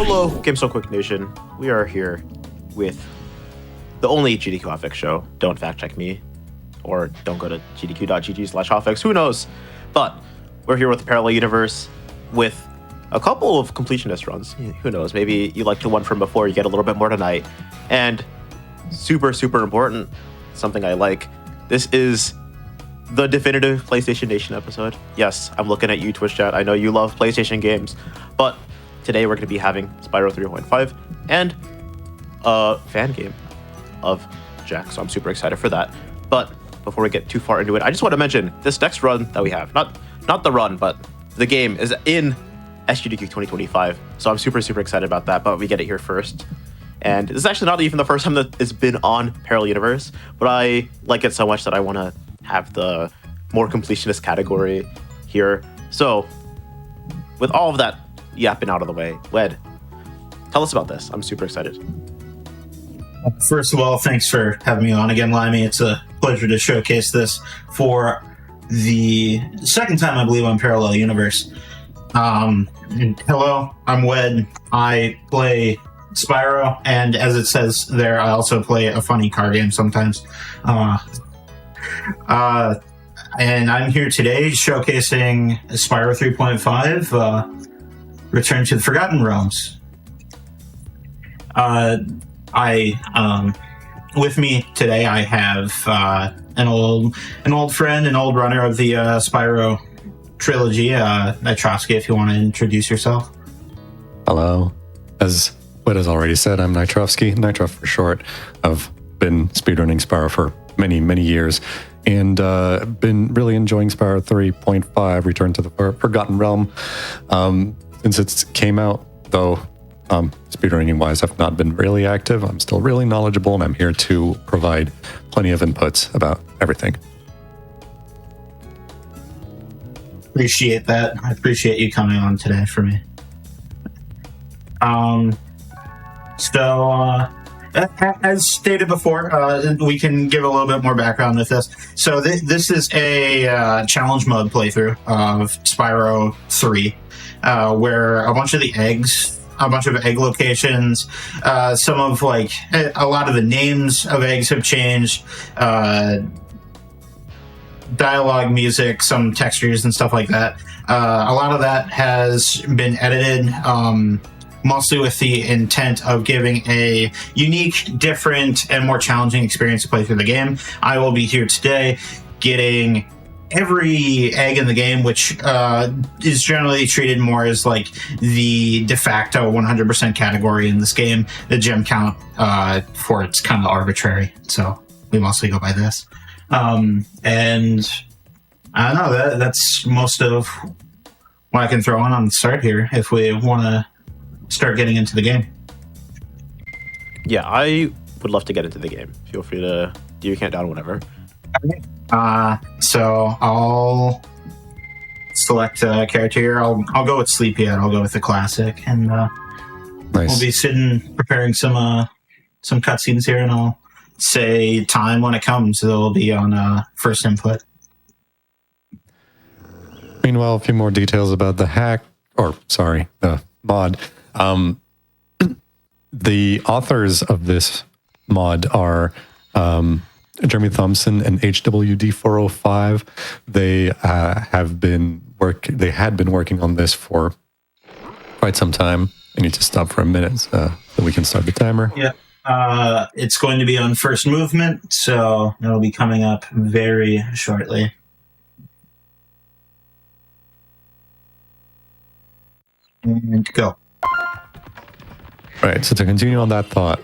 Hello, Game So Quick Nation. We are here with the only GDQ Hotfix show. Don't fact check me, or don't go to gdq.gg/hotfix. Who knows? But we're here with the Parallel Universe with a couple of completionist runs. Who knows? Maybe you like the one from before. You get a little bit more tonight. And super important, something I like. This is the definitive PlayStation Nation episode. Yes, I'm looking at you, Twitch chat. I know you love PlayStation games, but today we're going to be having Spyro 3.5 and a fan game of Jak, so I'm super excited for that. But before we get too far into it, I just want to mention this next run that we have, not the run, but the game is in SGDQ 2025, so I'm super excited about that, but we get it here first. And this is actually not even the first time that it's been on Parallel Universe, but I like it so much that I want to have the more completionist category here. So, with all of that yapping out of the way, Wed, tell us about this. I'm super excited. First of all, thanks for having me on again, Limey. It's a pleasure to showcase this for the second time, I believe, on Parallel Universe. Hello, I'm Wed. I play Spyro, and as it says there, I also play a funny car game sometimes. And I'm here today showcasing Spyro 3.5, Return to the Forgotten Realms. With me today, I have an old friend, an old runner of the Spyro trilogy, Nitrovsky, if you want to introduce yourself. Hello. As Whit has already said, I'm Nitrovsky, Nitro for short. I've been speedrunning Spyro for many years, and been really enjoying Spyro 3.5, Return to the Forgotten Realm. Since it came out, though, speedrunning-wise, I've not been really active. I'm still really knowledgeable, and I'm here to provide plenty of inputs about everything. Appreciate that. I appreciate you coming on today for me. As stated before, we can give a little bit more background with this. So this is a challenge mode playthrough of Spyro 3, where a bunch of egg locations, some of a lot of the names of eggs have changed, dialogue, music, some textures and stuff like that. A lot of that has been edited, mostly with the intent of giving a unique, different, and more challenging experience to play through the game. I will be here today getting every egg in the game, which is generally treated more as like the de facto 100% category in this game. The gem count for it's kind of arbitrary, so we mostly go by this. And I don't know, that's most of what I can throw on the start here if we want to start getting into the game. Yeah, I would love to get into the game. Feel free to do your countdown, whatever. Okay. So I'll select a character here. I'll go with Sleepyhead. I'll go with the classic, and Nice. We'll be sitting preparing some cutscenes here, and I'll say time when it comes. It'll be on first input. Meanwhile, a few more details about the the mod. The authors of this mod are Jeremy Thompson and HWD405. They had been working on this for quite some time. I need to stop for a minute so we can start the timer. Yeah. It's going to be on first movement, so it'll be coming up very shortly. And go. Right, so to continue on that thought,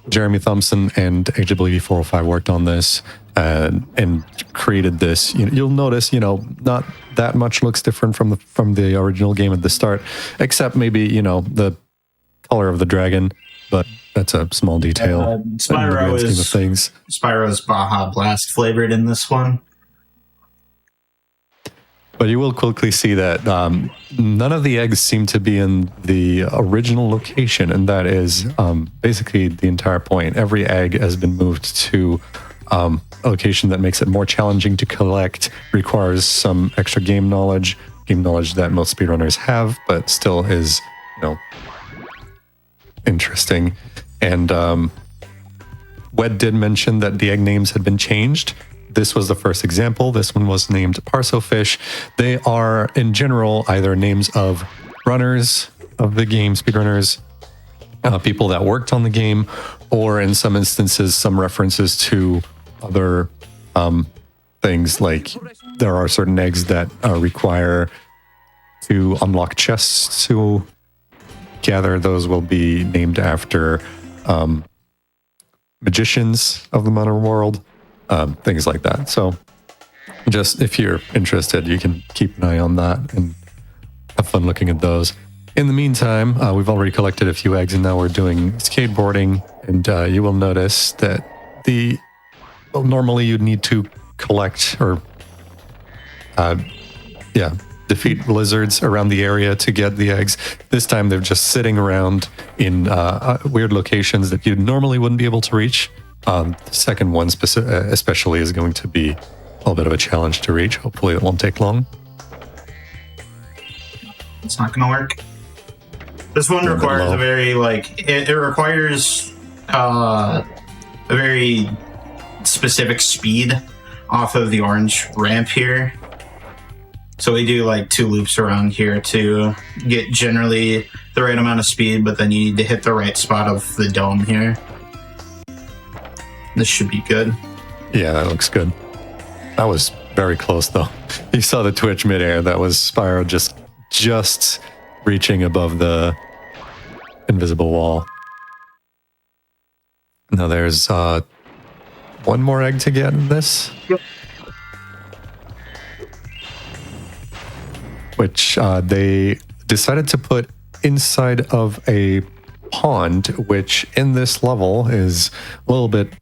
Jeremy Thompson and HWD405 worked on this and created this. You'll notice, not that much looks different from the original game at the start, except maybe, the color of the dragon, but that's a small detail. Spyro's Baja Blast flavored in this one. But you will quickly see that none of the eggs seem to be in the original location, and that is basically the entire point. Every egg has been moved to a location that makes it more challenging to collect, requires some extra game knowledge that most speedrunners have, but still is interesting. And Wed did mention that the egg names had been changed. This was the first example. This one was named Parsofish. They are, in general, either names of runners of the game, speedrunners, people that worked on the game, or in some instances, some references to other things, like there are certain eggs that require to unlock chests to gather. Those will be named after magicians of the modern world, things like that. So just if you're interested, you can keep an eye on that and have fun looking at those. In the meantime, we've already collected a few eggs, and now we're doing skateboarding, and you will notice that normally you'd need to collect or defeat lizards around the area to get the eggs. This time they're just sitting around in weird locations that you normally wouldn't be able to reach. The second one especially is going to be a little bit of a challenge to reach. Hopefully it won't take long. It's not going to work. This one requires a very, it requires a very specific speed off of the orange ramp here. So we do 2 loops around here to get generally the right amount of speed, but then you need to hit the right spot of the dome here. This should be good. Yeah, that looks good. That was very close, though. You saw the twitch midair. That was Spyro just reaching above the invisible wall. Now there's one more egg to get in this. Yep. Which they decided to put inside of a pond, which in this level is a little bit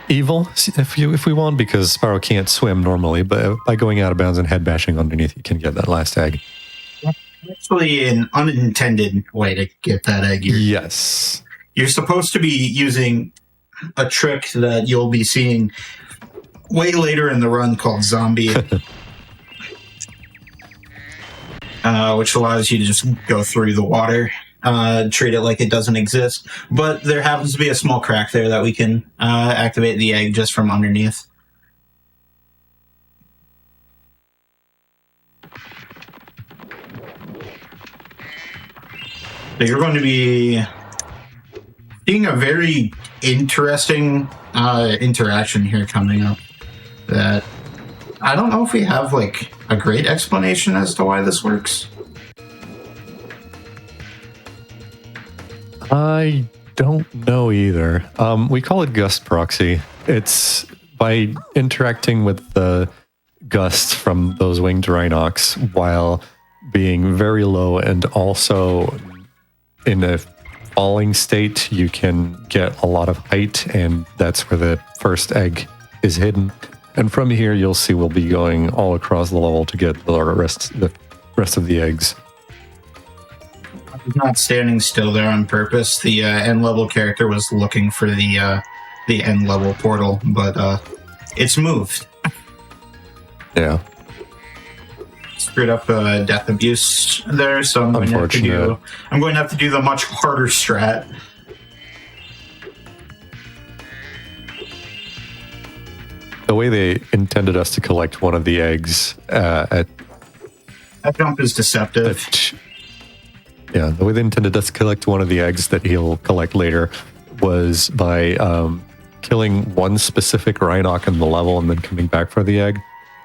evil, if we want, because Spyro can't swim normally, but by going out of bounds and head bashing underneath, you can get that last egg. Actually, an unintended way to get that egg. Yes. You're supposed to be using a trick that you'll be seeing way later in the run called Zombie, which allows you to just go through the water, treat it like it doesn't exist. But there happens to be a small crack there that we can activate the egg just from underneath. So you're going to be seeing a very interesting interaction here coming up that I don't know if we have a great explanation as to why this works. I don't know either. We call it gust proxy. It's by interacting with the gust from those winged rhinox while being very low and also in a falling state, you can get a lot of height, and that's where the first egg is hidden. And from here, you'll see we'll be going all across the level to get the rest of the eggs. I'm not standing still there on purpose. The end level character was looking for the end level portal, but it's moved. Yeah. Screwed up death abuse there, so I'm going to have to do the much harder strat. The way they intended us to collect one of the eggs that jump is deceptive. The way they intended us to collect one of the eggs that he'll collect later was by killing one specific rhinoc in the level and then coming back for the egg.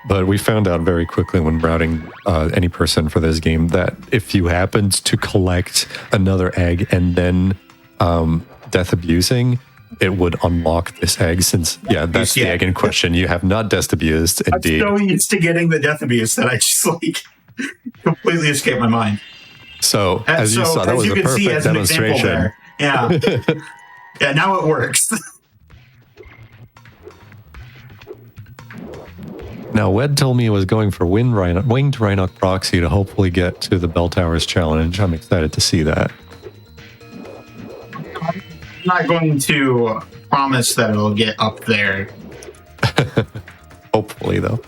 But we found out very quickly when routing any person for this game that if you happened to collect another egg and then death abusing, it would unlock this egg since, that's the egg in question. You have not death abused, indeed. I'm so used to getting the death abuse that I just completely escaped my mind. So, as you saw, that was a perfect demonstration. Yeah. Yeah, now it works. Now, Wed told me he was going for winged rhinoc proxy to hopefully get to the Bell Towers challenge. I'm excited to see that. I'm not going to promise that it'll get up there. Hopefully, though.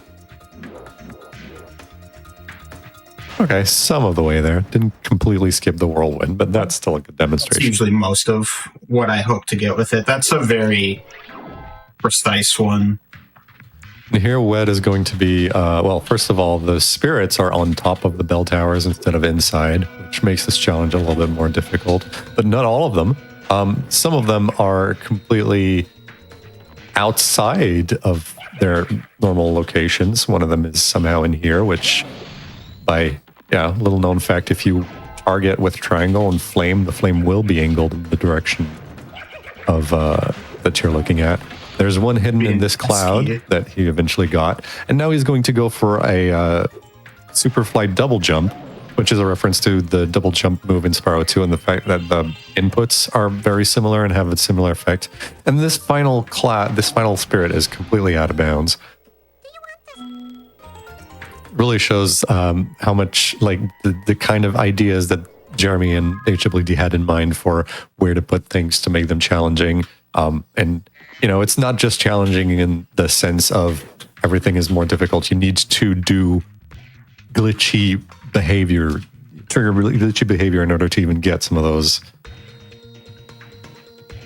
Okay, some of the way there. Didn't completely skip the whirlwind, but that's still a good It's demonstration. usually most of what I hope to get with it. That's a very precise one. And here, Wed is going to be, well, first of all, the spirits are on top of the bell towers instead of inside, which makes this challenge a little bit more difficult, but not all of them. Some of them are completely outside of their normal locations. One of them is somehow in here, which little known fact, if you target with triangle and flame, the flame will be angled in the direction of that you're looking at. There's one hidden in this cloud that he eventually got, and now he's going to go for a Superfly double jump, which is a reference to the double jump move in Spyro 2 and the fact that the inputs are very similar and have a similar effect. And this final spirit is completely out of bounds. Really shows how much like the kind of ideas that Jeremy and HWD had in mind for where to put things to make them challenging. And it's not just challenging in the sense of everything is more difficult. You need to do glitchy behavior, trigger really glitchy behavior in order to even get some of those.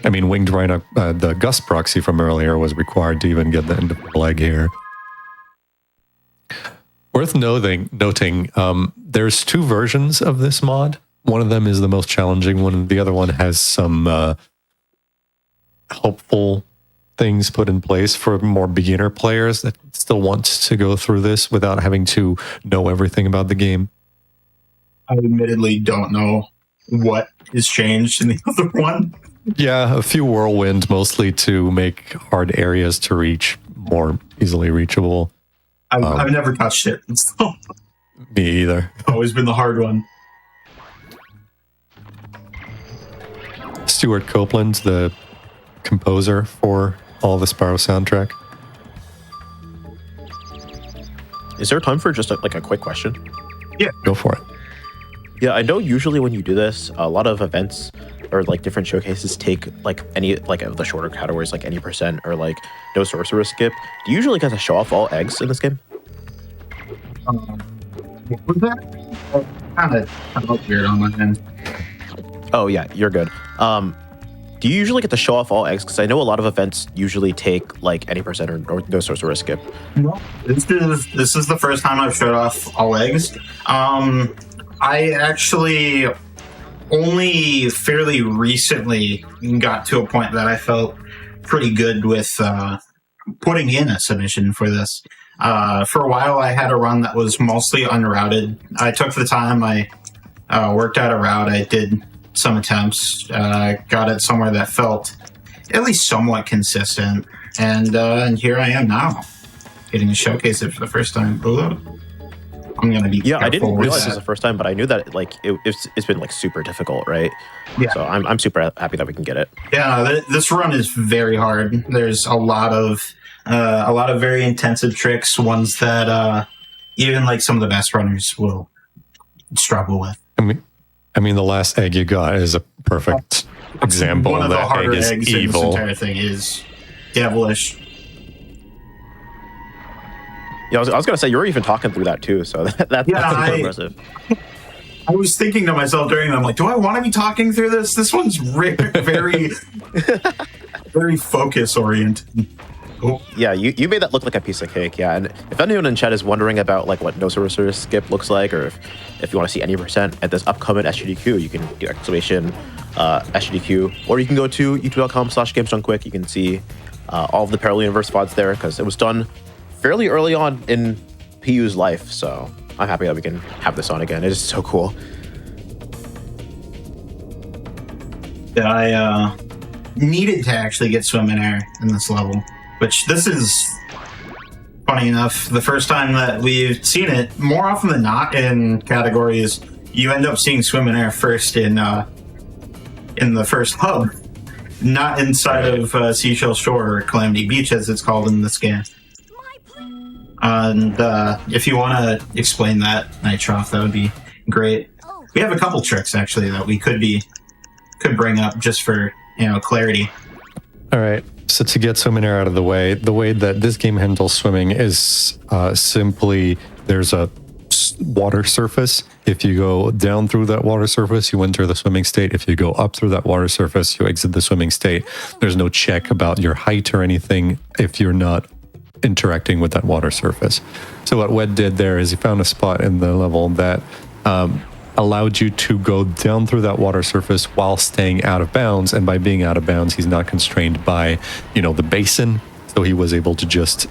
I mean, Winged Rhino, the Gust proxy from earlier was required to even get the end of the leg here. Worth noting, there's two versions of this mod. One of them is the most challenging one. The other one has some helpful things put in place for more beginner players that still want to go through this without having to know everything about the game. I admittedly don't know what is changed in the other one. Yeah, a few whirlwind, mostly to make hard areas to reach more easily reachable. I've never touched it. So Me either. always been the hard one. Stuart Copeland, the composer for all the Spyro soundtrack. Is there time for just a quick question? Yeah, Go for it. Yeah, I know usually when you do this, a lot of events or like different showcases take like any like of the shorter categories, like any percent or like no sorcerer skip. Do you usually get to show off all eggs in this game? What was that? Kind of weird on my end. Oh yeah, you're good. Do you usually get to show off all eggs? Because I know a lot of events usually take like any percent or no sorcerer skip. No, this is the first time I've showed off all eggs. I actually only fairly recently got to a point that I felt pretty good with putting in a submission for this. For a while, I had a run that was mostly unrouted. I took the time, I worked out a route, I did some attempts, got it somewhere that felt at least somewhat consistent, and here I am now, getting to showcase it for the first time. I'm gonna be I didn't careful with realize it was that. the first time, but I knew that like it's been like super difficult, right? Yeah. So I'm super happy that we can get it. Yeah, this run is very hard. There's a lot of very intensive tricks, ones that even like some of the best runners will struggle with. I mean, the last egg you got is a perfect example. One of the that harder egg is eggs in this evil. entire thing is devilish. Yeah, I was gonna say you were even talking through that too, so that's super impressive. I was thinking to myself during it, I'm like, do I want to be talking through this? This one's very, very focus oriented. Oh. Yeah, you made that look like a piece of cake. Yeah, and if anyone in chat is wondering about like what no sorcerer skip looks like, or if you want to see any percent at this upcoming SGDQ, you can do exclamation SGDQ, or you can go to youtube.com/gamesdonequick. You can see all of the parallel universe VODs there because it was done fairly early on in PU's life. So I'm happy that we can have this on again. It is so cool. I needed to actually get swim in air in this level, which this is funny enough the first time that we've seen it. More often than not in categories, you end up seeing swim in air first in the first hub, not inside of Seashell Shore or Calamity Beach as it's called in this game. And if you want to explain that, Nitroff, that would be great. We have a couple tricks actually that we could bring up just for clarity. All right. So to get swim and air out of the way that this game handles swimming is simply there's a water surface If you go down through that water surface, you enter the swimming state. If you go up through that water surface, you exit the swimming state. There's no check about your height or anything if you're not interacting with that water surface. So what Wed did there is he found a spot in the level that allowed you to go down through that water surface while staying out of bounds. And by being out of bounds, he's not constrained by, the basin. So he was able to just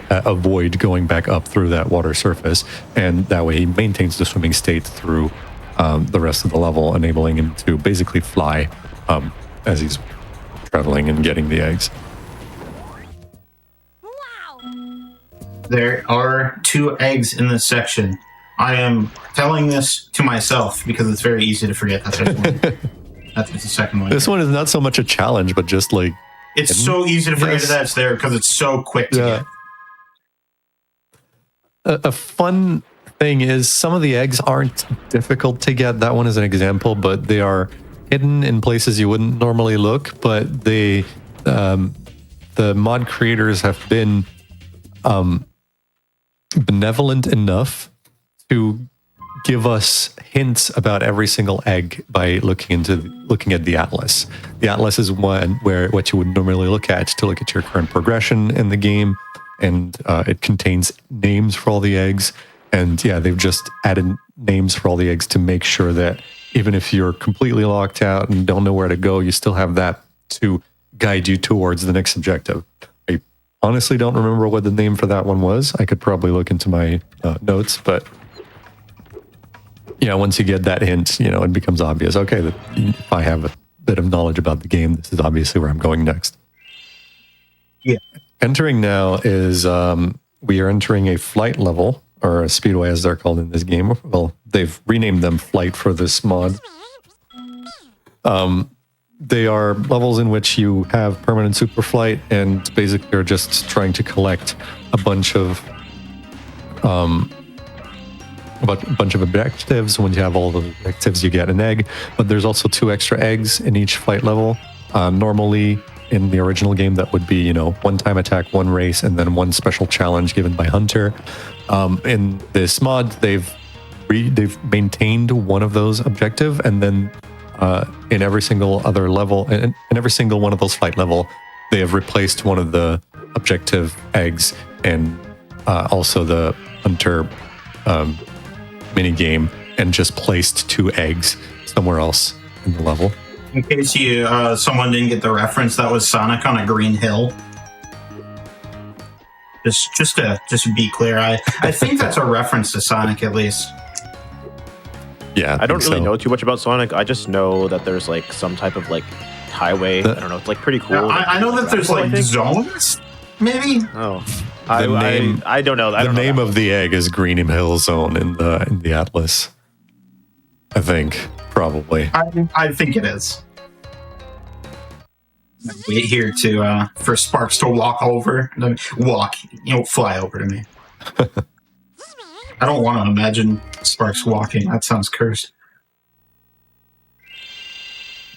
avoid going back up through that water surface. And that way he maintains the swimming state through the rest of the level, enabling him to basically fly as he's traveling and getting the eggs. There are 2 eggs in this section. I am telling this to myself because it's very easy to forget that there's one. That's the second one. This one is not so much a challenge, but just like... It's so easy to forget that it's there because it's so quick to get. A fun thing is some of the eggs aren't difficult to get. That one is an example, but they are hidden in places you wouldn't normally look. But the mod creators have been benevolent enough to give us hints about every single egg by looking at the atlas. The atlas is what you would normally look at to look at your current progression in the game, and it contains names for all the eggs. And yeah, they've just added names for all the eggs to make sure that even if you're completely locked out and don't know where to go, you still have that to guide you towards the next objective. I honestly don't remember what the name for that one was. I could probably look into my notes, but yeah, once you get that hint, it becomes obvious. Okay, that if I have a bit of knowledge about the game, this is obviously where I'm going next. Yeah. Entering now is we are entering a flight level, or a speedway as they're called in this game. Well, they've renamed them flight for this mod. They are levels in which you have permanent super flight and basically are just trying to collect a bunch of objectives. When you have all the objectives, you get an egg, but there's also 2 extra eggs in each flight level. Normally in the original game, that would be, 1 time attack, 1 race, and then 1 special challenge given by Hunter. In this mod, they've maintained one of those objective, and then in every single other level, in every single one of those flight level, they have replaced one of the objective eggs and also the Hunter mini game, and just placed 2 eggs somewhere else in the level. In case someone didn't get the reference, that was Sonic on a green hill. Just to be clear, I think that's a reference to Sonic at least. Yeah, I don't really know too much about Sonic. I just know that there's like some type of like highway. I don't know. It's like pretty cool. Yeah, I know that there's like zones, maybe. Oh, I don't know. The name of the egg is Greenham Hill Zone in the Atlas. I think probably. I think it is. Wait here for Sparks to walk over. Fly over to me. I don't want to imagine Sparks walking. That sounds cursed.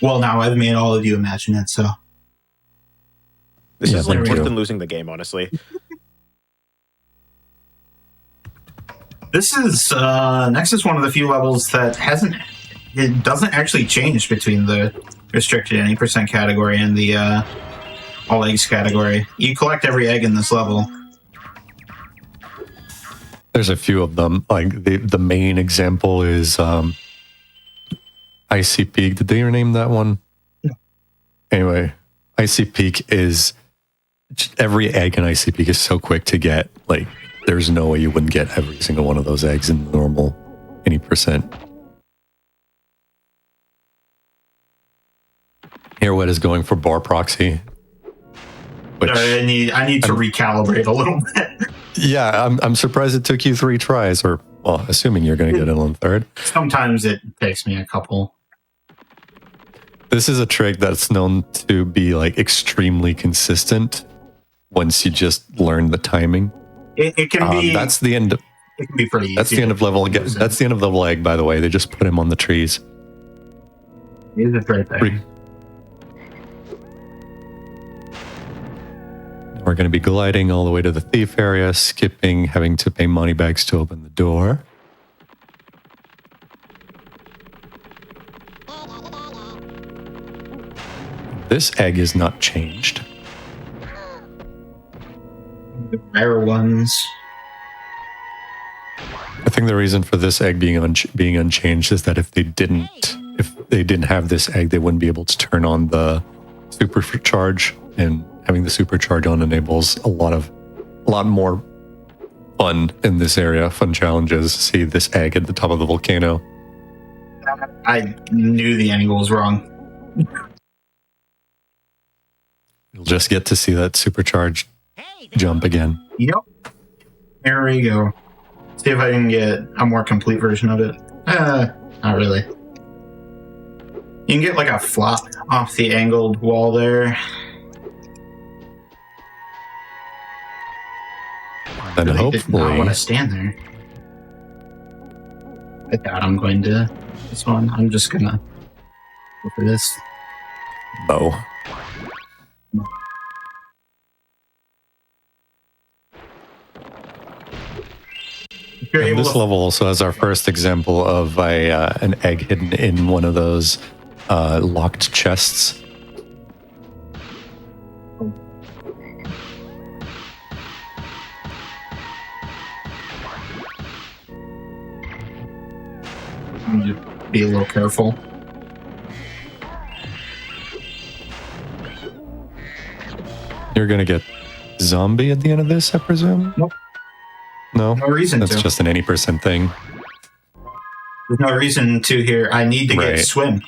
Well, now I've made all of you imagine it, so. This is like worse than losing the game, honestly. This is next is one of the few levels that doesn't actually change between the restricted any % category and the all eggs category. You collect every egg in this level. There's a few of them. Like the main example is Icy Peak. Did they rename that one? No. Anyway, Icy Peak is every egg in Icy Peak is so quick to get. Like, there's no way you wouldn't get every single one of those eggs in the normal any %. Here, what is going for bar proxy? Which, I need to recalibrate a little bit. Yeah, I'm surprised it took you 3 tries, or well, assuming you're going to get it on 3rd. Sometimes it takes me a couple. This is a trick that's known to be like extremely consistent once you just learn the timing. It can be. That's the end. It can be pretty easy. That's the end of level. That's the end of level egg. By the way, they just put him on the trees. He's a great thing. We're going to be gliding all the way to the thief area, skipping, having to pay money bags to open the door. This egg is not changed. The rare ones. I think the reason for this egg being unchanged is that if they didn't have this egg, they wouldn't be able to turn on the supercharge, and having the supercharge on enables a lot more fun in this area, fun challenges. See this egg at the top of the volcano. I knew the angle was wrong. You'll just get to see that supercharged jump again. Yep. There we go. See if I can get a more complete version of it. Not really. You can get like a flop off the angled wall there. And I did not want hopefully, to stand there. I doubt I'm going to this one. I'm just gonna go for this. bow. If you're And able this to level also has our first example of an egg hidden in one of those locked chests. be a little careful. You're gonna get zombie at the end of this, I presume? Nope. No? No reason That's to. just an any percent thing. There's no reason to here. I need to Right. get swim.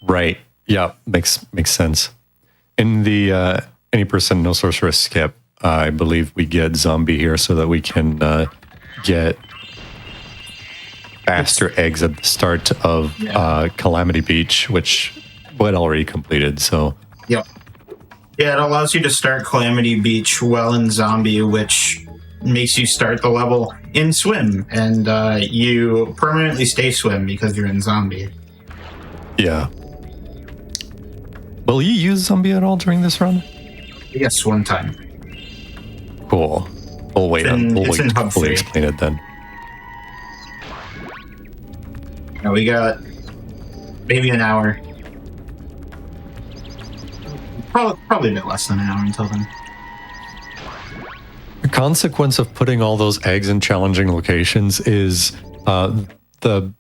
Right. Yeah, makes sense. In the any percent no sorcerer skip, I believe we get zombie here so that we can get faster eggs at the start of Calamity Beach, which we had already completed. So Yep. Yeah, it allows you to start Calamity Beach well in zombie, which makes you start the level in swim, and you permanently stay swim because you're in zombie. yeah. Will you use zombie at all during this run? Yes, one time. Cool. We'll wait It's in to Hub fully 3. explain it then. Now we got maybe an hour. Probably a bit less than an hour until then. The consequence of putting all those eggs in challenging locations is the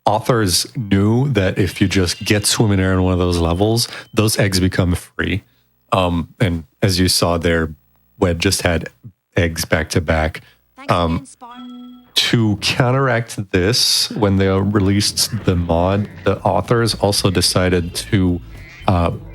authors knew that if you just get swim in air in one of those levels, those eggs become free. And as you saw there, Wed just had eggs back to back. To counteract this, when they released the mod, the authors also decided to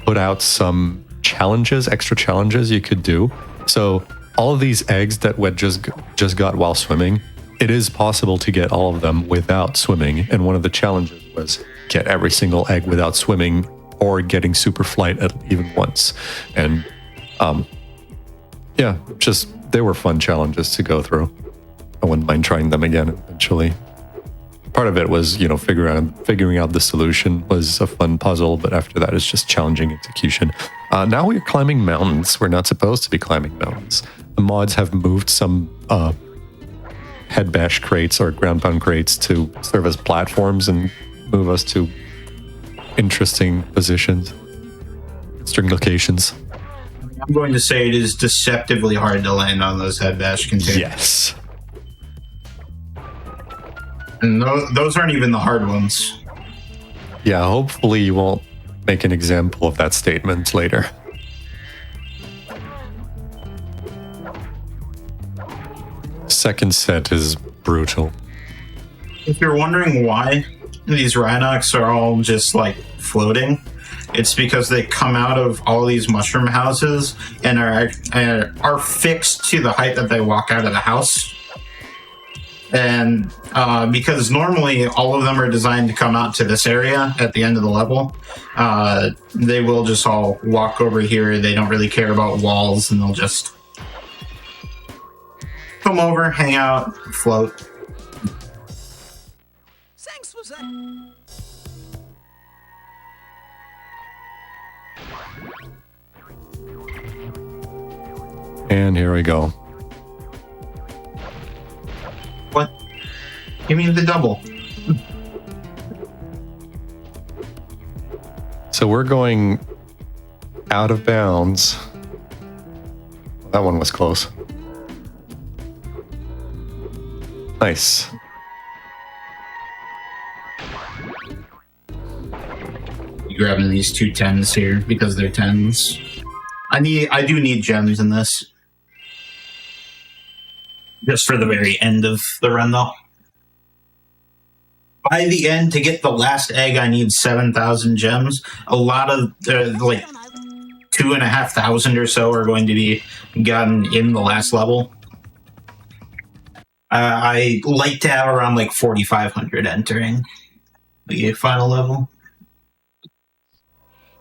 put out some challenges, extra challenges you could do. So all of these eggs that Wed just got while swimming, it is possible to get all of them without swimming. And one of the challenges was get every single egg without swimming or getting super flight at even once. And yeah, just they were fun challenges to go through. I wouldn't mind trying them again eventually. Part of it was, figuring out the solution was a fun puzzle, but after that, it's just challenging execution. Now we're climbing mountains. We're not supposed to be climbing mountains. The mods have moved some head bash crates or ground pound crates to serve as platforms and move us to interesting positions, interesting locations. I'm going to say it is deceptively hard to land on those head bash containers. Yes. And those aren't even the hard ones. Yeah, hopefully you won't make an example of that statement later. Second set is brutal. If you're wondering why these Rhinox are all just like floating, it's because they come out of all these mushroom houses and are fixed to the height that they walk out of the house. And because normally all of them are designed to come out to this area at the end of the level, they will just all walk over here. They don't really care about walls, and they'll just come over, hang out, float. Thanks for that. And here we go. What? Give me the double. So we're going out of bounds. That one was close. Nice. You grabbing these 2 10s here because they're 10s. I do need gems in this. Just for the very end of the run, though. By the end, to get the last egg, I need 7,000 gems. A lot of, like, 2,500 or so are going to be gotten in the last level. I like to have around, like, 4,500 entering the final level.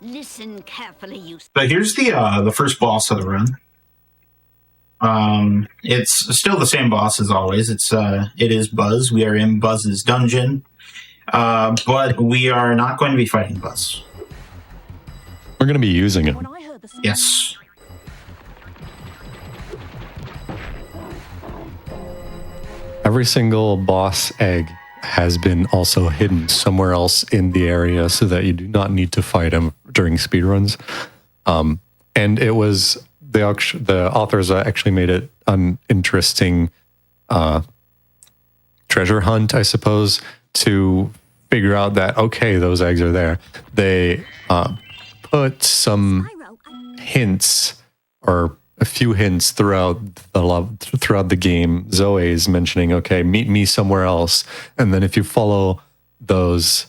Listen carefully, you. But here's the first boss of the run. It's still the same boss as always. It is Buzz. We are in Buzz's dungeon, but we are not going to be fighting Buzz. We're going to be using him. Yes. Every single boss egg has been also hidden somewhere else in the area so that you do not need to fight him during speedruns. And it was the authors actually made it an interesting treasure hunt, I suppose, to figure out that, okay, those eggs are there. They put some hints, or a few hints throughout the game. Zoe's mentioning, okay, meet me somewhere else. And then if you follow those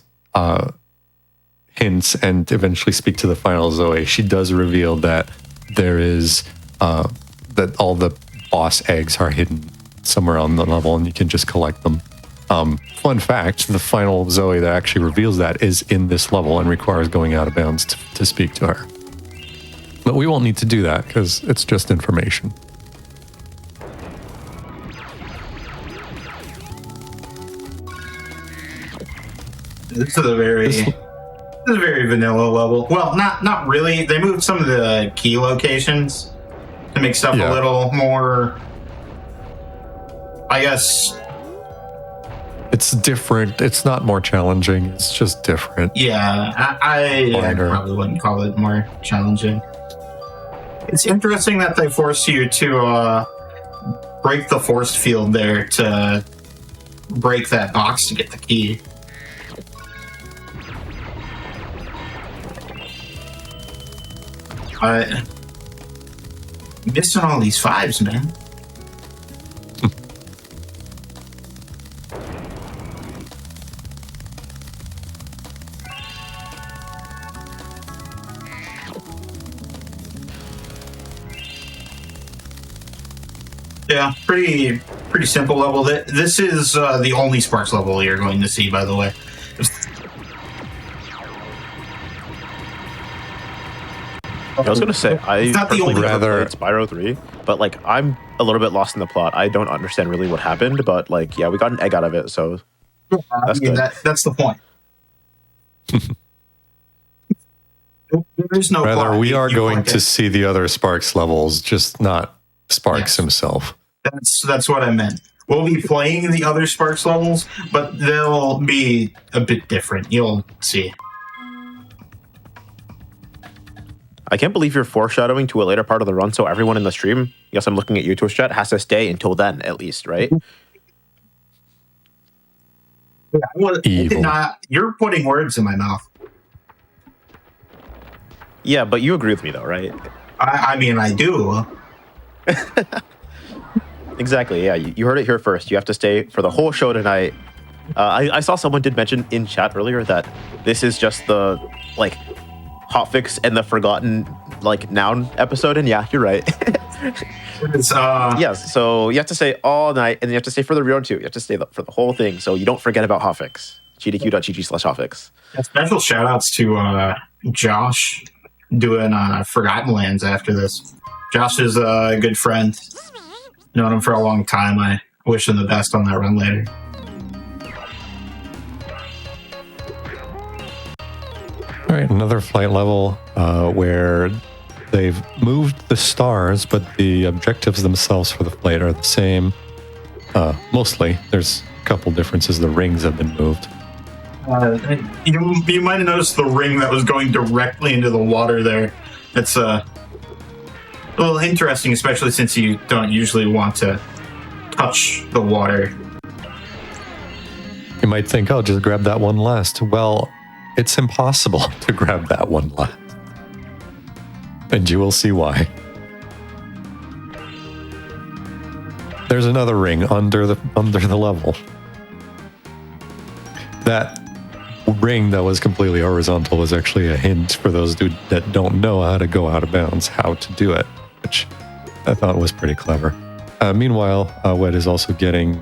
hints and eventually speak to the final Zoe, she does reveal that there is that all the boss eggs are hidden somewhere on the level and you can just collect them. Fun fact, the final Zoe that actually reveals that is in this level and requires going out of bounds to speak to her. But we won't need to do that because it's just information. This is a very vanilla level. Well, not really. They moved some of the key locations to make stuff a little more, I guess. It's different. It's not more challenging. It's just different. Yeah, I probably wouldn't call it more challenging. It's interesting that they force you to break the force field there to break that box to get the key. Missing all these 5s, man. Yeah, pretty simple level. This is the only Sparks level you're going to see, by the way. I was going to say, I personally rather played Spyro 3, but like I'm a little bit lost in the plot. I don't understand really what happened, but like, yeah, we got an egg out of it, so that's good. That's the point. There's no rather, plot. we are going to see the other Sparks levels, just not Sparks himself. That's what I meant. We'll be playing the other Sparks levels, but they'll be a bit different. You'll see. I can't believe you're foreshadowing to a later part of the run, so everyone in the stream, yes, I'm looking at you, Twitch chat, has to stay until then, at least, right? You're putting words in my mouth. Yeah, but you agree with me, though, right? I mean, I do. Exactly, yeah, you heard it here first. You have to stay for the whole show tonight. I saw someone did mention in chat earlier that this is just the, like, hotfix and the forgotten like noun episode, and yeah, you're right. Yes, so you have to stay all night, and then you have to stay for the rerun too. You have to stay for the whole thing, so you don't forget about hotfix. GDQ.gg/hotfix. Special shout outs to Josh doing Forgotten Lands after this. Josh is a good friend. Known him for a long time. I wish him the best on that run later. All right, another flight level where they've moved the stars, but the objectives themselves for the flight are the same. Mostly. There's a couple differences. The rings have been moved. You might have noticed the ring that was going directly into the water there. It's a little interesting, especially since you don't usually want to touch the water. You might think, oh, just grab that one last. Well, it's impossible to grab that one last. And you will see why. There's another ring under the level. That ring that was completely horizontal was actually a hint for those that don't know how to go out of bounds, how to do it, which I thought was pretty clever. Meanwhile, Wed is also getting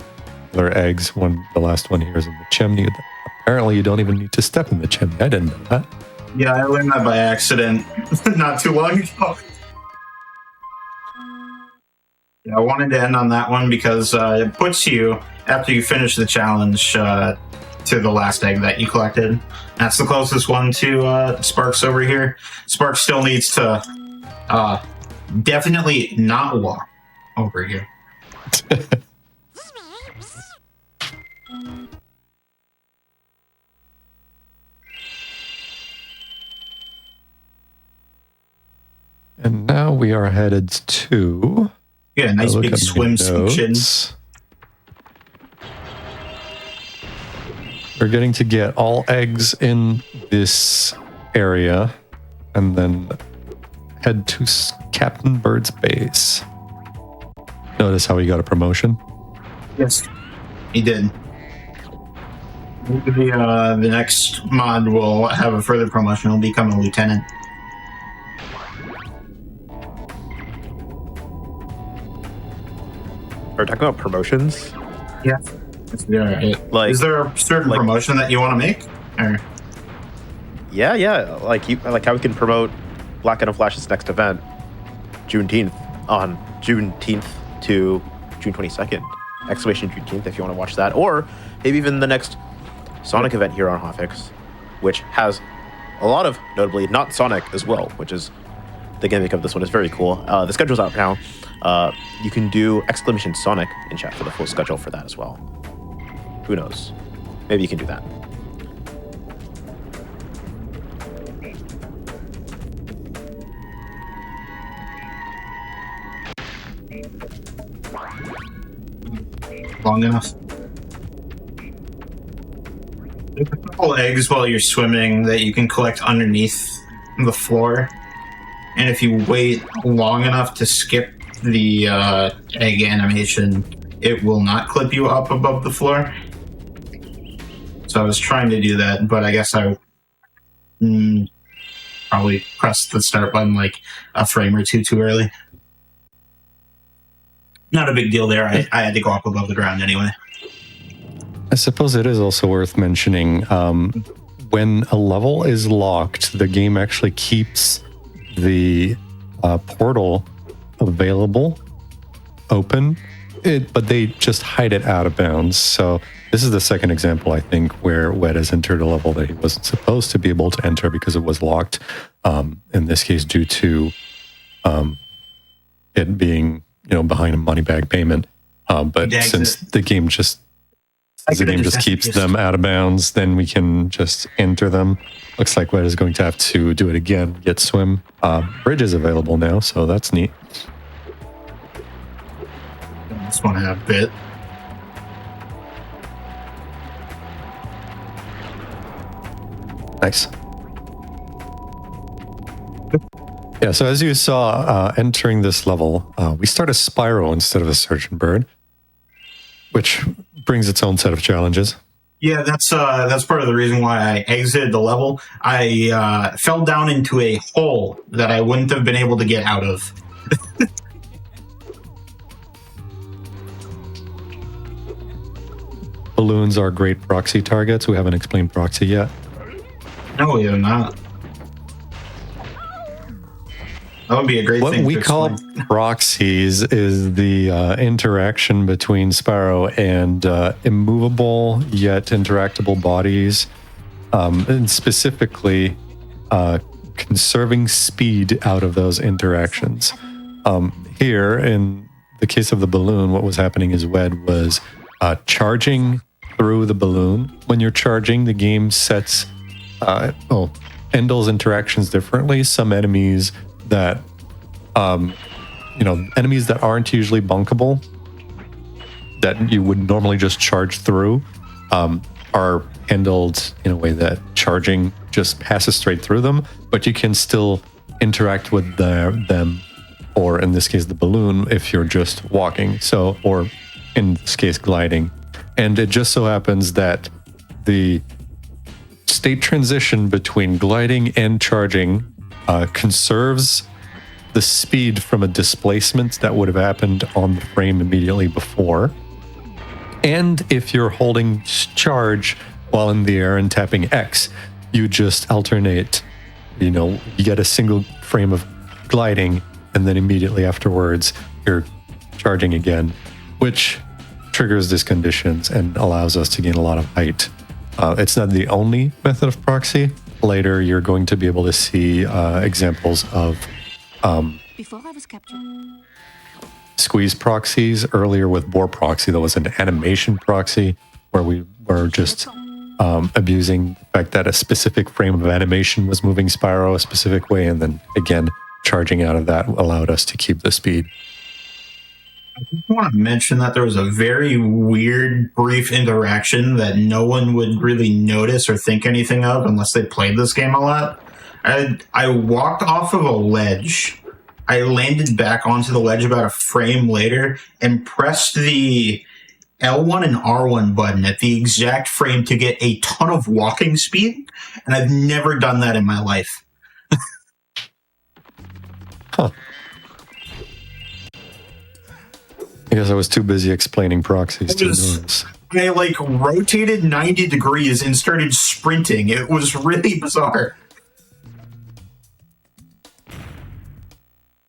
their eggs. The last one here is in the chimney. Apparently, you don't even need to step in the chimney. I didn't know that. Yeah, I learned that by accident not too long ago. Yeah, I wanted to end on that one because it puts you, after you finish the challenge, to the last egg that you collected. That's the closest one to Sparks over here. Sparks still needs to definitely not walk over here. And now we are headed to... Yeah, nice big swim section. We're getting to get all eggs in this area and then head to Captain Bird's base. Notice how he got a promotion? Yes, he did. The next mod will have a further promotion. He'll become a lieutenant. Are we talking about promotions? Yeah. Like, is there a certain promotion that you want to make? Or? Yeah. Like how we can promote Black and Flash's next event, Juneteenth, on Juneteenth to June 22nd. Exclamation Juneteenth if you want to watch that. Or maybe even the next Sonic event here on Hotfix, which has a lot of, notably, not Sonic as well, which is the gimmick of this one is very cool. The schedule's out now. You can do exclamation Sonic in chat for the full schedule for that as well. Who knows? Maybe you can do that. Long enough. There's a couple eggs while you're swimming that you can collect underneath the floor. And if you wait long enough to skip the egg animation, it will not clip you up above the floor. So I was trying to do that, but I guess I probably pressed the start button like a frame or two too early. Not a big deal there. I had to go up above the ground anyway. I suppose it is also worth mentioning when a level is locked, the game actually keeps the portal available, open, but they just hide it out of bounds. So this is the second example, I think, where Wed has entered a level that he wasn't supposed to be able to enter because it was locked. In this case, due to it being behind a money bag payment. But since the game just keeps them out of bounds, then we can just enter them. Looks like Wed is going to have to do it again. Get swim. Bridge is available now, so that's neat. I just want to have bit. Nice. Yeah, so as you saw entering this level, we start as Spyro instead of a Surgeon Bird, which brings its own set of challenges. Yeah, that's part of the reason why I exited the level. I fell down into a hole that I wouldn't have been able to get out of. Balloons are great proxy targets. We haven't explained proxy yet. No, we have not. That would be a great thing to What we call proxies is the interaction between Spyro and immovable yet interactable bodies, and specifically conserving speed out of those interactions. Here, in the case of the balloon, what was happening is Wed was charging through the balloon. When you're charging, the game sets handles interactions differently. Some enemies that enemies that aren't usually bunkable, that you would normally just charge through, are handled in a way that charging just passes straight through them, but you can still interact with them, or in this case the balloon, if you're just walking, or in this case gliding. And it just so happens that the state transition between gliding and charging conserves the speed from a displacement that would have happened on the frame immediately before. And if you're holding charge while in the air and tapping X, you just alternate, you get a single frame of gliding, and then immediately afterwards, you're charging again, which triggers these conditions and allows us to gain a lot of height. It's not the only method of proxy. Later, you're going to be able to see examples of Before I was captured. squeeze proxies. Earlier with bore proxy, there was an animation proxy where we were just abusing the fact that a specific frame of animation was moving Spyro a specific way, and then again, charging out of that allowed us to keep the speed. I just want to mention that there was a very weird, brief interaction that no one would really notice or think anything of unless they played this game a lot. I walked off of a ledge. I landed back onto the ledge about a frame later and pressed the L1 and R1 button at the exact frame to get a ton of walking speed, and I've never done that in my life. Huh. I guess I was too busy explaining proxies to notice. I rotated 90 degrees and started sprinting. It was really bizarre.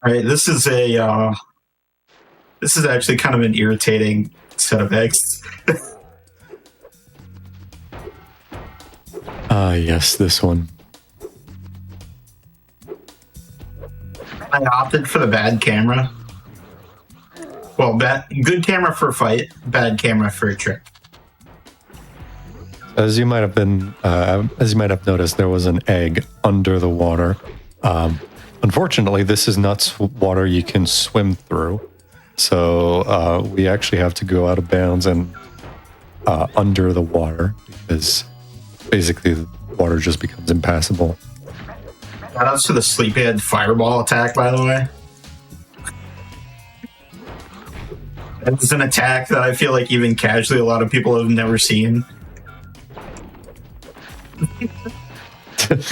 All right, this is actually kind of an irritating set of eggs. Yes, this one. I opted for the bad camera. Well, good camera for a fight, bad camera for a trick. As you might have noticed, there was an egg under the water. Unfortunately, this is not water you can swim through, so we actually have to go out of bounds and under the water, because basically the water just becomes impassable. Shoutouts to the Sleepyhead fireball attack, by the way. It's an attack that I feel like even casually a lot of people have never seen.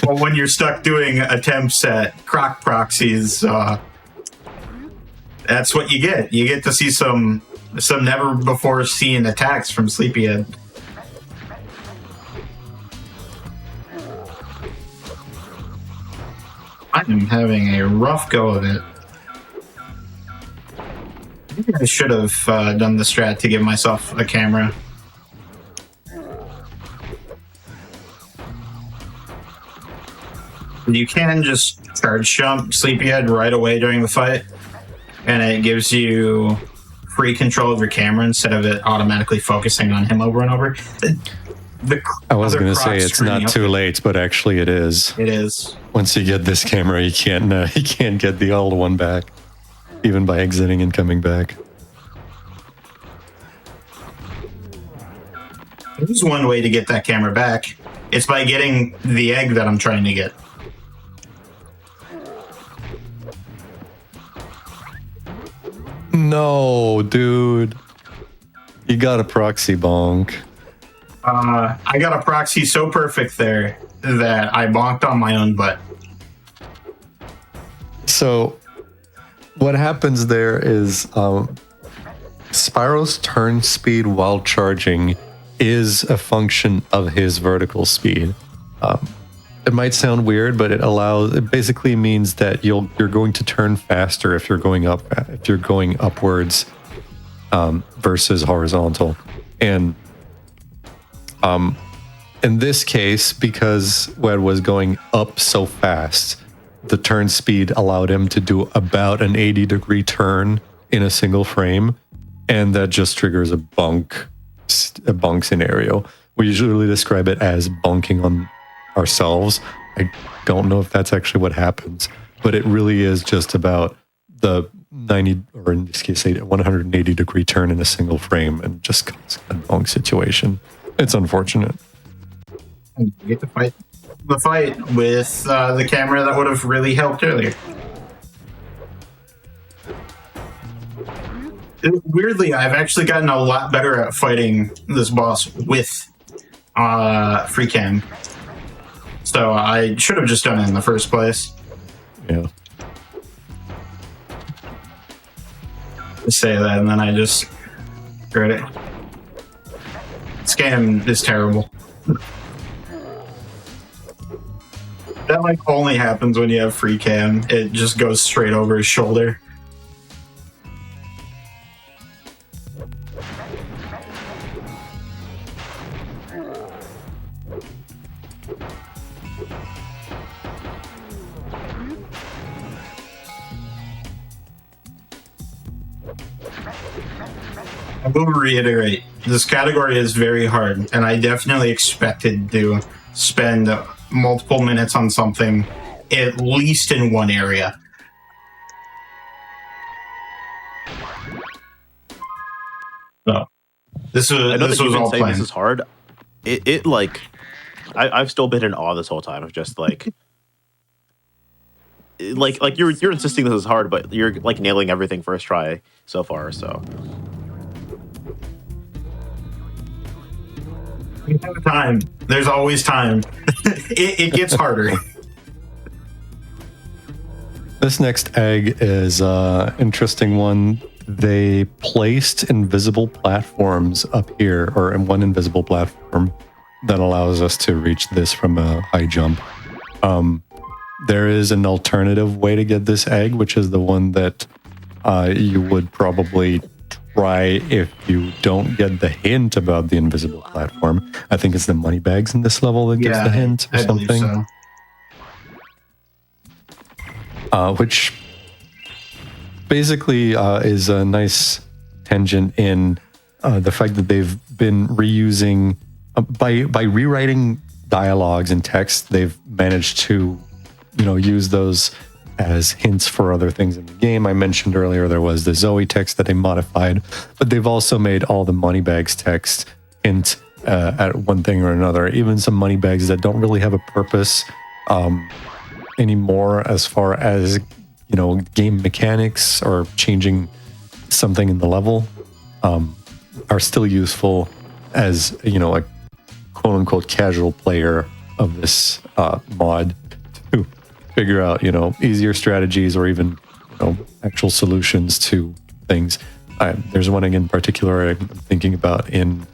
Well, when you're stuck doing attempts at croc proxies, that's what you get. You get to see some never before seen attacks from Sleepyhead. I'm having a rough go of it. Maybe I should have done the strat to give myself a camera. You can just charge jump Sleepyhead right away during the fight, and it gives you free control of your camera instead of it automatically focusing on him over and over. I was going to say it's not too late, but actually it is. It is. Once you get this camera, you can't get the old one back, even by exiting and coming back. There's one way to get that camera back. It's by getting the egg that I'm trying to get. No, dude. You got a proxy bonk. I got a proxy so perfect there that I bonked on my own butt. So, what happens there is Spyro's turn speed while charging is a function of his vertical speed. It might sound weird, but it basically means that you're going to turn faster if you're going upwards versus horizontal. And in this case, because Wed was going up so fast, the turn speed allowed him to do about an 80-degree turn in a single frame, and that just triggers a bunk a bunk scenario. We usually describe it as bunking on ourselves. I don't know if that's actually what happens, but it really is just about the 90, or in this case, 180 degree turn in a single frame and just cause a bunk situation. It's unfortunate. You get to fight the fight with the camera that would have really helped earlier. Weirdly, I've actually gotten a lot better at fighting this boss with free cam. So I should have just done it in the first place. Yeah. Say that, and then I just heard it. This game is terrible. That like only happens when you have free cam. It just goes straight over his shoulder. I will reiterate, this category is very hard, and I definitely expected to spend multiple minutes on something, at least in one area. So, this was all planned. This is hard. It like, I've still been in awe this whole time of just like, like you're insisting this is hard, but you're like nailing everything first try so far. So. We have time. There's always time. It gets harder. This next egg is an interesting one. They placed invisible platforms up here, or in one invisible platform that allows us to reach this from a high jump. There is an alternative way to get this egg, which is the one that you would probably try if you don't get the hint about the invisible platform. I think it's the money bags in this level that gives the hint or something. So. Which basically is a nice tangent in the fact that they've been reusing, by rewriting dialogues and text, they've managed to, use those as hints for other things in the game. I mentioned earlier there was the Zoe text that they modified, but they've also made all the moneybags text hint at one thing or another. Even some moneybags that don't really have a purpose anymore as far as, game mechanics or changing something in the level are still useful as, a quote-unquote casual player of this mod to figure out, easier strategies or even, actual solutions to things. There's one in particular I'm thinking about in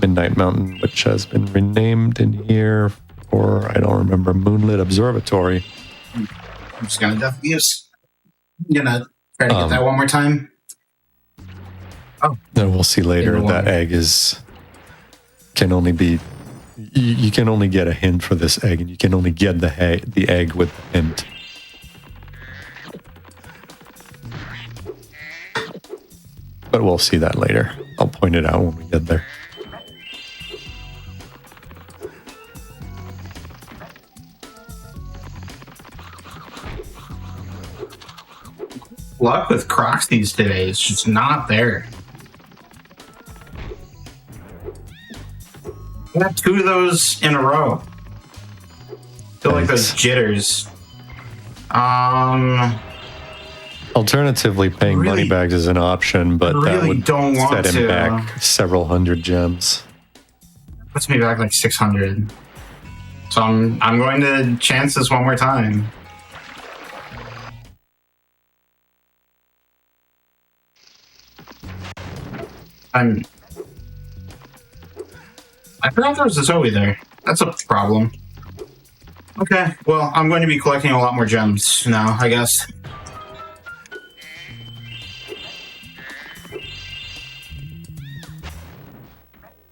Midnight Mountain, which has been renamed in here for, I don't remember, Moonlit Observatory. I'm just gonna try to get that one more time. Oh, then we'll see later that egg can only be. You can only get a hint for this egg, and you can only get the egg with the hint. But we'll see that later. I'll point it out when we get there. Luck with Crocs these days is just not there. I got 2 of those in a row. I feel like those jitters. Alternatively, paying money bags is an option, but that would set him back several hundred gems. Puts me back like 600. So I'm going to chance this one more time. I forgot there was a Zoe there. That's a problem. Okay, well, I'm going to be collecting a lot more gems now, I guess.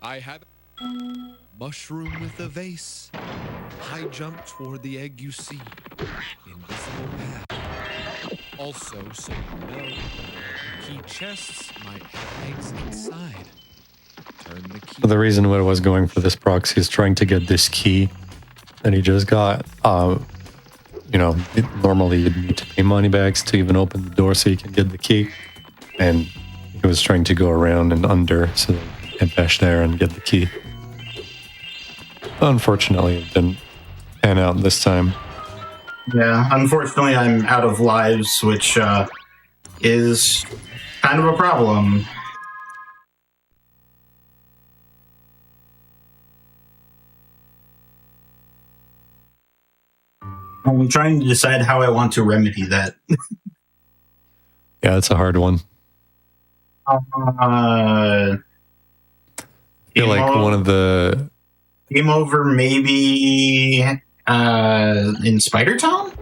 I have mushroom with a vase. High jump toward the egg you see. Invisible path. Also, so you know, key chests might have eggs inside. Turn the key. The reason why I was going for this proxy is trying to get this key that he just got. You know, normally you'd need to pay money bags to even open the door so you can get the key. And he was trying to go around and under so that you can bash there and get the key. Unfortunately, it didn't pan out this time. Yeah, unfortunately, I'm out of lives, which is kind of a problem. I'm trying to decide how I want to remedy that. Yeah, it's a hard one. I feel like one of the... Game over maybe in Spider Town?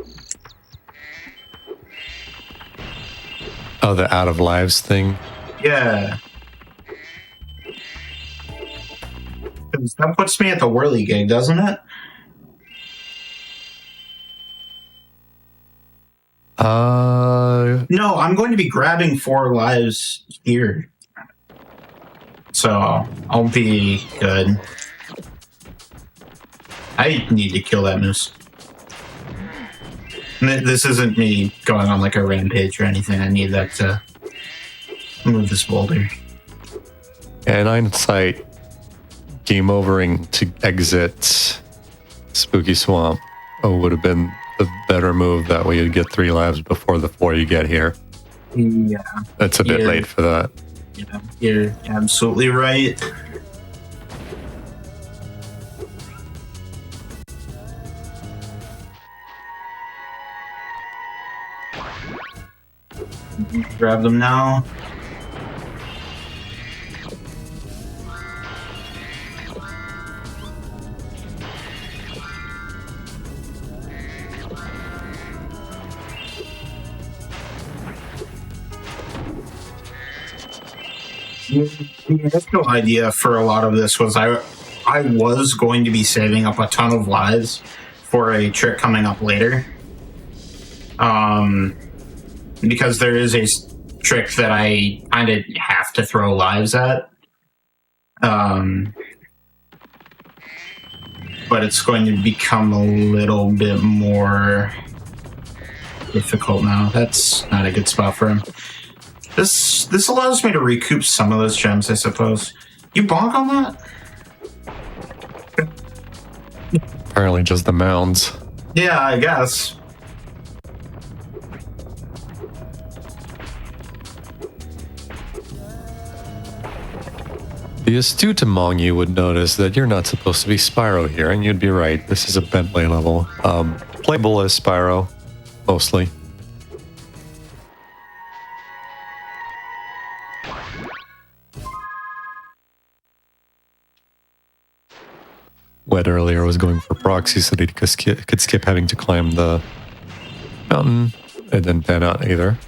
Oh, the out of lives thing? Yeah. 'Cause that puts me at the whirly gig, doesn't it? No, I'm going to be grabbing 4 lives here. So I'll be good. I need to kill that moose. This isn't me going on like a rampage or anything. I need that to move this boulder. In hindsight, game overing to exit Spooky Swamp would have been the better move. That way you'd get 3 lives before the 4 you get here. Yeah. It's a bit late for that. Yeah, you're absolutely right. Grab them now. The initial idea for a lot of this was I was going to be saving up a ton of lives for a trick coming up later. Because there is a trick that I kind of have to throw lives at. But it's going to become a little bit more difficult now. That's not a good spot for him. This allows me to recoup some of those gems, I suppose. You bonk on that? Apparently just the mounds. Yeah, I guess. The astute among you would notice that you're not supposed to be Spyro here, and you'd be right. This is a Bentley level. Playable as Spyro, mostly. Wet earlier was going for proxy so that he could skip having to climb the mountain. It didn't pan out either.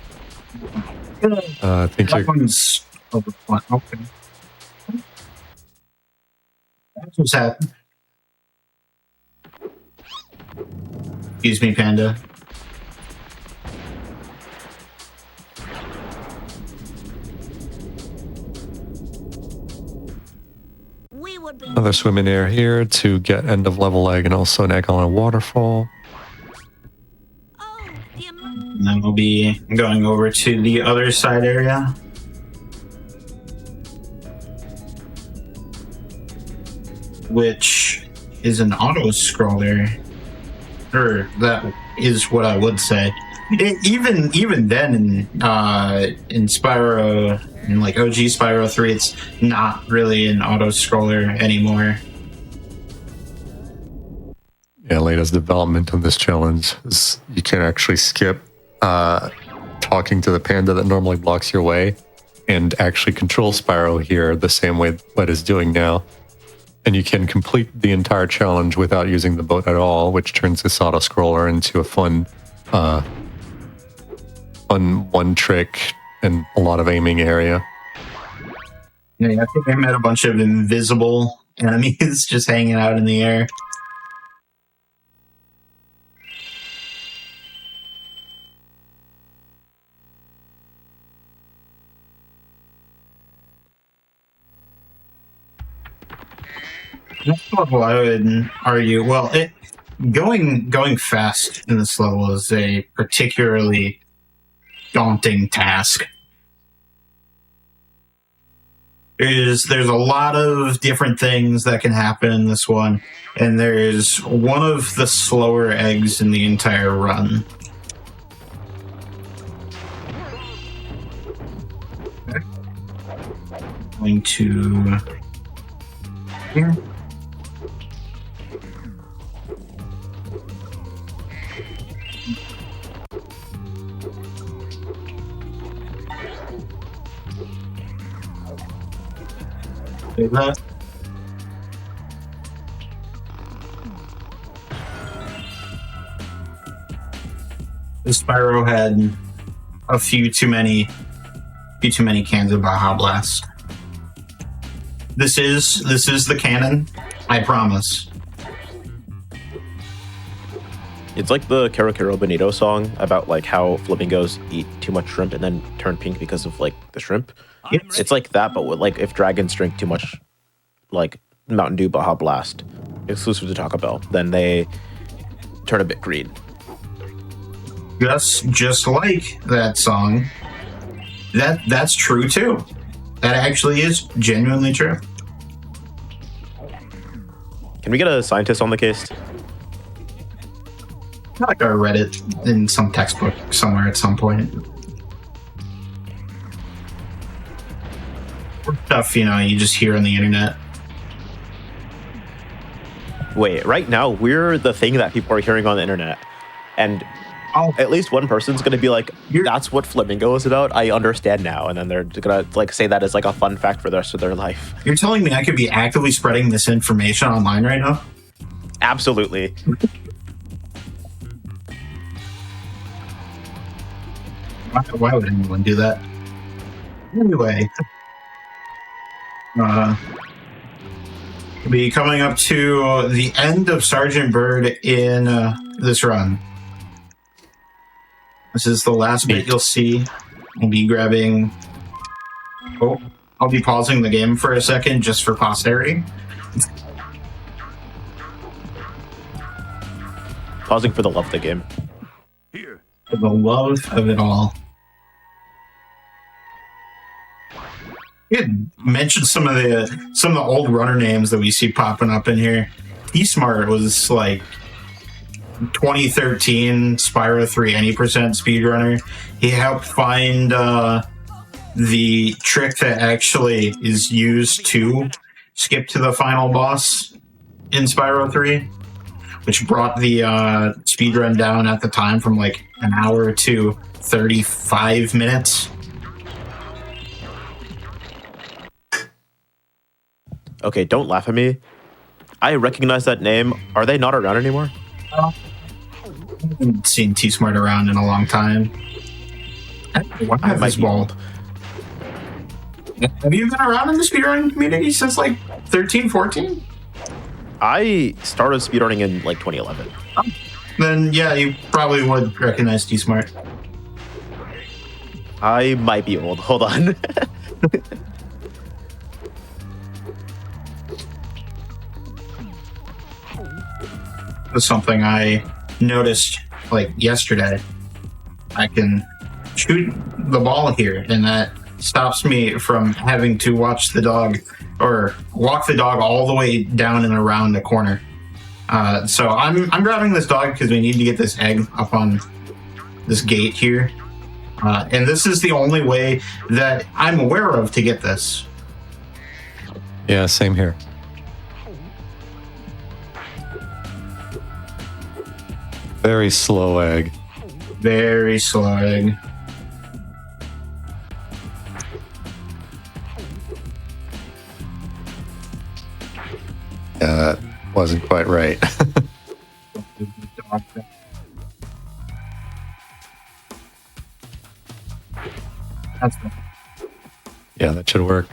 I think That one's over. Okay. That's what's happened. Excuse me, Panda. We would be. another swim in air here to get end of level egg and also an egg on a waterfall. Oh, And then we'll be going over to the other side area. Which is an auto-scroller. Or that is what I would say. Even then in Spyro, in like OG Spyro 3, it's not really an auto-scroller anymore. Yeah, latest development of this challenge is you can actually skip talking to the panda that normally blocks your way and actually control Spyro here the same way what is doing now. And you can complete the entire challenge without using the boat at all, which turns this auto-scroller into a fun one trick and a lot of aiming area. Yeah, I think I met a bunch of invisible enemies just hanging out in the air. Next level, I would argue. Well, going fast in this level is a particularly daunting task. There's a lot of different things that can happen in this one, and there's one of the slower eggs in the entire run. Okay. Going to here. Like that. The Spyro had a few too many cans of Baja Blast. This is the canon, I promise. It's like the Kero Kero Bonito song about like how flamingos eat too much shrimp and then turn pink because of like the shrimp. It's like that, but with, like if dragons drink too much like Mountain Dew Baja Blast, exclusive to Taco Bell, then they turn a bit green. Just like that song. That's true too. That actually is genuinely true. Can we get a scientist on the case? I like I read it in some textbook somewhere at some point. Stuff, you just hear on the internet. Wait, right now we're the thing that people are hearing on the internet, and at least one person's gonna be like, "That's what Flamingo is about." I understand now, and then they're gonna like say that as like a fun fact for the rest of their life. You're telling me I could be actively spreading misinformation online right now? Absolutely. Why would anyone do that? Anyway, we'll be coming up to the end of Sergeant Bird in this run. This is the last bit you'll see. I'll be grabbing... Oh, I'll be pausing the game for a second just for posterity. Pausing for the love of the game. For the love of it all. You had mentioned some of the old runner names that we see popping up in here. T-Smart was like 2013 Spyro 3 any % speedrunner. He helped find the trick that actually is used to skip to the final boss in Spyro 3, which brought the speedrun down at the time from like an hour to 35 minutes. Okay, don't laugh at me. I recognize that name. Are they not around anymore? I haven't seen T-Smart around in a long time. I might be old. Have you been around in the speedrunning community since like 13, 14? I started speedrunning in like 2011. Oh. Then yeah, you probably would recognize T-Smart. I might be old. Hold on. Was something I noticed like yesterday. I can shoot the ball here, and that stops me from having to watch the dog or walk the dog all the way down and around the corner. So I'm grabbing this dog because we need to get this egg up on this gate here, and this is the only way that I'm aware of to get this. Yeah, same here. Very slow egg. Very slow egg. That wasn't quite right. That's Yeah, that should work.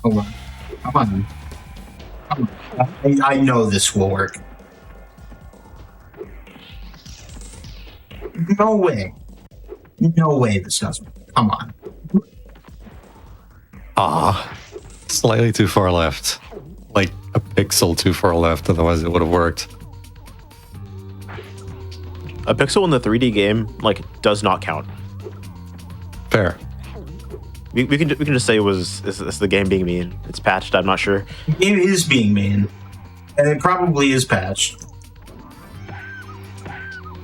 Hold on. Come on. Come on. I know this will work. No way. No way this doesn't. Come on. Ah, Slightly too far left. Like a pixel too far left, otherwise it would have worked. A pixel in the 3D game like does not count. Fair. We can just say it's the game being mean. It's patched. I'm not sure. The game is being mean, and it probably is patched.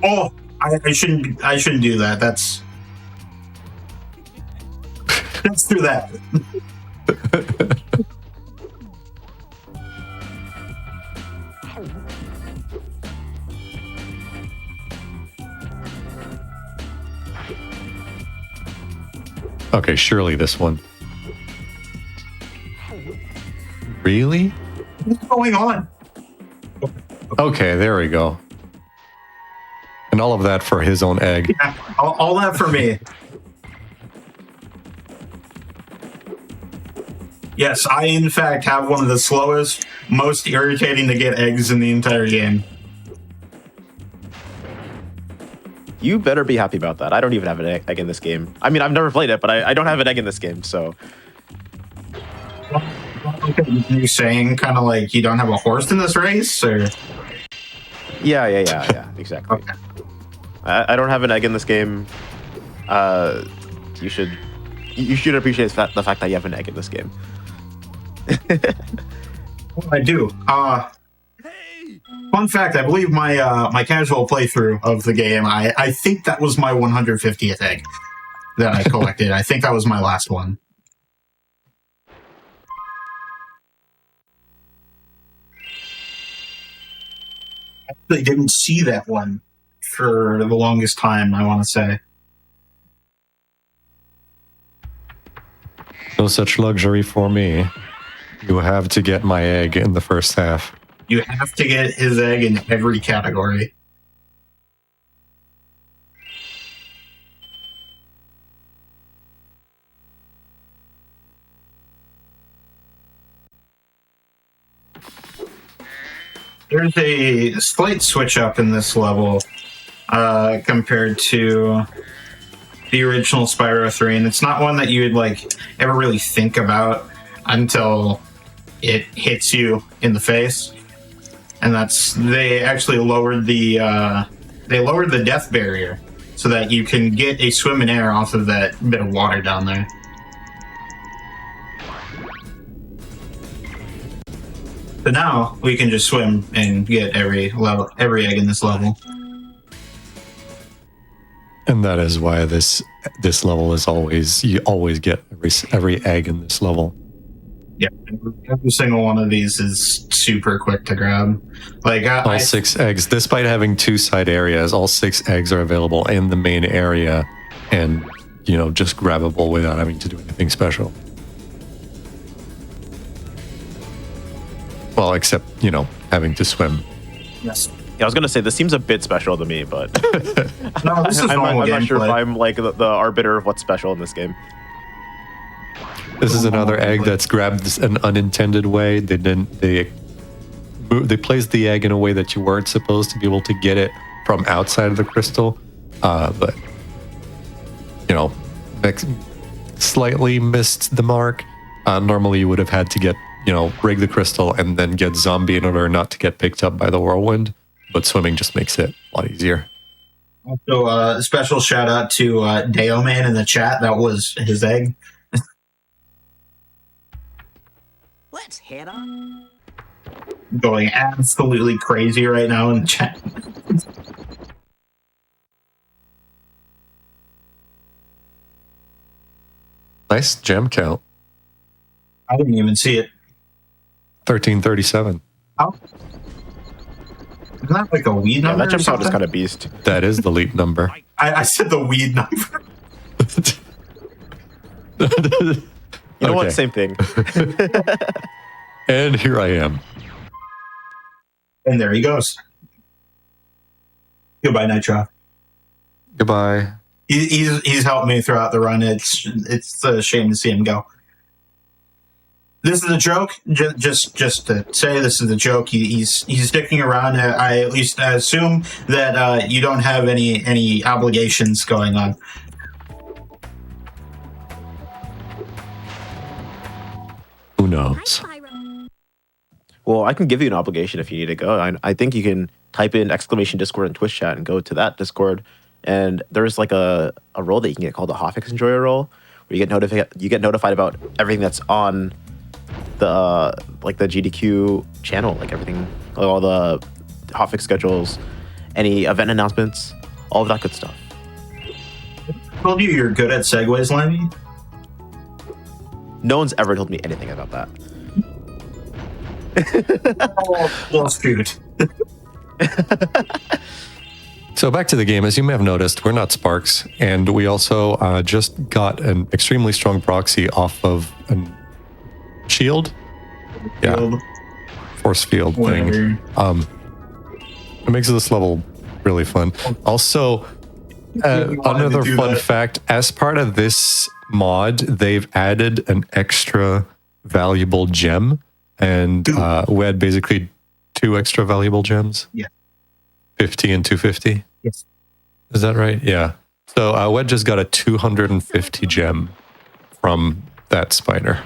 Oh, I shouldn't do that. That's through that. Okay, surely this one. Really? What's going on? Okay, there we go. And all of that for his own egg. Yeah, all that for me. Yes, I in fact have one of the slowest, most irritating to get eggs in the entire game. You better be happy about that. I don't even have an egg in this game. I mean, I've never played it, but I don't have an egg in this game, so. You saying kind of like you don't have a horse in this race, or? Yeah, exactly. Okay. I don't have an egg in this game. You should appreciate the fact that you have an egg in this game. I do. Fun fact, I believe my casual playthrough of the game, I think that was my 150th egg that I collected. I think that was my last one. I actually didn't see that one for the longest time, I want to say. No such luxury for me. You have to get my egg in the first half. You have to get his egg in every category. There's a slight switch up in this level compared to the original Spyro 3, and it's not one that you would like ever really think about until it hits you in the face. And that's they actually lowered the death barrier so that you can get a swim in air off of that bit of water down there. But now we can just swim and get every egg in this level. And that is why this level is you always get every egg in this level. Yeah, every single one of these is super quick to grab. Like all 6 eggs, despite having 2 side areas, all 6 eggs are available in the main area, and just grabbable without having to do anything special. Well, except having to swim. Yes. Yeah, I was gonna say this seems a bit special to me, but No, this is I'm normal not sure if gameplay. I'm like the arbiter of what's special in this game. This is another egg that's grabbed an unintended way. They placed the egg in a way that you weren't supposed to be able to get it from outside of the crystal, but slightly missed the mark. Normally, you would have had to get rig the crystal and then get zombie in order not to get picked up by the whirlwind. But swimming just makes it a lot easier. Also, a special shout out to Deo Man in the chat. That was his egg. Let's head on. Going absolutely crazy right now in the chat. Nice gem count. I didn't even see it. 1337. Oh. Isn't that like a weed Yeah, number? that jump or out is something? kind of beast. That is the leap number. I said the weed number. You know what? Okay. Same thing. And here I am. And there he goes. Goodbye, Nitro. Goodbye. He's helped me throughout the run. It's a shame to see him go. This is a joke. Just to say, this is a joke. He's sticking around. I at least assume that you don't have any obligations going on. Who knows? Well, I can give you an obligation if you need to go. I think you can type in !Discord in Twitch chat and go to that Discord. And there's like a role that you can get called the Hotfix Enjoyer role, where you get notified about everything that's on the like the GDQ channel, like everything, like all the hotfix schedules, any event announcements, all of that good stuff. I told you you're good at segues, Lemmy. No one's ever told me anything about that. Well, shoot. So back to the game. As you may have noticed, we're not Sparks, and we also just got an extremely strong proxy off of a shield. Yeah, force field thing. It makes this level really fun. Also, another fun fact: as part of this mod, they've added an extra valuable gem, and we had basically 2 extra valuable gems. Yeah. 50 and 250? Yes. Is that right? Yeah. So Wed just got a 250 gem from that spider.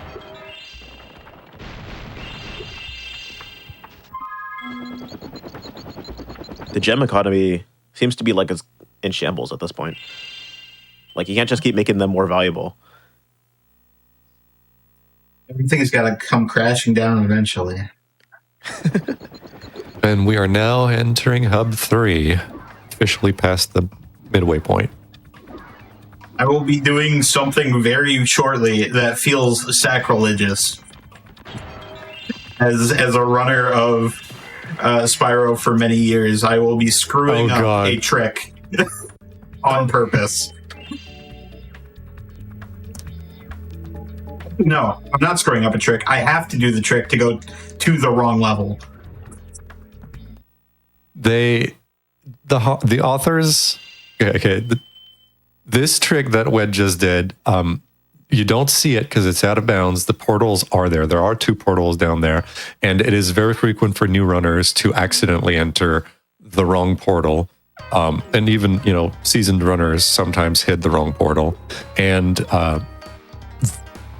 The gem economy seems to be like in shambles at this point. Like, you can't just keep making them more valuable. Everything's got to come crashing down eventually. And we are now entering Hub 3, officially past the midway point. I will be doing something very shortly that feels sacrilegious. As a runner of Spyro for many years, I will be screwing up a trick on purpose. No, I'm not screwing up a trick. I have to do the trick to go to the wrong level. The authors, this trick that Wed just did, you don't see it because it's out of bounds. The portals are there. There are 2 portals down there, and it is very frequent for new runners to accidentally enter the wrong portal. And even, seasoned runners sometimes hit the wrong portal. And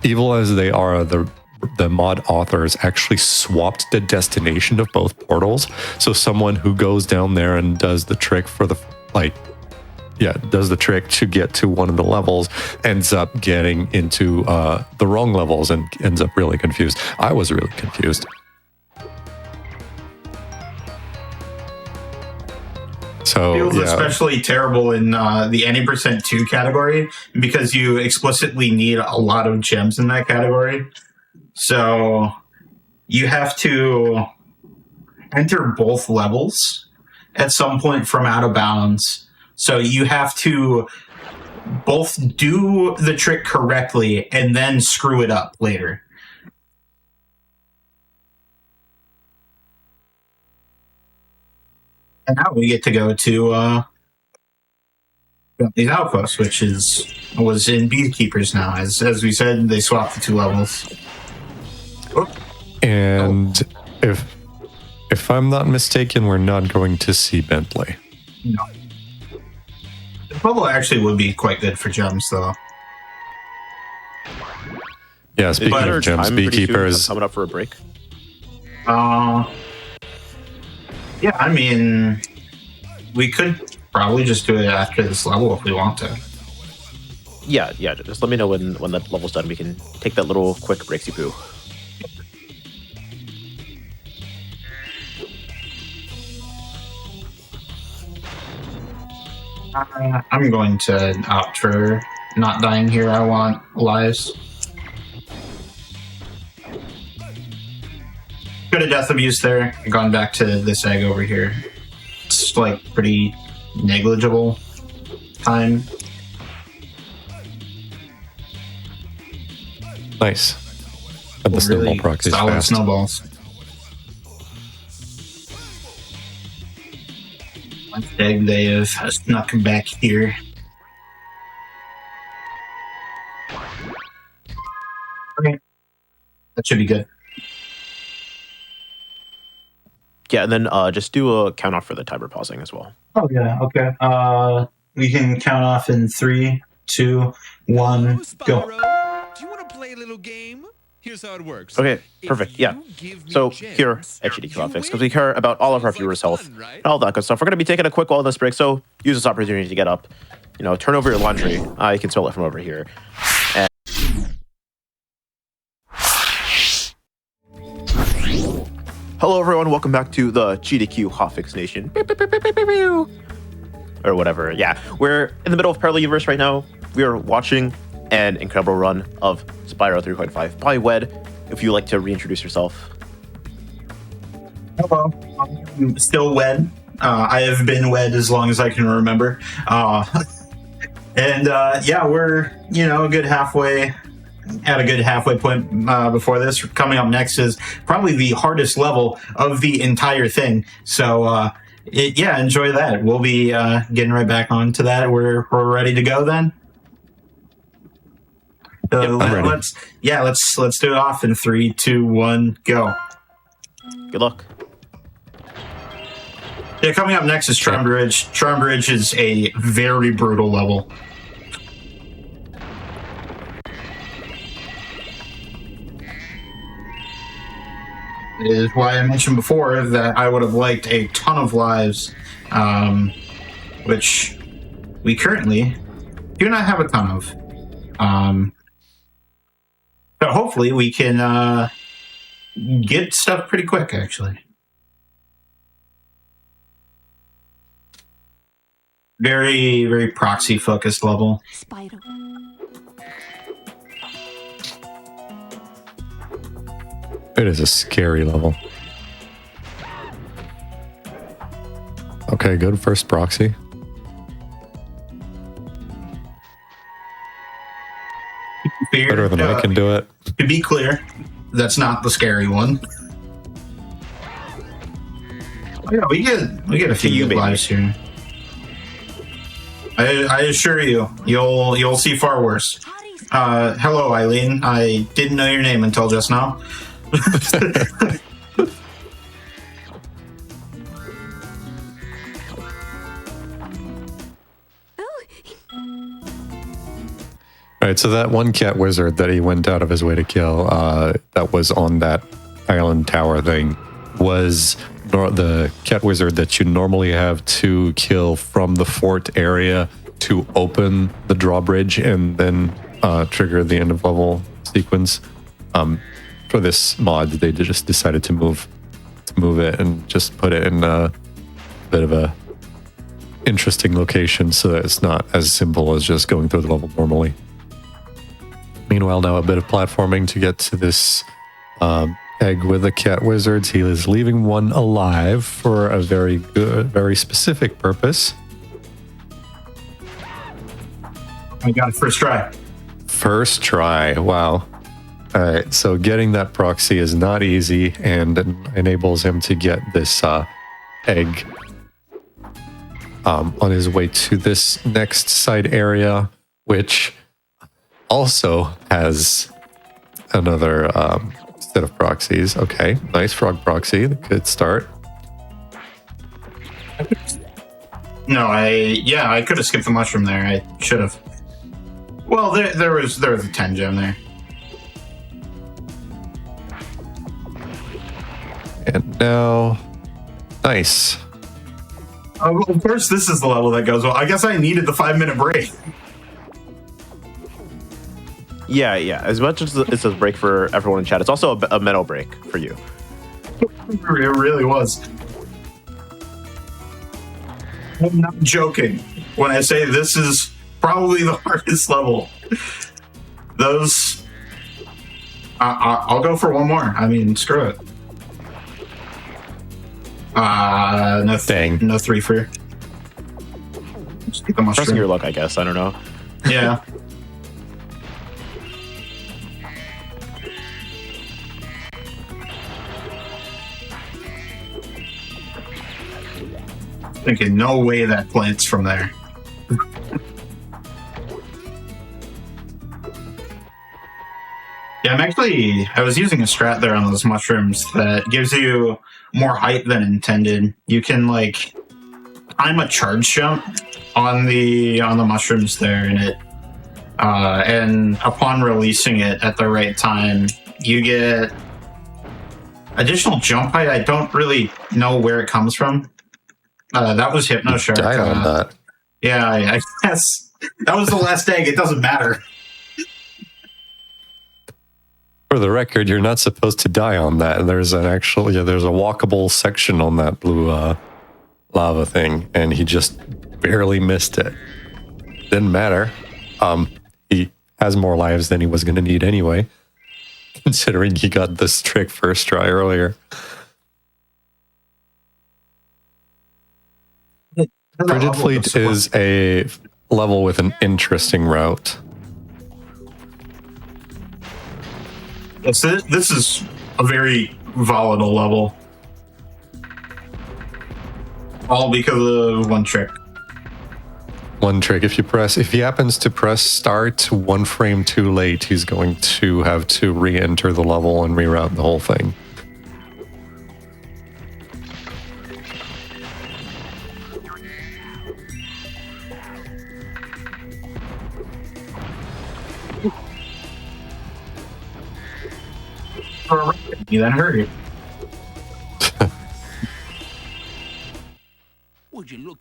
evil as they are, the mod authors actually swapped the destination of both portals. So someone who goes down there and does the trick does the trick to get to one of the levels ends up getting into the wrong levels and ends up really confused. I was really confused. So feels especially terrible in the any percent 2 category because you explicitly need a lot of gems in that category. So you have to enter both levels at some point from out of bounds. So you have to both do the trick correctly and then screw it up later. And now we get to go to these outposts, which was in Beekeepers now. As we said, they swapped the 2 levels. And if I'm not mistaken, we're not going to see Bentley. No. The bubble actually would be quite good for gems, though. Yeah, speaking of gems, Beekeepers coming up for a break. Yeah, I mean, we could probably just do it after this level if we want to. Yeah. Just let me know when that level's done. We can take that little quick breaksy poo. I'm going to opt for not dying here. I want lives. Could have death abuse there. Gone back to this egg over here. It's like pretty negligible time. Nice. And the snowball proc is solid fast. Snowballs. One egg they have snuck back here. Okay. That should be good. Yeah, and then just do a count off for the timer pausing as well. Oh yeah, okay. We can count off in 3, 2, 1, Hello, go. Spyro. Do you want to play a little game? Here's how it works. Okay, If perfect. Yeah. you give me So gems, here at GDQ you Hotfix, because win. we care about all of our Sounds like viewers' health fun, right? and all that good stuff, we're going to be taking a quick wellness break. So use this opportunity to get up, turn over your laundry. You can smell it from over here. And hello, everyone. Welcome back to the GDQ Hotfix Nation. Or whatever. Yeah, we're in the middle of Parallel Universe right now. We are watching an incredible run of Spyro 3.5 by Wed. If you'd like to reintroduce yourself. Hello, I'm still Wed. I have been Wed as long as I can remember. Yeah, we're a good halfway at a good halfway point before this. Coming up next is probably the hardest level of the entire thing. So enjoy that. We'll be getting right back onto that. We're ready to go then. I'm ready. Let's do it off in 3, 2, 1, go. Good luck. Yeah, coming up next is Tron Bridge. Tron Bridge is a very brutal level. It is why I mentioned before that I would have liked a ton of lives, which we currently do not have a ton of. But hopefully we can get stuff pretty quick, actually. Very, very proxy-focused level. Spyro. It is a scary level. Okay, good. First proxy. Better than I can do it. To be clear, that's not the scary one. Oh, yeah, we get a few good lives here. I assure you, you'll see far worse. Hello, Eileen. I didn't know your name until just now. All right, so that one cat wizard that he went out of his way to kill, that was on that island tower thing, was the cat wizard that you normally have to kill from the fort area to open the drawbridge and then trigger the end of level sequence. For this mod, they just decided to move it and just put it in a bit of a interesting location so that it's not as simple as just going through the level normally. Meanwhile, now a bit of platforming to get to this egg with the cat wizards. He is leaving one alive for a very good, very specific purpose. I got it first try. First try. Wow. All right. So getting that proxy is not easy and enables him to get this egg on his way to this next side area, which also has another set of proxies. Okay, nice frog proxy. Good start. No, I could have skipped the mushroom there. I should have. Well, there was a 10 gem there. And now, nice. Well, of course, this is the level that goes well. I guess I needed the 5-minute break. Yeah. As much as it's a break for everyone in chat, it's also a mental break for you. It really was. I'm not joking when I say this is probably the hardest level. Those... I'll go for one more. I mean, screw it. No, Dang. No 3 for you. Just get the mushroom. Pressing your luck, I guess. I don't know. Yeah. Thinking, no way that plants from there. Yeah, I was using a strat there on those mushrooms that gives you more height than intended. You can time a charge jump on the mushrooms there, and and upon releasing it at the right time, you get additional jump height. I don't really know where it comes from. That was Hypno Shark. Died on that. Yeah, I guess that was the last egg. It doesn't matter. For the record, you're not supposed to die on that. There's an actual, there's a walkable section on that blue lava thing, and he just barely missed it. Didn't matter. He has more lives than he was going to need anyway, considering he got this trick first try earlier. Frigid Fleet is a level with an interesting route. So this is a very volatile level. All because of one trick. One trick, if he happens to press start 1 frame too late, he's going to have to re-enter the level and reroute the whole thing. You then hurry. Would you look?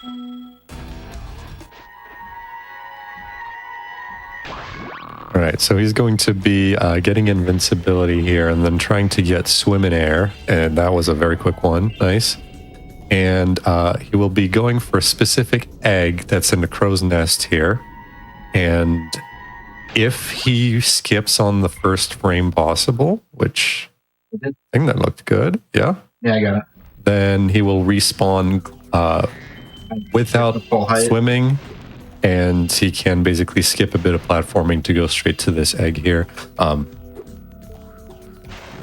All right, so he's going to be getting invincibility here and then trying to get swim in air, and that was a very quick one. Nice. And he will be going for a specific egg that's in the crow's nest here. And if he skips on the first frame possible, which I think that looked good, yeah? Yeah, I got it. Then he will respawn without swimming, and he can basically skip a bit of platforming to go straight to this egg here.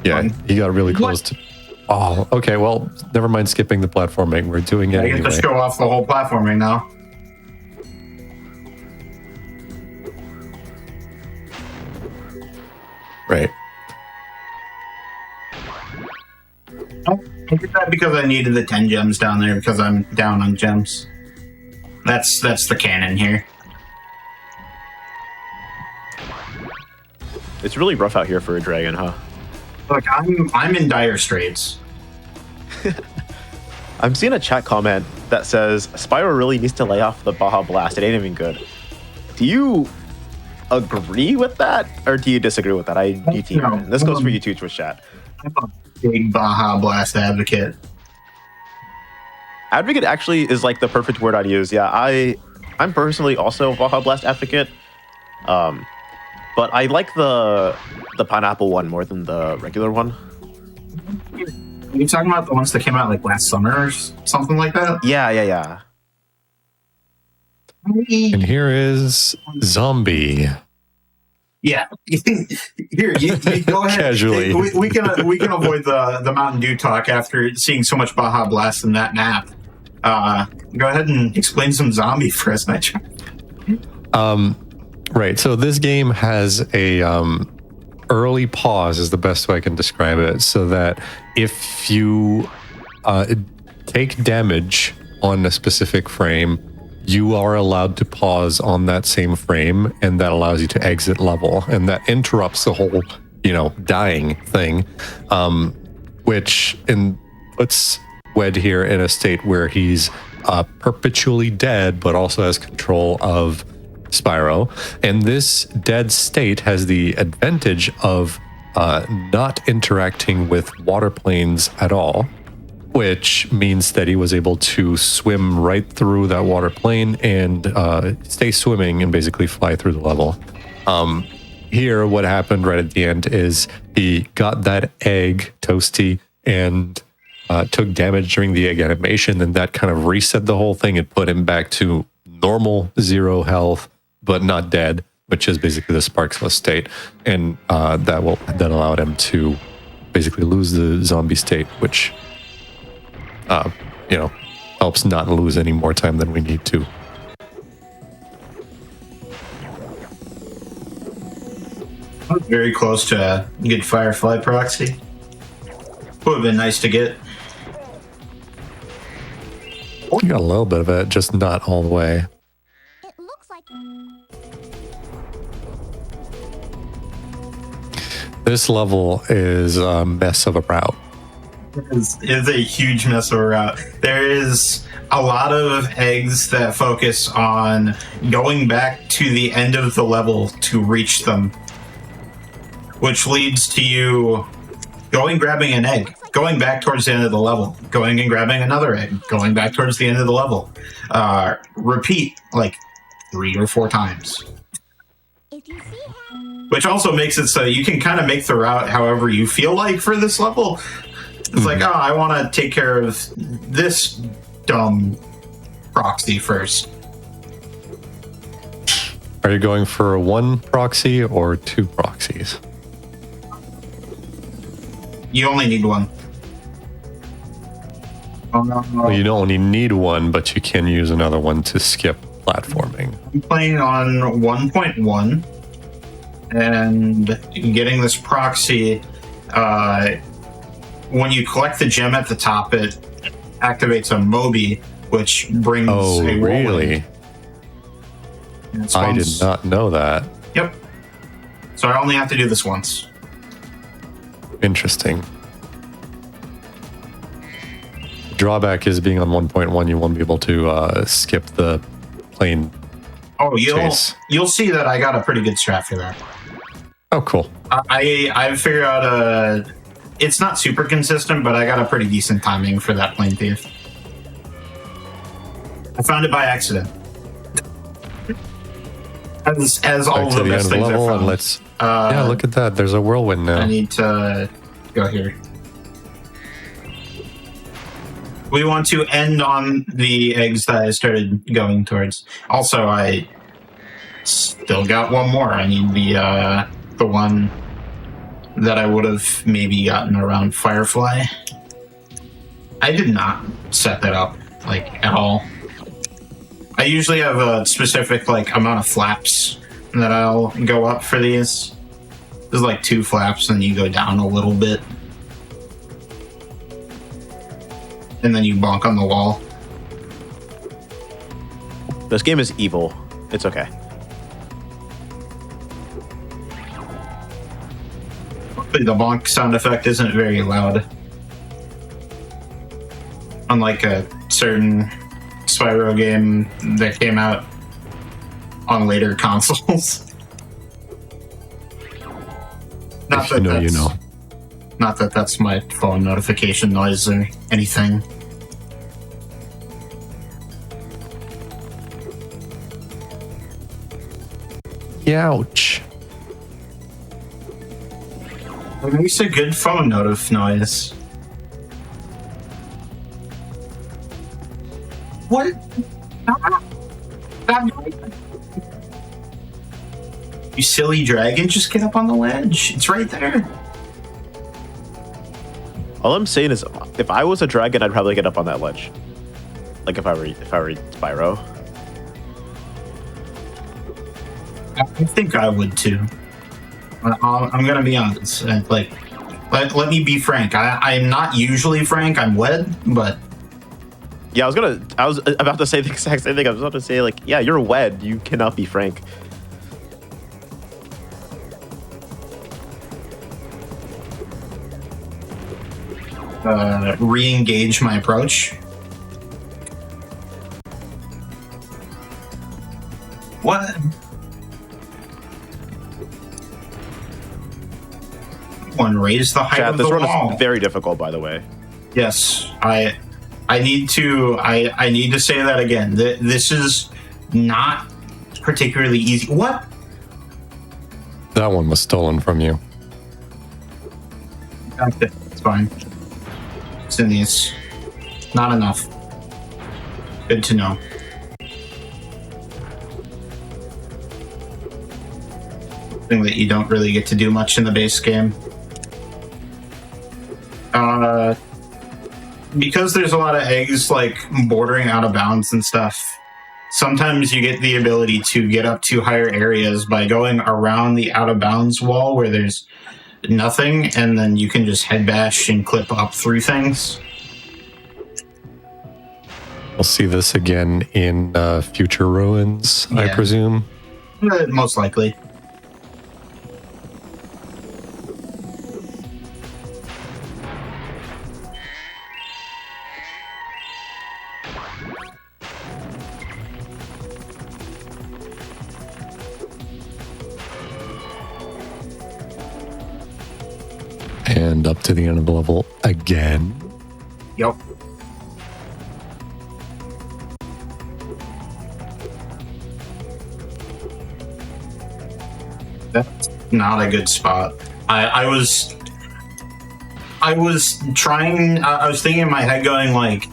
Yeah, he got really close to... Oh, okay, well, never mind skipping the platforming. We're doing it I anyway. get to show off the whole platforming now. Right. I did that because I needed the 10 gems down there because I'm down on gems. That's the canon here. It's really rough out here for a dragon, huh? Look, I'm in dire straits. I'm seeing a chat comment that says Spyro really needs to lay off the Baja Blast. It ain't even good. Do you agree with that, or do you disagree with that? I need to hear it. This goes for you too, Twitch chat. I'm a big Baja Blast advocate. Advocate actually is like the perfect word I'd use. Yeah, I'm personally also a Baja Blast advocate. But I like the pineapple one more than the regular one. Are you talking about the ones that came out like last summer or something like that? Yeah. And here is Zombie. Yeah. Here, you go ahead. Casually. We can avoid the Mountain Dew talk after seeing so much Baja Blast in that map. Go ahead and explain some Zombie for us, Nitro. Right, so this game has a early pause is the best way I can describe it, so that if you take damage on a specific frame, you are allowed to pause on that same frame, and that allows you to exit level, and that interrupts the whole, dying thing, which puts Wed here in a state where he's perpetually dead, but also has control of Spyro. And this dead state has the advantage of not interacting with water planes at all, which means that he was able to swim right through that water plane and stay swimming and basically fly through the level. Here, what happened right at the end is he got that egg, Toasty, and took damage during the egg animation, and that kind of reset the whole thing and put him back to normal 0 health, but not dead, which is basically the Sparksless state. And that will then allow him to basically lose the zombie state, which, helps not lose any more time than we need to. I was very close to get Firefly proxy. Would have been nice to get. You got a little bit of it, just not all the way. It looks like This level is a mess of a route. It's a huge mess of a route. There is a lot of eggs that focus on going back to the end of the level to reach them, which leads to you going grabbing an egg, going back towards the end of the level, going and grabbing another egg, going back towards the end of the level. Repeat like 3 or 4 times. Which also makes it so you can kind of make the route however you feel like for this level. It's like, oh, I want to take care of this dumb proxy first. Are you going for 1 proxy or 2 proxies? You only need 1. Oh, no. Well, you don't only need 1, but you can use another one to skip platforming. I'm playing on 1.1 and getting this proxy. When you collect the gem at the top, it activates a Moby, which brings Oh, a really? whirlwind. I did not know that. Yep. So I only have to do this once. Interesting. Drawback is being on 1.1, you won't be able to skip the plane. Oh, chase. you'll see that I got a pretty good strat for that. Oh, cool. I figured out it's not super consistent, but I got a pretty decent timing for that plane thief. I found it by accident. As all Back of to the the best end of the things I level, and found. let's. Yeah, look at that. There's a whirlwind now. I need to go here. We want to end on the eggs that I started going towards. Also, I still got 1 more. I need the one that I would have maybe gotten around Firefly. I did not set that up like at all. I usually have a specific like amount of flaps that I'll go up for these. There's like 2 flaps, and you go down a little bit, and then you bonk on the wall. This game is evil. It's okay. Hopefully the bonk sound effect isn't very loud. Unlike a certain Spyro game that came out on later consoles. If you know, you know. Not that that's my phone notification noise or anything. Ouch. It makes a good phone noise. What? You silly dragon, just get up on the ledge. It's right there. All I'm saying is, if I was a dragon, I'd probably get up on that ledge. Like if I were Spyro. I think I would too. I'm gonna be honest. Let me be frank. I'm not usually frank. I'm wed, but Yeah, I was about to say the exact same thing. I was about to say, like, yeah, you're wed. You cannot be frank. re-engage my approach. What? One, raise the height Chat, of this the run wall. is very difficult, by the way. Yes, I need to say that again. This is not particularly easy. What? That one was stolen from you. Okay, it's fine. It's in these. Not enough. Good to know. Thing that you don't really get to do much in the base game. Because there's a lot of eggs like bordering out of bounds and stuff, sometimes you get the ability to get up to higher areas by going around the out of bounds wall where there's nothing, and then you can just head bash and clip up through things. We'll see this again in future ruins, I Yeah. presume. Most likely. And up to the end of the level again. Yep. That's not a good spot. I was trying. I was thinking in my head, going like,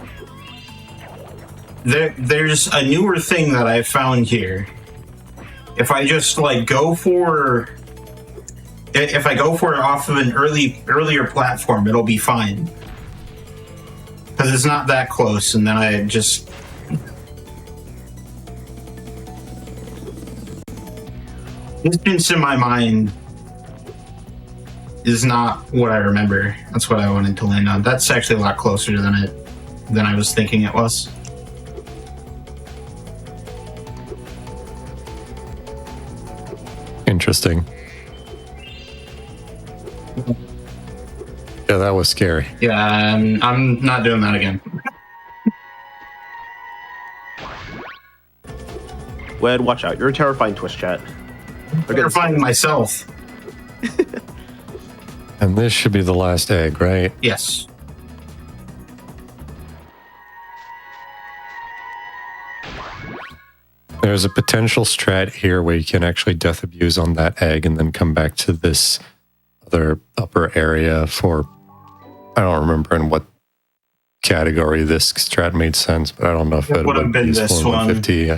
there's a newer thing that I found here. If I just like go for, if I go for it off of an earlier platform, it'll be fine because it's not that close. And then I just. Distance in my mind is not what I remember. That's what I wanted to land on. That's actually a lot closer than I was thinking it was. Interesting. Yeah, that was scary. Yeah, I'm not doing that again. Wed, watch out. You're a terrifying Twitch chat. I'm terrifying myself. And this should be the last egg, right? Yes. There's a potential strat here where you can actually death abuse on that egg and then come back to this other upper area for, I don't remember in what category this strat made sense, but I don't know if it would have been this one. 150.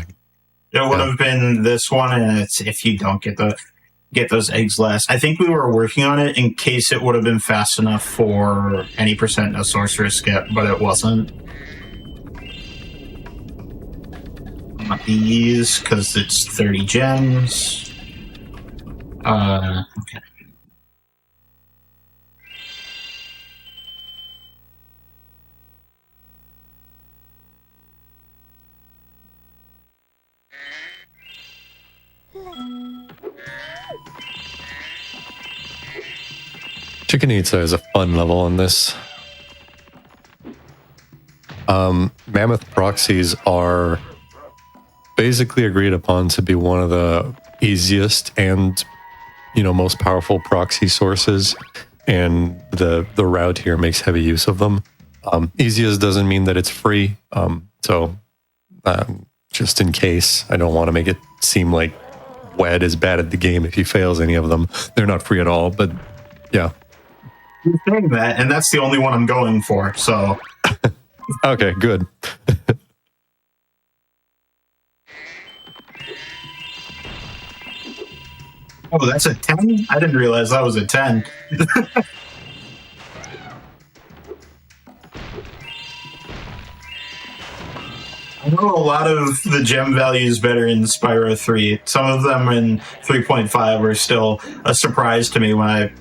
It would have been this one, and it's if you don't get those eggs last. I think we were working on it in case it would have been fast enough for any percent of sorceress skip, but it wasn't. Not these, because it's 30 gems. Okay. Chickenitza is a fun level in this. Mammoth proxies are basically agreed upon to be one of the easiest and, you know, most powerful proxy sources, and the route here makes heavy use of them. Easiest doesn't mean that it's free, so just in case, I don't want to make it seem like Wed is bad at the game if he fails any of them. They're not free at all, but yeah. You're saying that, and that's the only one I'm going for, so... Okay, good. Oh, that's a 10? I didn't realize that was a 10. I know a lot of the gem values better in Spyro 3. Some of them in 3.5 are still a surprise to me when I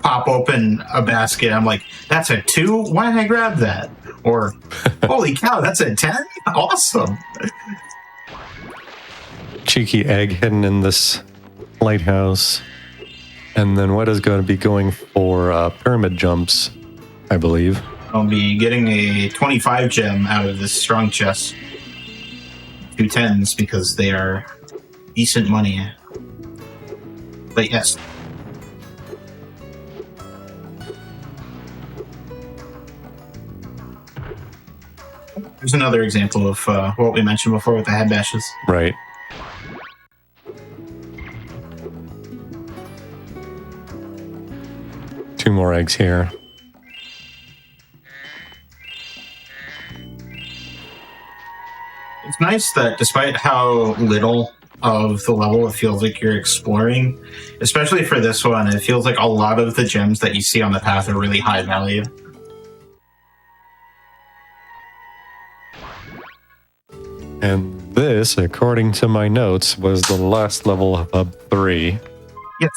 pop open a basket. I'm like, that's a 2? Why did I grab that? Or, holy cow, that's a 10? Awesome. Cheeky egg hidden in this lighthouse. And then what is going to be going for pyramid jumps, I believe. I'll be getting a 25 gem out of this strong chest. 2 10s because they are decent money. But yes. There's another example of what we mentioned before with the head bashes. Right. Two more eggs here. It's nice that despite how little of the level it feels like you're exploring, especially for this one, it feels like a lot of the gems that you see on the path are really high value. And this, according to my notes, was the last level of Hub 3. Yes.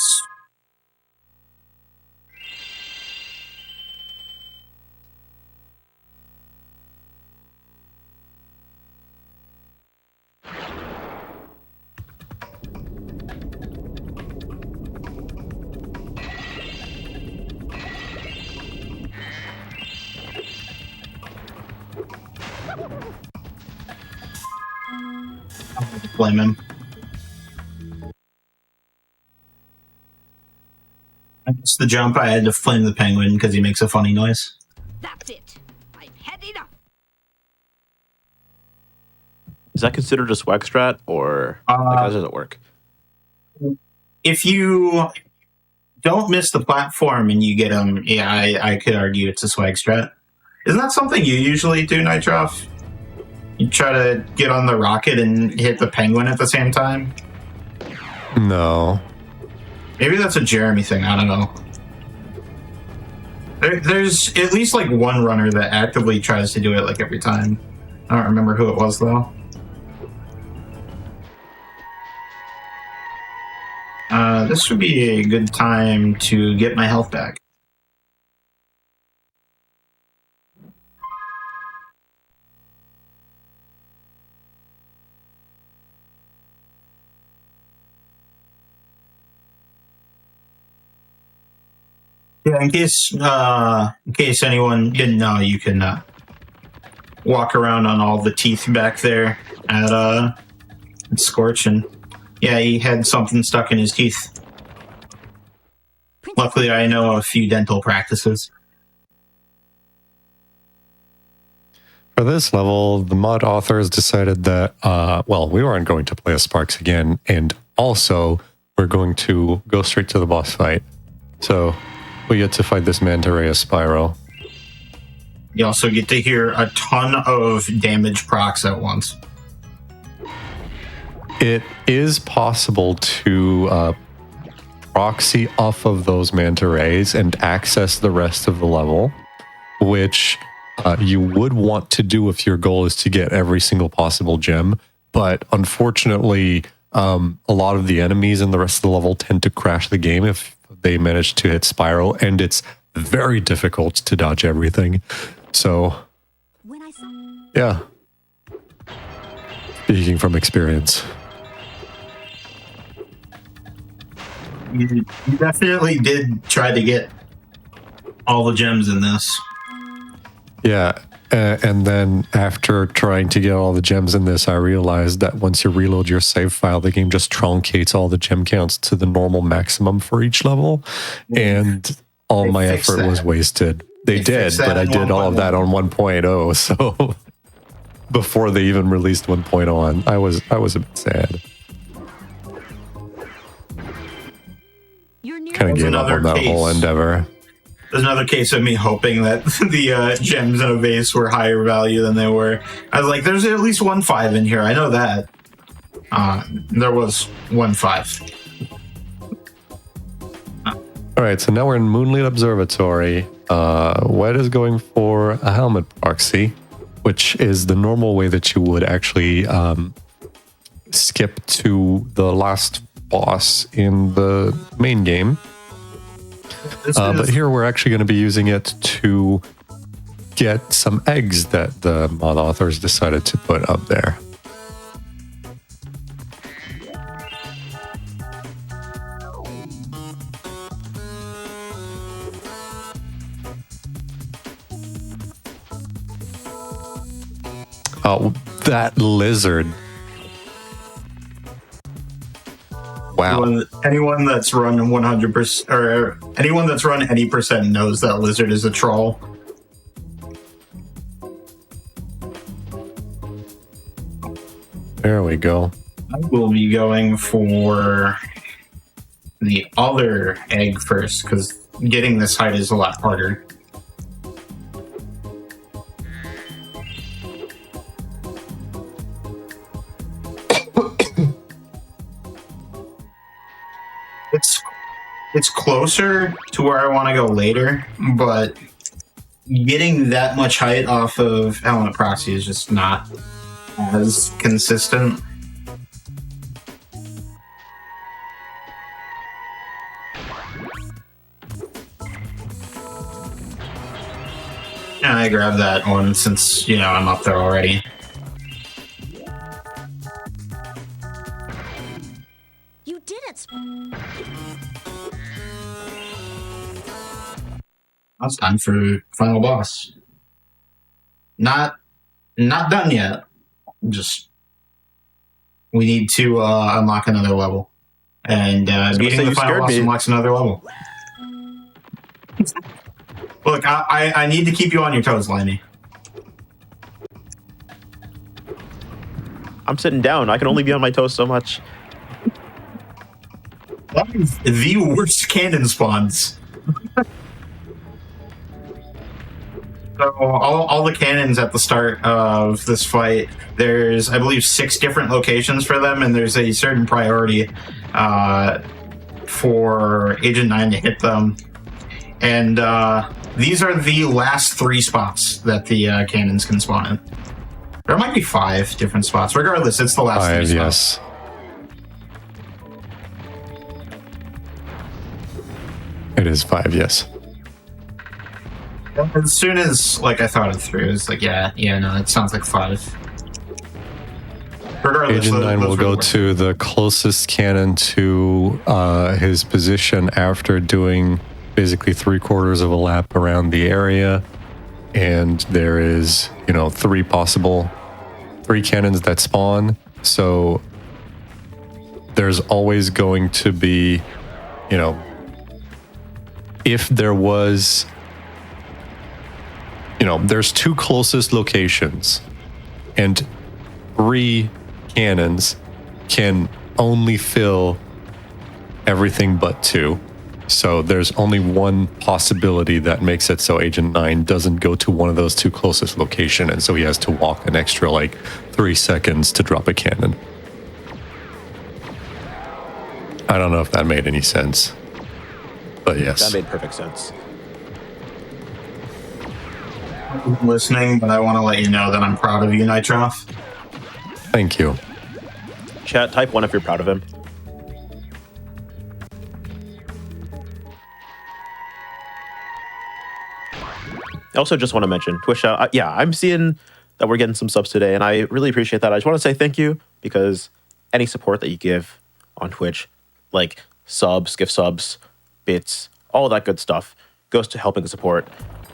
Blame him. I missed the jump. I had to flame the penguin because he makes a funny noise. That's it. I've had enough. Is that considered a swag strat, or like, how does it work? If you don't miss the platform and you get them, yeah, I could argue it's a swag strat. Isn't that something you usually do, Nitroff? You try to get on the rocket and hit the penguin at the same time? No. Maybe that's a Jeremy thing. I don't know. There's at least like one runner that actively tries to do it like every time. I don't remember who it was though. This would be a good time to get my health back. Yeah, in case anyone didn't know, you can walk around on all the teeth back there at Scorch, and yeah, he had something stuck in his teeth. Luckily, I know a few dental practices. For this level, the mod authors decided that, well, we weren't going to play as Sparks again, and also we're going to go straight to the boss fight. So we get to fight this manta ray as Spyro. You also get to hear a ton of damage procs at once. It is possible to proxy off of those manta rays and access the rest of the level, which you would want to do if your goal is to get every single possible gem. But unfortunately, a lot of the enemies in the rest of the level tend to crash the game if they manage to hit Spyro, and it's very difficult to dodge everything. So, yeah. Speaking from experience. You definitely did try to get all the gems in this. Yeah, and then after trying to get all the gems in this, I realized that once you reload your save file, the game just truncates all the gem counts to the normal maximum for each level, and all my effort was wasted. They did, but I did all of that on 1.0, so before they even released 1.0, I was a bit sad. Kind of gave up on that whole endeavor. There's another case of me hoping that the gems in a vase were higher value than they were. I was like, there's at least 1.5 in here. I know that. There was 1.5. All right, so now we're in Moonlit Observatory. Wet is going for a helmet proxy, which is the normal way that you would actually skip to the last boss in the main game. But here we're actually going to be using it to get some eggs that the mod authors decided to put up there. Oh, that lizard. Wow. Anyone that's run 100% or anyone that's run any percent knows that lizard is a troll. There we go. I will be going for the other egg first because getting this height is a lot harder. It's closer to where I want to go later, but getting that much height off of Helmet Proxy is just not as consistent. And I grabbed that one since, you know, I'm up there already. You did it! Now it's time for final boss. Not done yet. Just we need to unlock another level, and beating the final boss unlocks another level. Look, I need to keep you on your toes, Lenny. I'm sitting down. I can only be on my toes so much. That is the worst cannon spawns. So all the cannons at the start of this fight, there's, I believe, 6 different locations for them, and there's a certain priority for Agent 9 to hit them. And these are the last 3 spots that the cannons can spawn in. There might be 5 different spots. Regardless, it's the last 3 spots. Yes. It is 5, yes. As soon as I thought it through, it's like, no, it sounds like 5. Regardless, Agent 9 will go to the closest cannon to his position after doing basically 3/4 of a lap around the area. And there is, 3 cannons that spawn. So there's always going to be, if there was, there's 2 closest locations, and 3 cannons can only fill everything but 2. So there's only one possibility that makes it so Agent 9 doesn't go to one of those 2 closest locations, and so he has to walk an extra 3 seconds to drop a cannon. I don't know if that made any sense, but yes. That made perfect sense. I'm listening, but I want to let you know that I'm proud of you, Nitroff. Thank you. Chat, type 1 if you're proud of him. I also just want to mention Twitch. I'm seeing that we're getting some subs today, and I really appreciate that. I just want to say thank you, because any support that you give on Twitch, like subs, gift subs, bits, all that good stuff, goes to helping support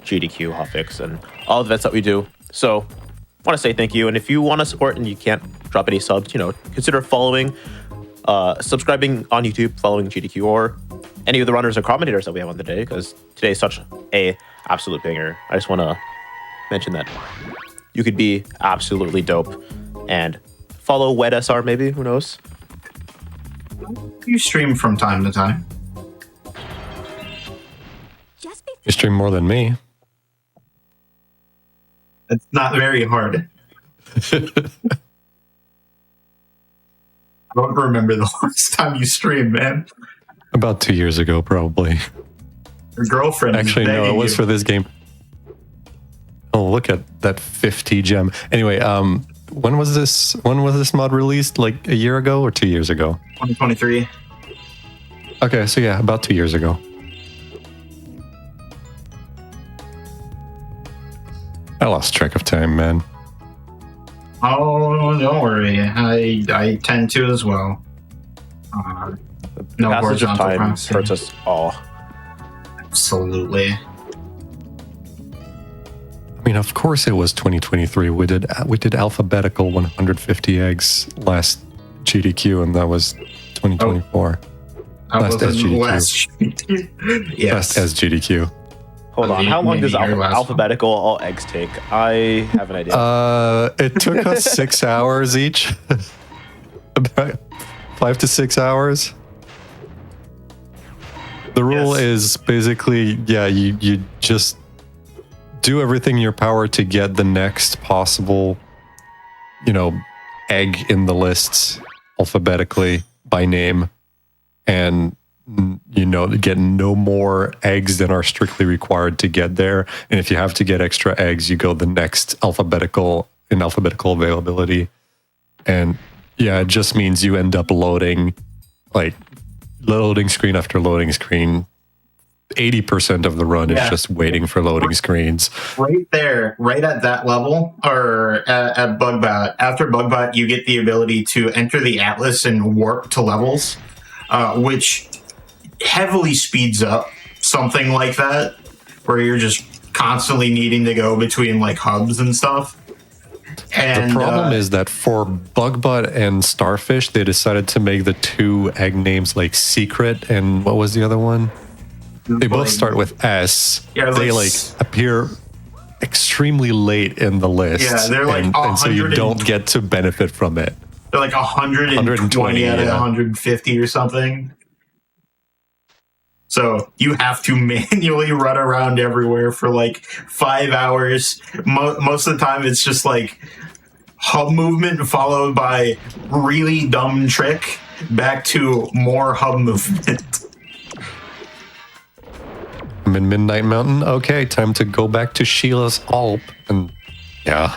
GDQ Hotfix and all the events that we do. So I want to say thank you. And if you want to support and you can't drop any subs, consider following, subscribing on YouTube, following GDQ, or any of the runners or commentators that we have on the day, because today is such a absolute banger. I just want to mention that you could be absolutely dope, and follow Wet SR maybe, who knows? You stream from time to time. Just be You stream more than me. It's not very hard. I don't remember the last time you streamed, man. About 2 years ago, probably. Your girlfriend. Actually, no, it was you. for this game. Oh, look at that 50 gem. Anyway, when was this mod released? Like a year ago or 2 years ago? 2023. Okay, so yeah, about 2 years ago. I lost track of time, man. Oh, don't worry. I tend to as well. The passage of horizontal time processing. hurts us all. Absolutely. I mean, of course it was 2023. We did alphabetical 150 eggs last GDQ, and that was 2024. Last wasn't SGDQ. Yes. Last SGDQ. Hold on, how long does alphabetical all eggs take? I have an idea. It took us 6 hours each. About 5 to 6 hours. The rule is basically, you just do everything in your power to get the next possible, egg in the lists alphabetically by name, and get no more eggs than are strictly required to get there. And if you have to get extra eggs, you go the next alphabetical availability. And yeah, it just means you end up loading screen after loading screen. 80% of the run is just waiting for loading screens. Right there, right at that level, or at Bugbot. After Bugbot, you get the ability to enter the Atlas and warp to levels, which heavily speeds up something like that, where you're just constantly needing to go between hubs and stuff. And the problem is that for Bugbot and Starfish, they decided to make the 2 egg names secret, and what was the other one? They both start with S. Yeah, they appear extremely late in the list. Yeah, they're like and so you don't get to benefit from it. They're like 120 out of 150 or something. So you have to manually run around everywhere for like 5 hours. Most of the time, it's just like hub movement followed by really dumb trick back to more hub movement. I'm in Midnight Mountain. Okay, time to go back to Sheila's Alp. And yeah.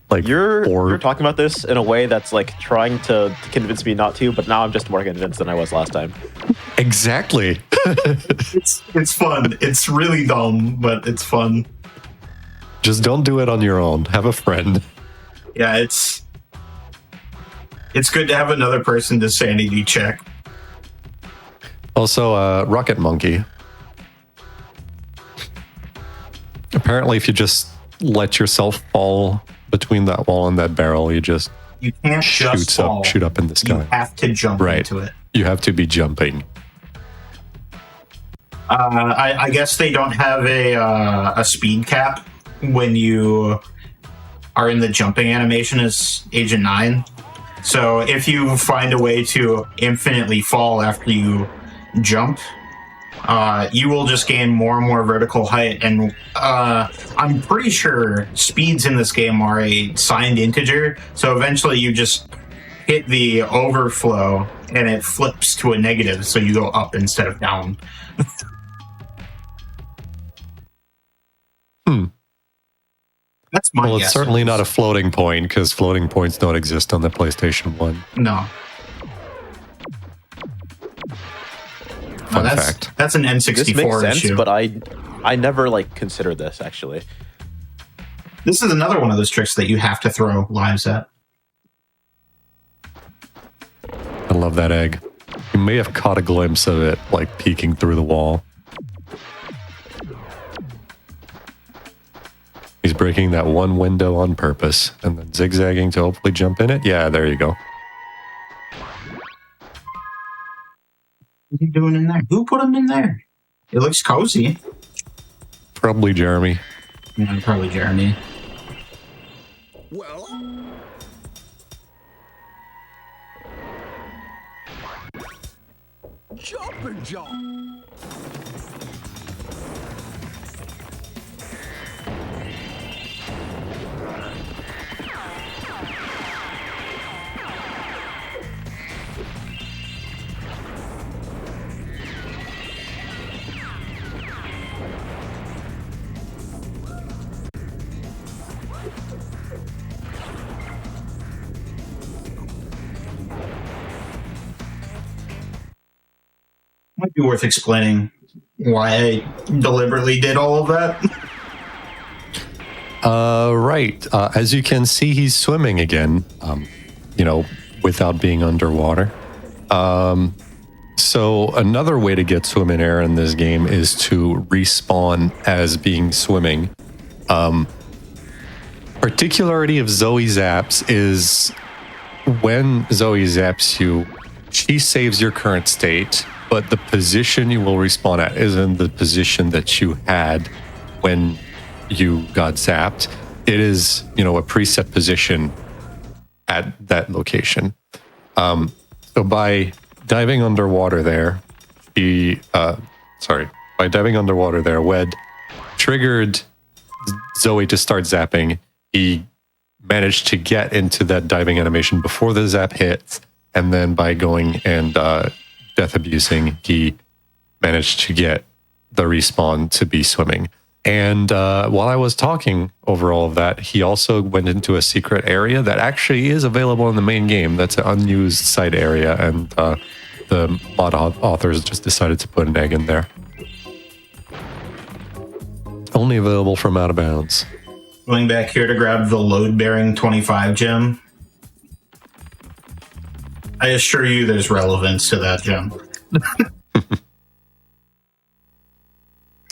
Like you're talking about this in a way that's like trying to convince me not to, but now I'm just more convinced than I was last time. Exactly. It's fun. It's really dumb, but it's fun. Just don't do it on your own. Have a friend. Yeah, it's good to have another person to sanity check. Also, Rocket Monkey. Apparently, if you just let yourself fall between that wall and that barrel, you can't just fall. Shoot up in the sky. You have to jump into it. You have to be jumping. I guess they don't have a speed cap when you are in the jumping animation as Agent 9. So if you find a way to infinitely fall after you jump, you will just gain more and more vertical height. And I'm pretty sure speeds in this game are a signed integer. So eventually you just hit the overflow and it flips to a negative. So you go up instead of down. That's my guess. It's certainly not a floating point because floating points don't exist on the PlayStation 1. No. Fun fact. That's an N64 this makes sense, issue. But I never considered this actually. This is another one of those tricks that you have to throw lives at. I love that egg. You may have caught a glimpse of it, peeking through the wall. He's breaking that one window on purpose and then zigzagging to hopefully jump in it. Yeah, there you go. What are you doing in there? Who put him in there? It looks cozy. Probably Jeremy. Yeah, probably Jeremy. Well, jump and jump. Might be worth explaining why I deliberately did all of that. Right. As you can see, he's swimming again, without being underwater. So another way to get swim in air in this game is to respawn as being swimming. Particularity of Zoe zaps is when Zoe zaps you, she saves your current state, but the position you will respawn at isn't the position that you had when you got zapped. It is, a preset position at that location. So by diving underwater there, Wed triggered Zoe to start zapping. He managed to get into that diving animation before the zap hits, and then by going and death abusing, he managed to get the respawn to be swimming. And while I was talking over all of that, he also went into a secret area that actually is available in the main game. That's an unused side area, and the mod authors just decided to put an egg in there. Only available from out of bounds. Going back here to grab the load-bearing 25 gem. I assure you there's relevance to that gem.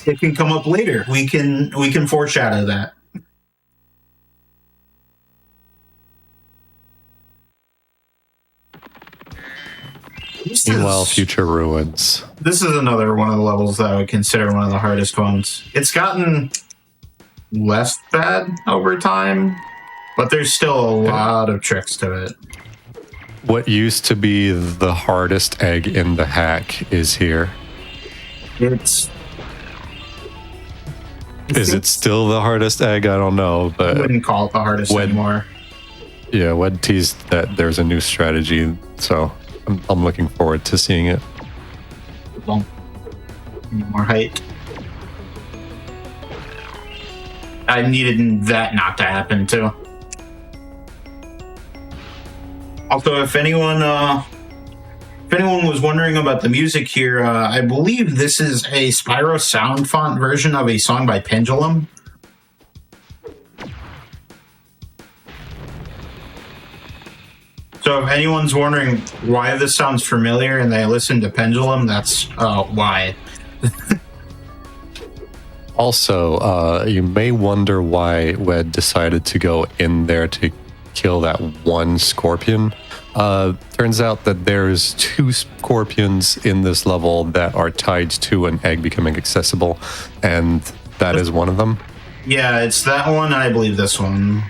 It can come up later. We can foreshadow that. Who's Meanwhile, future ruins. This is another one of the levels that I would consider one of the hardest ones. It's gotten less bad over time, but there's still a lot of tricks to it. What used to be the hardest egg in the hack is here. Is it still the hardest egg? I don't know, I but wouldn't call it the hardest anymore. yeah, Wed teased that there's a new strategy, so I'm looking forward to seeing it. Need more height. I needed that not to happen too. Also, if anyone was wondering about the music here, I believe this is a Spyro sound font version of a song by Pendulum. So if anyone's wondering why this sounds familiar and they listen to Pendulum, that's why. Also, you may wonder why Wed decided to go in there to kill that one scorpion. Turns out that there's 2 scorpions in this level that are tied to an egg becoming accessible, and that is one of them. Yeah, it's that one, and I believe this one.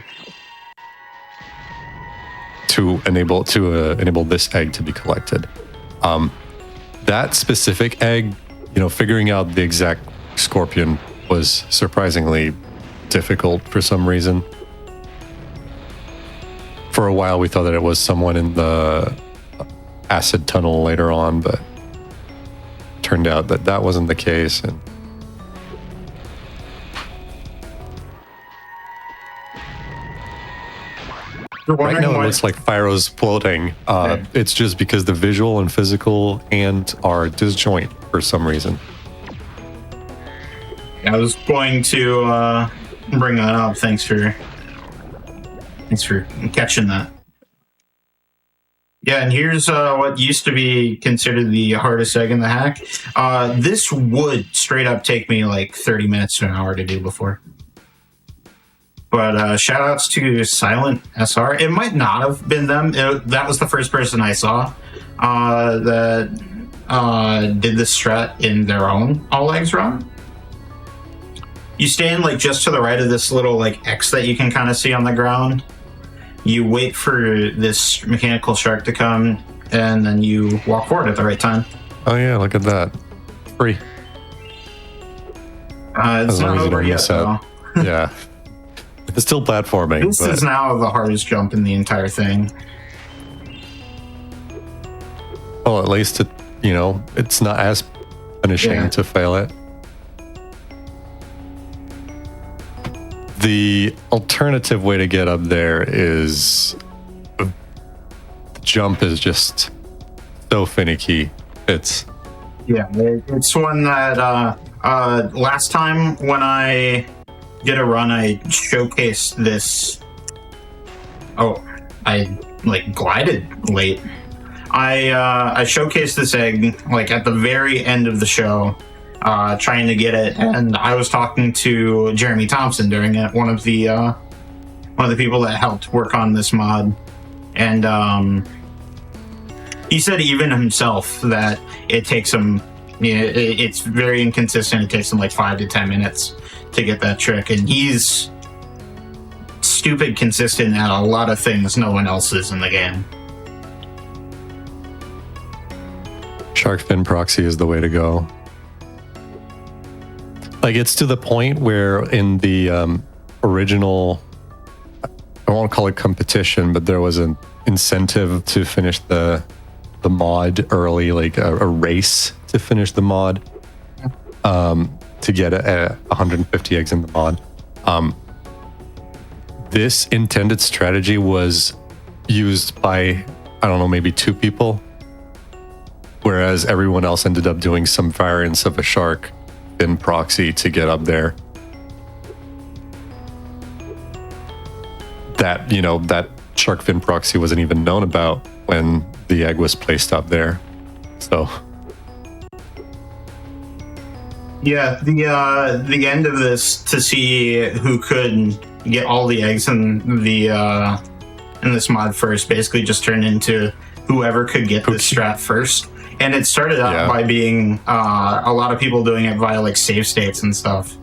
To enable this egg to be collected. That specific egg, figuring out the exact scorpion was surprisingly difficult for some reason. For a while, we thought that it was someone in the acid tunnel later on, but turned out that that wasn't the case. And right now, it looks like Spyro's floating. It's just because the visual and physical are disjoint for some reason. I was going to bring that up. Thanks for catching that. Yeah, and here's what used to be considered the hardest egg in the hack. This would straight up take me like 30 minutes to an hour to do before. But shout outs to Silent SR. It might not have been them. That was the first person I saw that did this strat in their own all eggs run. You stand like just to the right of this little like X that you can kind of see on the ground. You wait for this mechanical shark to come, and then you walk forward at the right time. Oh yeah, look at that. Free. It's not over yet, though. Yeah. It's still platforming. This is now the hardest jump in the entire thing. Well, at least it's not as punishing to fail it. The alternative way to get up there is the jump is just so finicky. It's one that last time when I did a run, I showcased this. Oh, I glided late. I showcased this egg like at the very end of the show, trying to get it, and I was talking to Jeremy Thompson during it, one of the people that helped work on this mod, and he said even himself that it takes him. It's very inconsistent. It takes him like 5 to 10 minutes to get that trick, and he's stupid consistent at a lot of things no one else is in the game. Shark fin proxy is the way to go. Like, it's to the point where in the original, I won't call it competition, but there was an incentive to finish the mod early, like a race to finish the mod, to get 150 eggs in the mod. This intended strategy was used by, I don't know, maybe 2 people, whereas everyone else ended up doing some variants of a shark fin proxy to get up there. That, that shark fin proxy wasn't even known about when the egg was placed up there. So yeah, the end of this, to see who could get all the eggs in this mod first, basically just turned into whoever could get this strat first. And it started out by being a lot of people doing it via like save states and stuff.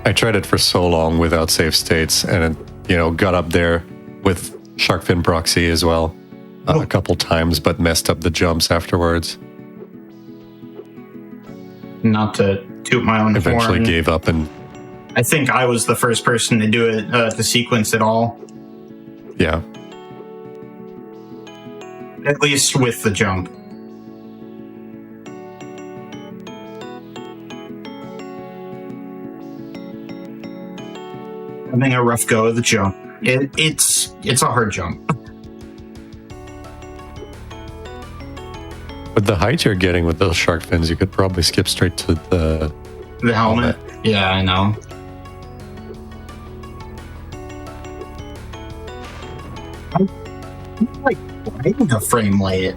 I tried it for so long without save states, and it, got up there with shark fin proxy as well a couple times, but messed up the jumps afterwards. Not to toot my own Eventually horn. gave up, and I think I was the first person to do it, to sequence it all. yeah. At least with the jump. Having a rough go of the jump. It's a hard jump. With the height you're getting with those shark fins, you could probably skip straight to the helmet. Yeah, I know. I'm like gliding to frame lay it.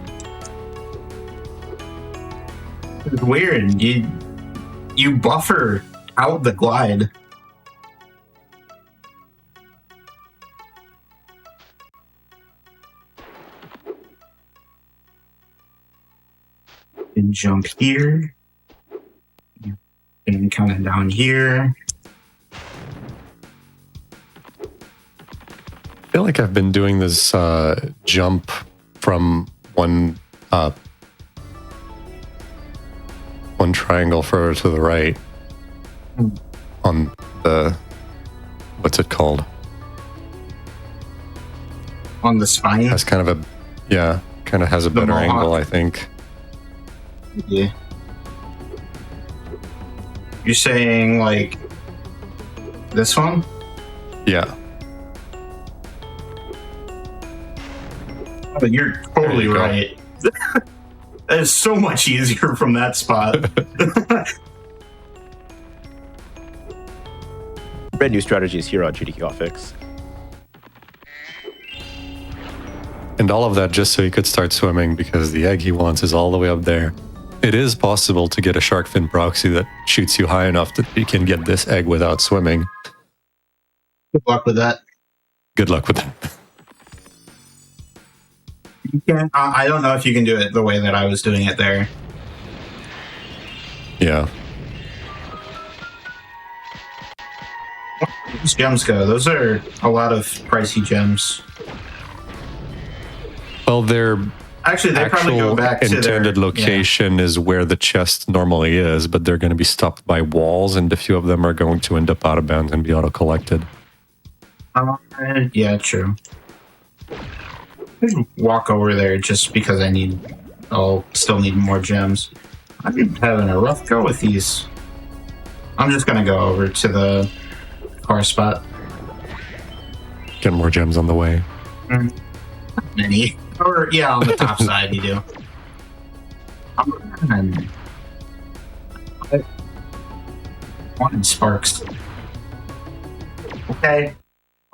It's weird. You buffer out the glide. And jump here. And kind of down here. I feel like I've been doing this jump from one triangle further to the right on the, what's it called? On the spine? That's kind of kind of has a better mohawk. angle, I think. Yeah. You're saying like this one? Yeah. But you're totally There you go. right. That is so much easier from that spot. Brand new strategies here on GDQ Hotfix. And all of that just so he could start swimming, because the egg he wants is all the way up there. It is possible to get a shark fin proxy that shoots you high enough that you can get this egg without swimming. Good luck with that. Good luck with that. You can. I don't know if you can do it the way that I was doing it there. Yeah. These gems go. Those are a lot of pricey gems. Well, their Actually, they probably go actual back to intended their location is where the chest normally is, but they're going to be stopped by walls, and a few of them are going to end up out of bounds and be auto-collected. Yeah, true. I can walk over there just because I'll still need more gems. I'm having a rough go with these. I'm just gonna go over to the car spot. Get more gems on the way. Many. Or, yeah, on the top side you do. I wanted sparks. Okay.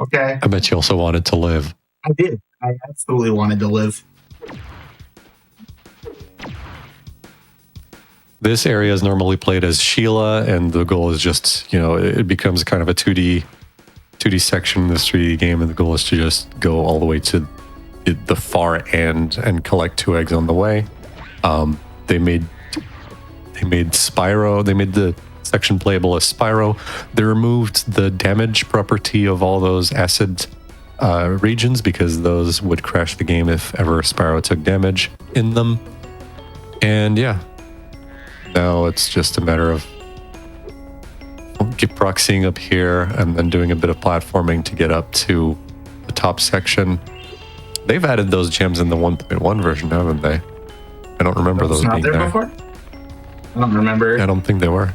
I bet you also wanted to live. I did. I absolutely wanted to live. This area is normally played as Sheila, and the goal is just, it becomes kind of a 2D section in this 3D game, and the goal is to just go all the way to the far end and collect 2 eggs on the way. They made Spyro. They made the section playable as Spyro. They removed the damage property of all those acid regions, because those would crash the game if ever Spyro took damage in them. And yeah, now it's just a matter of proxying up here and then doing a bit of platforming to get up to the top section. They've added those gems in the 1.1 version, haven't they? I don't remember those not being there there. before? I don't remember. I don't think they were.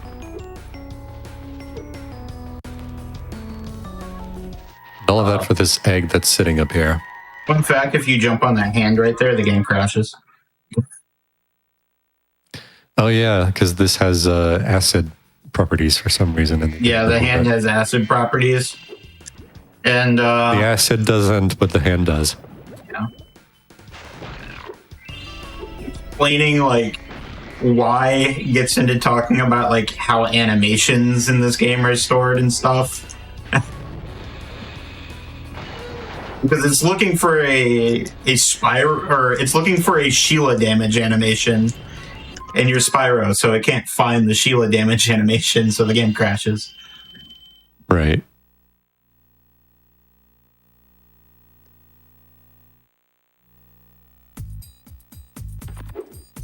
All of that for this egg that's sitting up here. Fun fact, if you jump on that hand right there, the game crashes. Oh yeah, because this has acid properties for some reason. Yeah, the hand has acid properties. And the acid doesn't, but the hand does. Yeah. Explaining like why gets into talking about like how animations in this game are stored and stuff. Because it's looking for a Spyro, or it's looking for a Sheila damage animation, and you're Spyro, so it can't find the Sheila damage animation, so the game crashes. Right.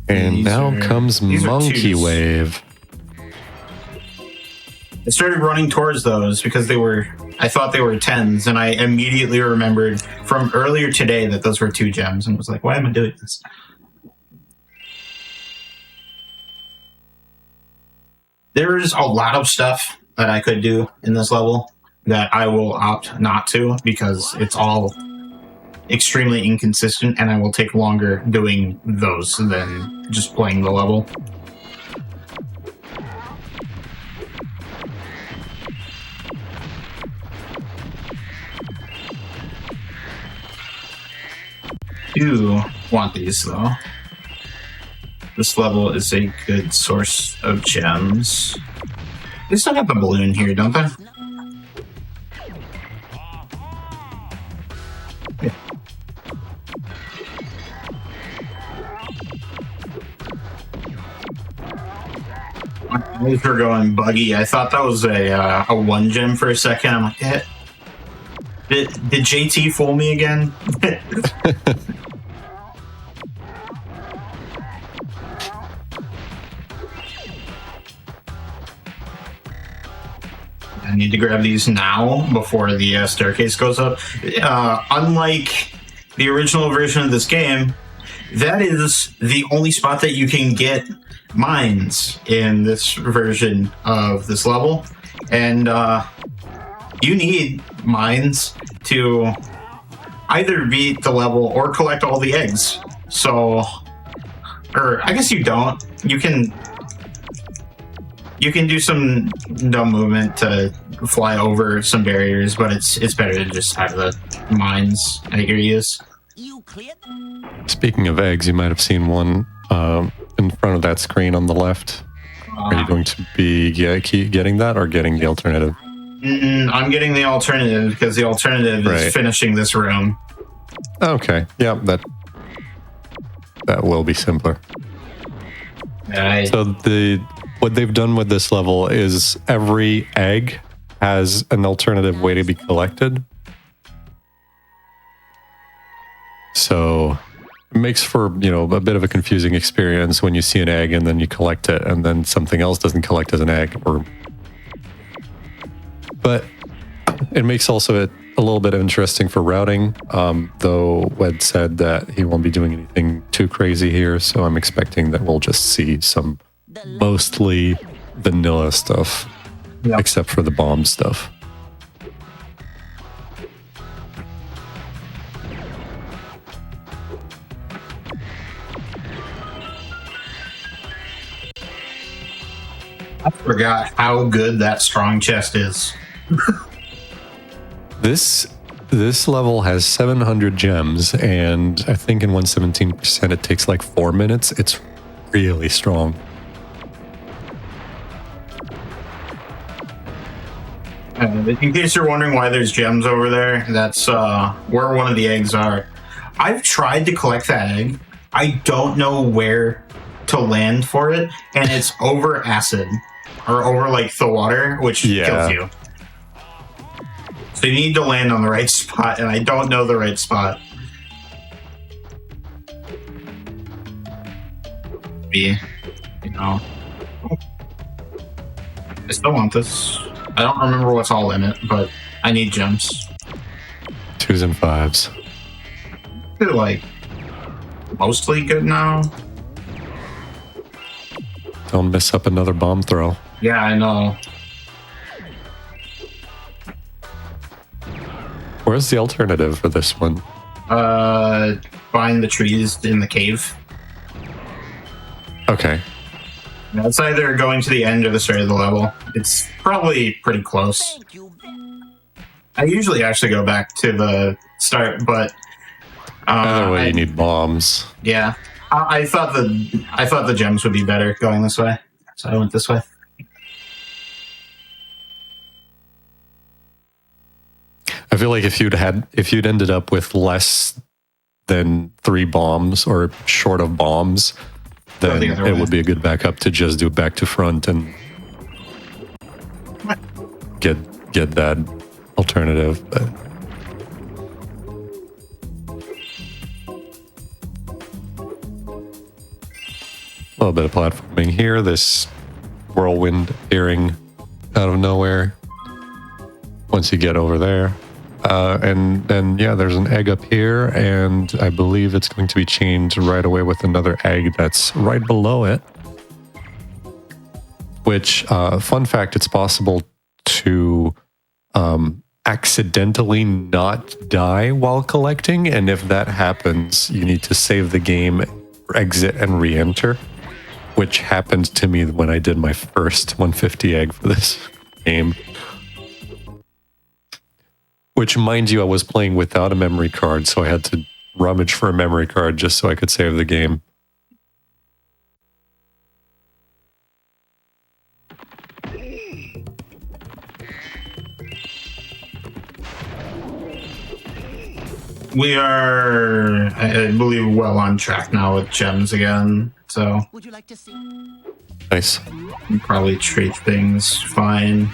And now comes Monkey twos. Wave. I started running towards those because I thought they were 10s, and I immediately remembered from earlier today that those were 2 gems, and was like, why am I doing this? There's a lot of stuff that I could do in this level that I will opt not to because it's all extremely inconsistent, and I will take longer doing those than just playing the level. Do want these though. This level is a good source of gems. They still got the balloon here, don't they? Yeah. My eyes were going buggy. I thought that was a 1 gem for a second. I'm like, did JT fool me again? I need to grab these now before the staircase goes up. Unlike the original version of this game, that is the only spot that you can get mines in this version of this level. And you need mines to either beat the level or collect all the eggs. So, or I guess you don't. You can do some dumb movement to fly over some barriers, but it's better to just have the mines at your use. You clear? Speaking of eggs, you might have seen one in front of that screen on the left. Are you going to be getting that or getting the alternative? I'm getting the alternative because the alternative is finishing this room. Okay, yeah, that will be simpler. So what they've done with this level is every egg has an alternative way to be collected. So it makes for, a bit of a confusing experience when you see an egg and then you collect it and then something else doesn't collect as an egg. But it makes also it a little bit interesting for routing, though Wed said that he won't be doing anything too crazy here, so I'm expecting that we'll just see some mostly vanilla stuff, except for the bomb stuff. I forgot how good that strong chest is. This level has 700 gems, and I think in 117% it takes like 4 minutes. It's really strong. In case you're wondering why there's gems over there, that's where one of the eggs are. I've tried to collect that egg. I don't know where to land for it, and it's over acid or over like the water, which kills you. So you need to land on the right spot, and I don't know the right spot. I still want this. I don't remember what's all in it, but I need gems. 2s and 5s. They're like mostly good now. Don't miss up another bomb throw. Yeah, I know. Where's the alternative for this one? Find the trees in the cave. Okay. Yeah, it's either going to the end or the start of the level. It's probably pretty close. Thank you. I usually actually go back to the start, but Either way, you need bombs. Yeah, I thought the gems would be better going this way, so I went this way. feel like if you'd ended up with less than 3 bombs or short of bombs, then it would be a good backup to just do back to front and get that alternative. But a little bit of platforming here. This whirlwind appearing out of nowhere once you get over there. And then, yeah, there's an egg up here, and I believe it's going to be chained right away with another egg that's right below it. Which, fun fact, it's possible to accidentally not die while collecting, and if that happens, you need to save the game, exit, and re-enter, which happened to me when I did my first 150 egg for this game. Which, mind you, I was playing without a memory card, so I had to rummage for a memory card just so I could save the game. We are, I believe, well on track now with gems again, so Would you like to see? Nice. we probably treat things fine.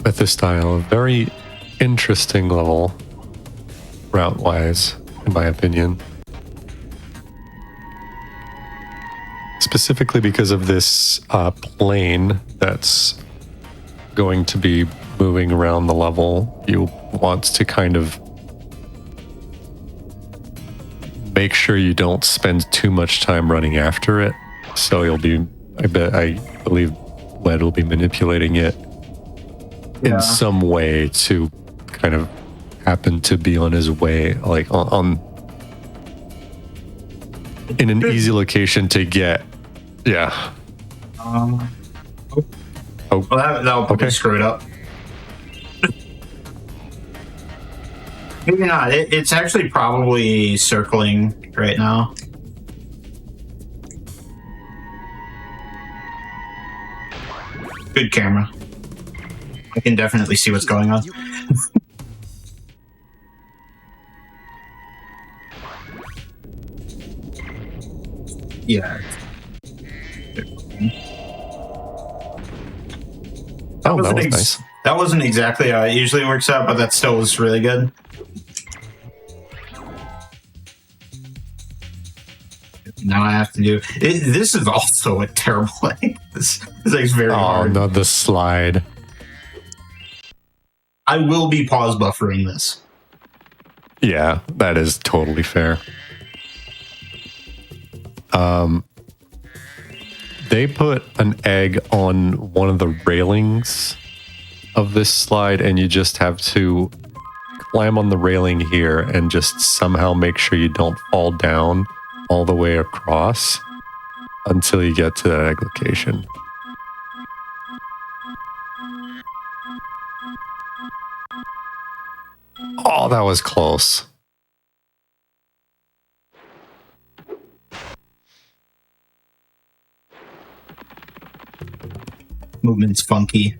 With this style, a very interesting level, route-wise, in my opinion. Specifically because of this plane that's going to be moving around the level. You want to kind of make sure you don't spend too much time running after it. So you'll be, I believe Led will be manipulating it in some way to kind of happen to be on his way, like in an easy location to get. Yeah. Well, that'll probably screw it up. Maybe not. It's actually probably circling right now. Good camera. I can definitely see what's going on. Yeah. Oh, that was nice. That wasn't exactly how it usually works out, but that still was really good. Now I have to do it. This is also a terrible thing. This is very hard. Oh, no, the slide. I will be pause buffering this. Yeah, that is totally fair. They put an egg on one of the railings of this slide, and you just have to climb on the railing here and just somehow make sure you don't fall down all the way across until you get to that egg location. Oh, that was close. Movement's funky.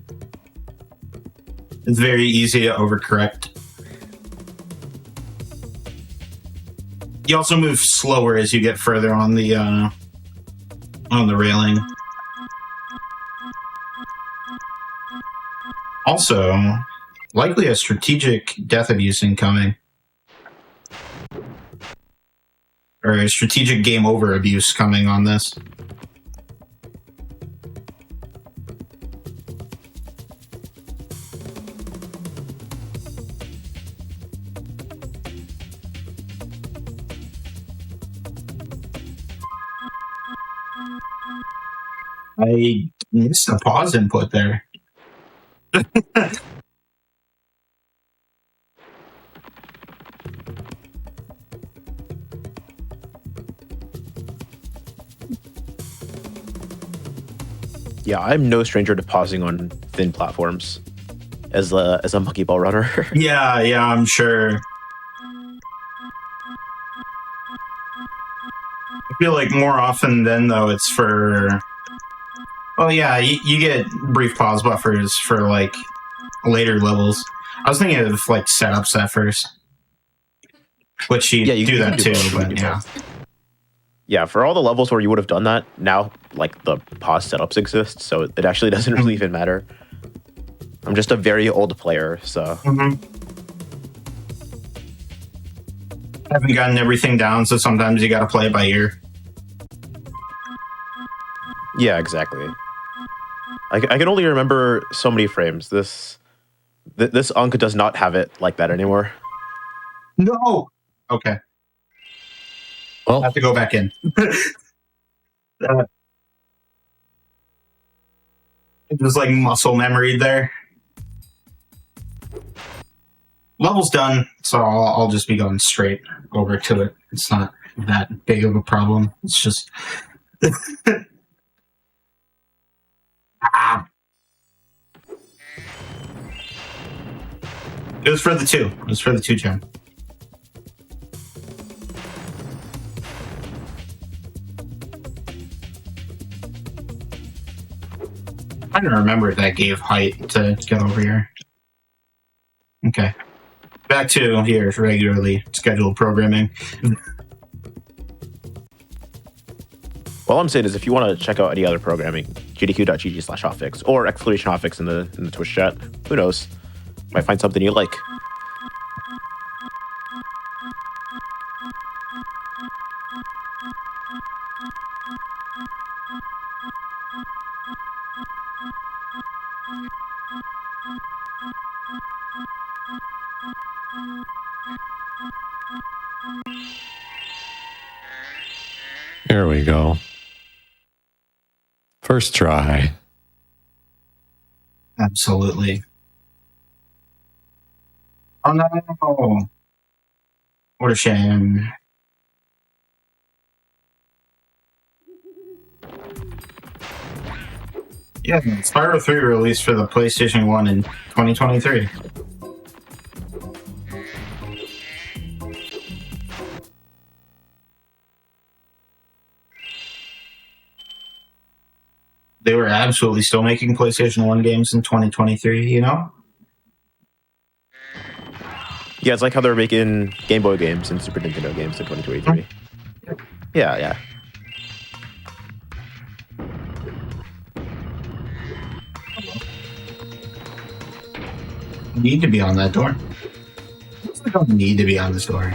It's very easy to overcorrect. You also move slower as you get further on the railing. Also, likely a strategic death abuse incoming. Or a strategic game over abuse coming on this. I missed a pause input there. Yeah, I'm no stranger to pausing on thin platforms as a monkey ball runner. Yeah, I'm sure. I feel like more often than though it's for Oh yeah, you get brief pause buffers for like later levels. I was thinking of like setups at first, which you do that too. But yeah, yeah, for all the levels where you would have done that, now like the pause setups exist, so it actually doesn't really even matter. I'm just a very old player, so haven't gotten everything down, so sometimes you got to play it by ear. yeah, exactly. I can only remember so many frames. This Unk does not have it like that anymore. No. Okay. Well, I have to go back in. It was like muscle memory there. Level's done, so I'll just be going straight over to it. It's not that big of a problem. It's just... ah. It was for the 2. It was for the 2 gem. I don't remember that gave height to get over here. Okay. Back to here, regularly scheduled programming. All I'm saying is if you want to check out any other programming, gdq.gg/hotfix or !hotfix in the Twitch chat, who knows? Might find something you like. here we go. First try. Absolutely. Oh no! What a shame. Yeah, Spyro 3 released for the PlayStation 1 in 2023. They were absolutely still making PlayStation 1 games in 2023, you know? Yeah, it's like how they're making Game Boy games and Super Nintendo games in 2023. Yeah, yeah. You need to be on that door. I don't need to be on this door.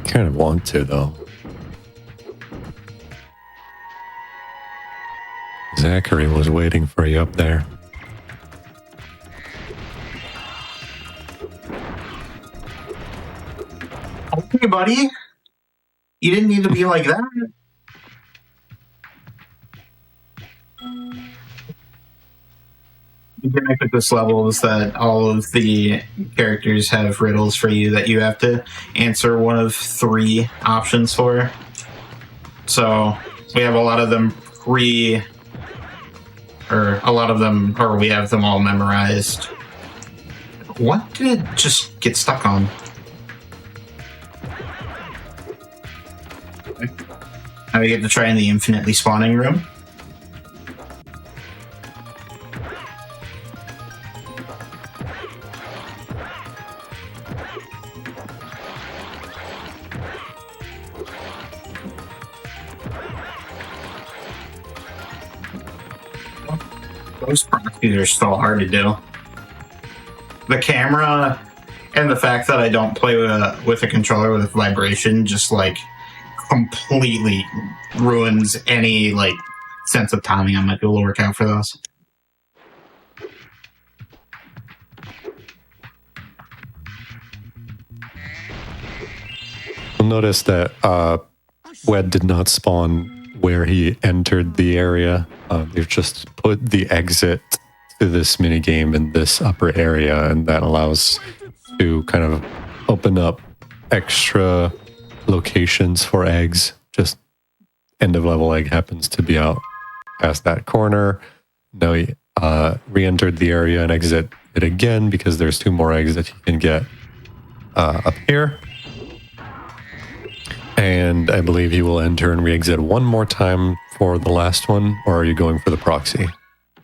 Kind of want to, though. Zachary was waiting for you up there. Okay, buddy. You didn't need to be like that. The gimmick with this level is that all of the characters have riddles for you that you have to answer one of 3 options for. So we have a lot of them we have them all memorized. What did it just get stuck on? Now we get to try in the infinitely spawning room. Those proxies are so hard to do. The camera and the fact that I don't play with a controller with vibration just like completely ruins any like sense of timing. I might be able to work out for those. You'll notice that Wed did not spawn where he entered the area. They've just put the exit to this minigame in this upper area, and that allows to kind of open up extra locations for eggs. Just end of level egg happens to be out past that corner. Now he re-entered the area and exit it again because there's 2 more eggs that you can get up here. And I believe he will enter and re-exit one more time for the last one, or are you going for the proxy?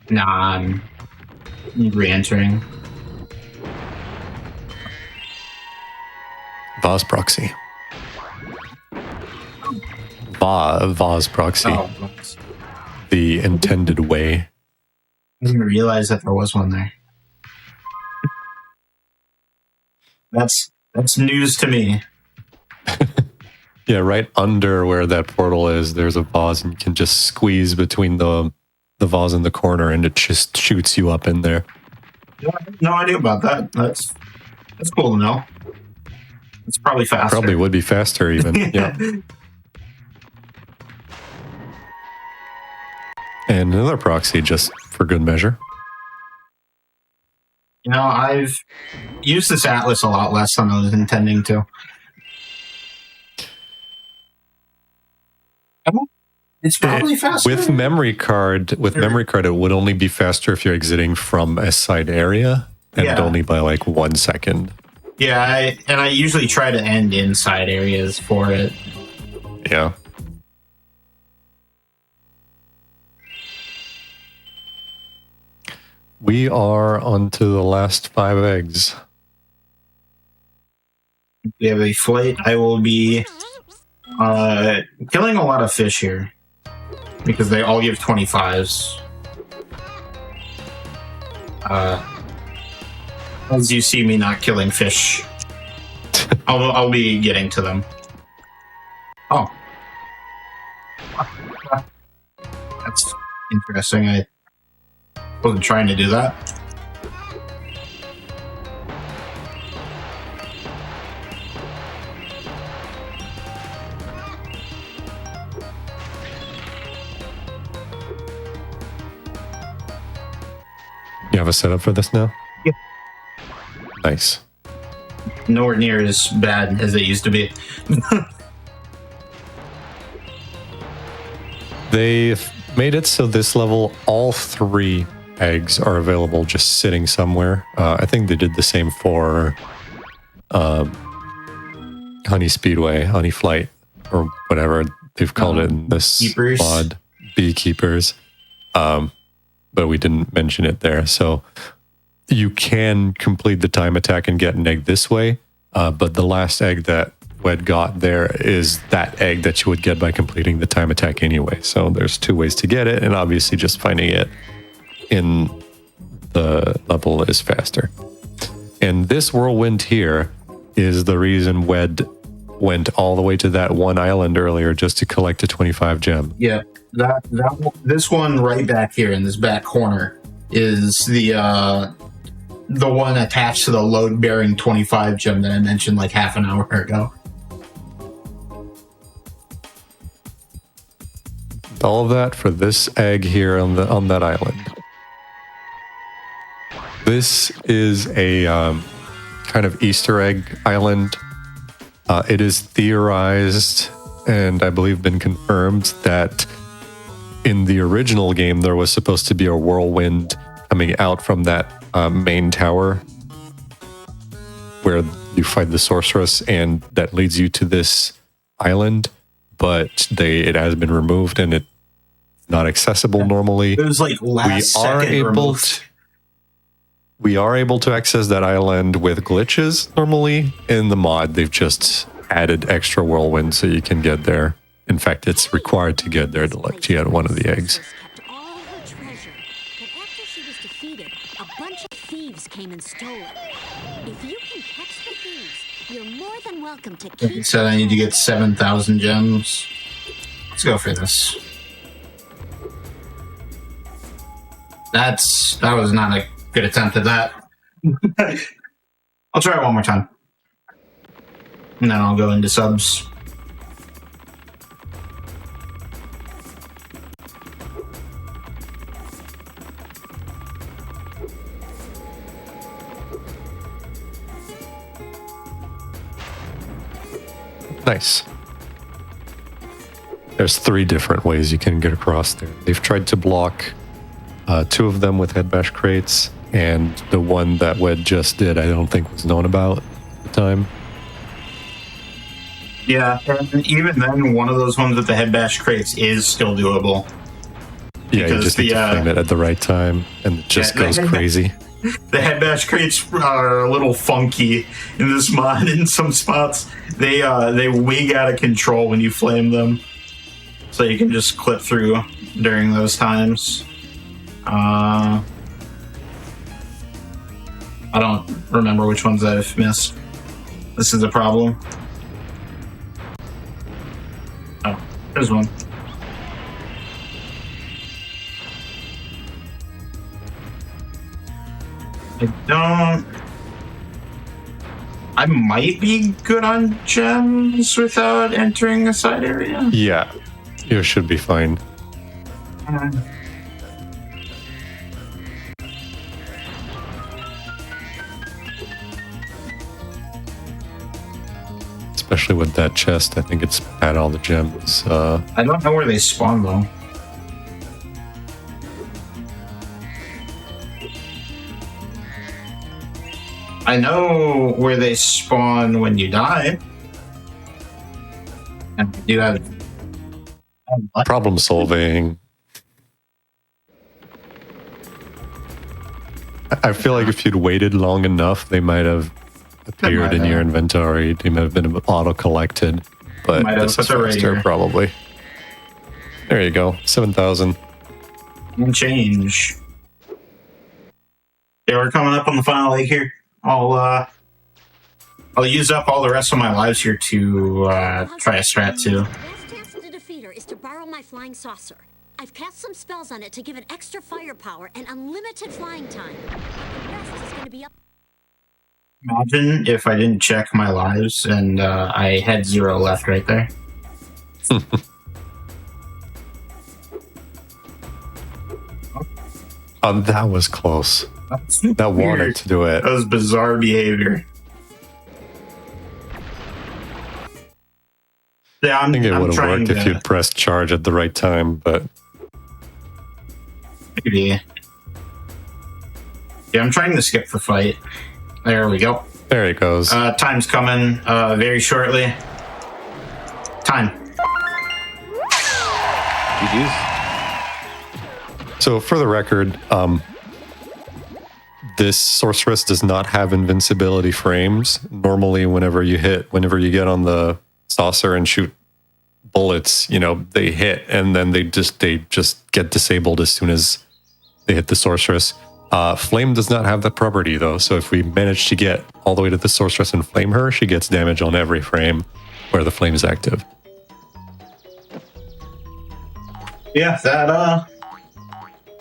Nah, I'm re-entering. Vaz proxy. Vaz proxy. Oh, The intended way. I didn't even realize that there was one there. That's news to me. Yeah, right under where that portal is, there's a vase, and you can just squeeze between the vase in the corner, and it just shoots you up in there. Yeah, I had no idea about that. That's cool to know. It's probably faster. Probably would be faster even. Yeah. And another proxy just for good measure. You know, I've used this atlas a lot less than I was intending to. It's probably faster. With memory card, it would only be faster if you're exiting from a side area, and only by like 1 second. Yeah, I usually try to end inside areas for it. Yeah. We are on to the last 5 eggs. We have a flight. I will be killing a lot of fish here because they all give 25s. As you see me not killing fish, I'll be getting to them. Oh, that's interesting. I wasn't trying to do that. You have a setup for this now? Yeah. Nice. Nowhere near as bad as it used to be. They've made it so this level, all 3 eggs are available just sitting somewhere. I think they did the same for Honey Speedway, Honey Flight, or whatever they've called it in this Keepers. mod. Beekeepers. But we didn't mention it there. So you can complete the time attack and get an egg this way. But the last egg that Wed got there is that egg that you would get by completing the time attack anyway. So there's 2 ways to get it, and obviously just finding it in the level is faster. And this whirlwind here is the reason Wed went all the way to that one island earlier just to collect a 25 gem. Yeah, this one right back here in this back corner is the one attached to the load-bearing 25 gem that I mentioned like half an hour ago. All of that for this egg here on that island. This is a kind of Easter egg island. It is theorized, and I believe been confirmed, that in the original game there was supposed to be a whirlwind coming out from that main tower where you fight the sorceress, and that leads you to this island. But it has been removed, and it's not accessible normally. It was like last second removed. We are able to access that island with glitches normally. In the mod, they've just added extra whirlwind so you can get there. In fact, it's required to get there to get one of the eggs. Kept all her treasure, but after she was defeated, a bunch of thieves came and stole it. If you can catch the thieves, you're more than welcome to keep. It said I need to get 7,000 gems. Let's go for this. That was not a good attempt at that. I'll try it one more time. And then I'll go into subs. Nice. There's 3 different ways you can get across there. They've tried to block 2 of them with head bash crates, and the one that Wed just did I don't think was known about at the time. Yeah, and even then, one of those ones with the head bash crates is still doable. Yeah, you Because just need to flame it at the right time, and it just goes crazy. The head bash crates are a little funky in this mod in some spots. They wig out of control when you flame them. So you can just clip through during those times. I don't remember which ones I've missed. This is a problem. Oh, there's one. I might be good on gems without entering a side area. Yeah, you should be fine. Especially with that chest, I think it's had all the gems. I don't know where they spawn though. I know where they spawn when you die. And I do have Problem solving. I feel like if you'd waited long enough, they might have appeared in your inventory. They might have been auto-collected, but this is faster, probably. There you go, 7,000. and change. Yeah, we're coming up on the final leg here. I'll use up all the rest of my lives here to try a strat too. The best chance to defeat her is to borrow my flying saucer. I've cast some spells on it to give it extra firepower and unlimited flying time. The rest is going to be up. Imagine if I didn't check my lives and I had 0 left right there. That was close. That wanted to do it. That was bizarre behavior. Yeah, I think it would have worked if you'd pressed charge at the right time, but maybe. Yeah, I'm trying to skip the fight. There we go. There it goes. Time's coming very shortly. Time. GG's. So for the record, this sorceress does not have invincibility frames. Normally, whenever you get on the saucer and shoot bullets, they hit and then they just get disabled as soon as they hit the sorceress. Flame does not have that property though, so if we manage to get all the way to the sorceress and flame her, she gets damage on every frame where the flame is active. Yeah, that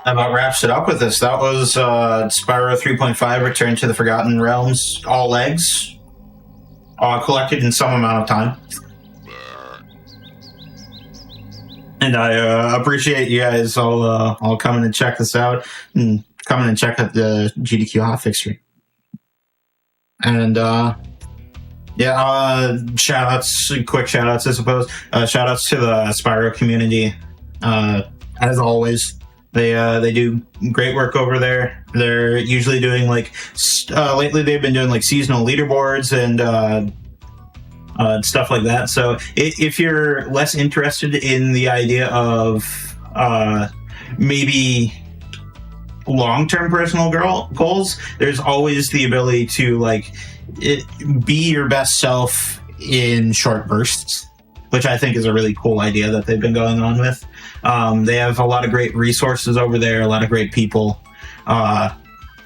about wraps it up with this. That was Spyro 3.5 Return to the Forgotten Realms, all legs, collected in some amount of time. And I appreciate you guys all coming and check this out and coming and check out the GDQ Hotfix stream. And quick shout outs, I suppose. Shout outs to the Spyro community. As always, they do great work over there. They're usually doing lately they've been doing seasonal leaderboards and stuff like that. So if you're less interested in the idea of maybe long-term personal goals, there's always the ability to be your best self in short bursts, which I think is a really cool idea that they've been going on with. They have a lot of great resources over there, a lot of great people.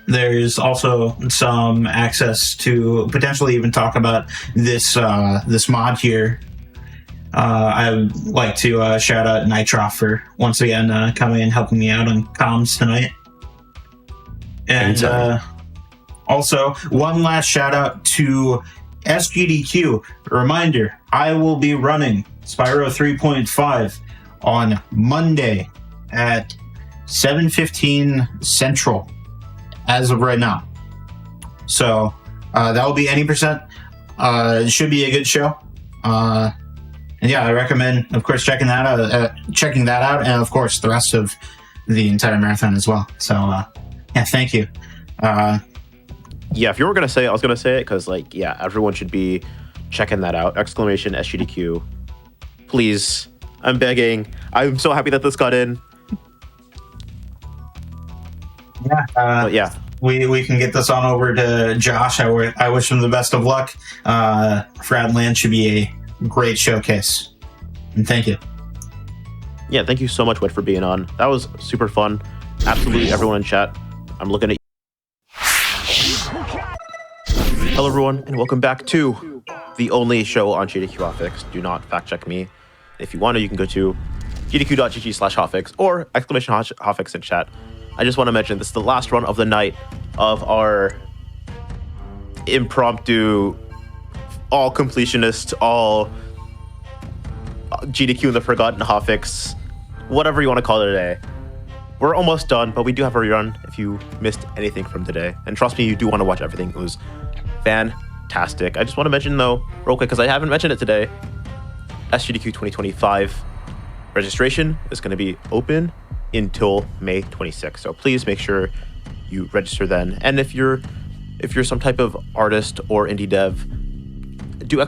There's also some access to potentially even talk about this mod here. I would like to shout out Nitroff for once again coming and helping me out on comms tonight. And also, one last shout out to SGDQ. A reminder, I will be running Spyro 3.5 on Monday at 7:15 Central as of right now. So that will be any percent. It should be a good show. And yeah, I recommend, of course, checking that out, and of course the rest of the entire marathon as well. So yeah, thank you. Yeah, if you were gonna say it, I was gonna say it because everyone should be checking that out. Exclamation SGDQ. Please, I'm begging. I'm so happy that this got in. Yeah. But yeah, We can get this on over to Josh. I wish him the best of luck. Fradland should be a great showcase. And thank you. yeah. Thank you so much, Whit, for being on. That was super fun. Absolutely, everyone in chat. I'm looking at you. Hello, everyone, and welcome back to the only show on GDQ Hotfix. Do not fact check me. If you want to, you can go to gdq.gg/hotfix or exclamation hotfix in chat. I just want to mention this is the last run of the night of our impromptu, all completionist, all GDQ in the Forgotten Hotfix, whatever you want to call it today. We're almost done, but we do have a rerun if you missed anything from today. And trust me, you do want to watch everything. It was fantastic. I just want to mention, though, real quick, because I haven't mentioned it today, SGDQ 2025 registration is going to be open until May 26th. So please make sure you register then. And if you're some type of artist or indie dev, do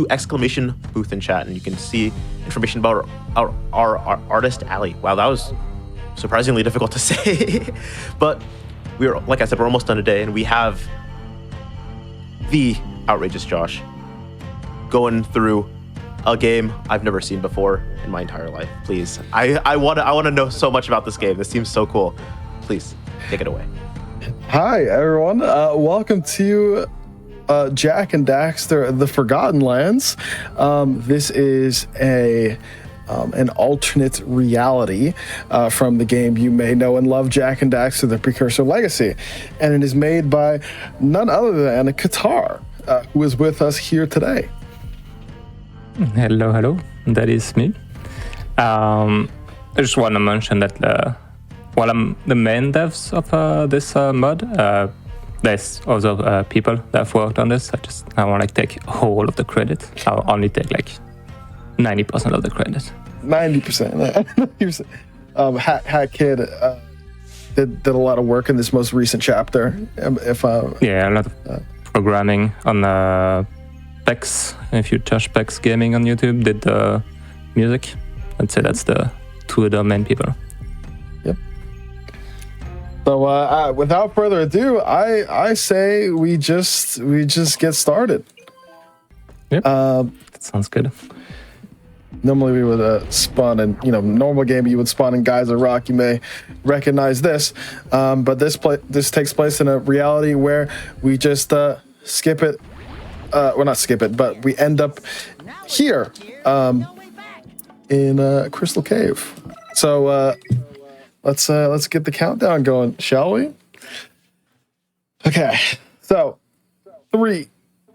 exclamation booth in chat, and you can see information about our artist alley. Wow, that was surprisingly difficult to say. But we're, like I said, we're almost done today, and we have the outrageous Josh going through a game I've never seen before in my entire life. Please, I want to know so much about this game. This seems so cool. Please take it away. Hi everyone, welcome to Jak and Daxter: The Forgotten Lands. This is an alternate reality from the game you may know and love, Jak and Daxter: The Precursor Legacy, and it is made by none other than Qatar, who is with us here today. Hello, that is me. I just want to mention that while I'm the main devs of this mod, there's also people that have worked on this. I want to take all of the credit. I'll only take 90% of the credit. 90%. Hat Kid did a lot of work in this most recent chapter. Yeah, a lot of programming on Pex. If you search Pex Gaming on YouTube, did the music. I'd say that's the two of the main people. Yep. So without further ado, I say we just get started. Yep. That sounds good. Normally we would spawn in, normal game you would spawn in Geyser Rock. You may recognize this, but this takes place in a reality where we just skip it. Well, not skip it, but we end up here in Crystal Cave. So let's get the countdown going, shall we? Okay, so 3,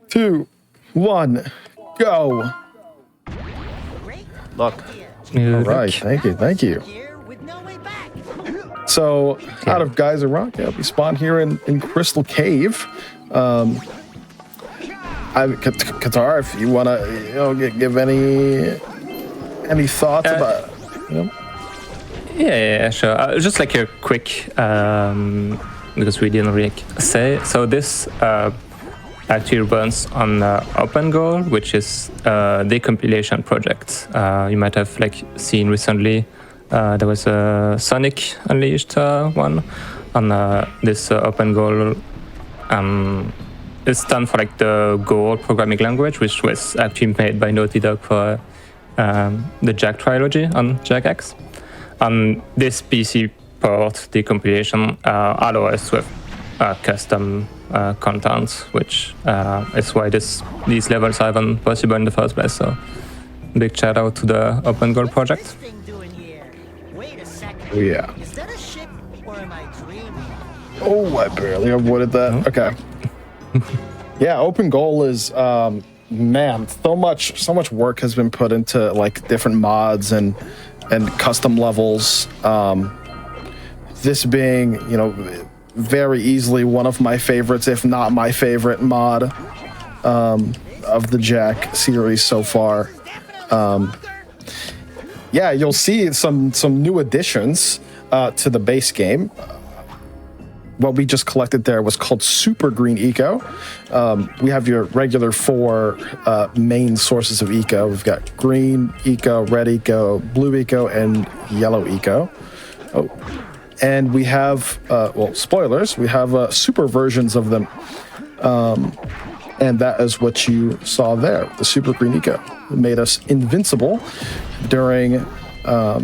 2, 1, go. Look. All right, thank you. So out of Geyser Rock, we spawn here in Crystal Cave. Qatar, if you want to, give any thoughts about it. Yeah, sure. Just like a quick, because we didn't really say. So this actually runs on OpenGoal, which is the compilation project. You might have seen recently there was a Sonic Unleashed one on this OpenGoal. It's done for the Go programming language, which was actually made by Naughty Dog for the Jak trilogy on Jak X. On this PC port, the compilation allows us to have custom content, which is why these levels are even possible in the first place. So big shout out to the OpenGoal project. Oh yeah. Oh, I barely avoided that. Okay. Yeah, OpenGoal is man, so much work has been put into different mods and custom levels. This being, very easily one of my favorites, if not my favorite mod of the Jak series so far. Yeah, you'll see some new additions to the base game. what we just collected there was called Super Green Eco. We have your regular 4 main sources of eco. We've got green eco, red eco, blue eco, and yellow eco. Oh, and we have, spoilers, we have super versions of them. And that is what you saw there, the Super Green Eco. It made us invincible during, let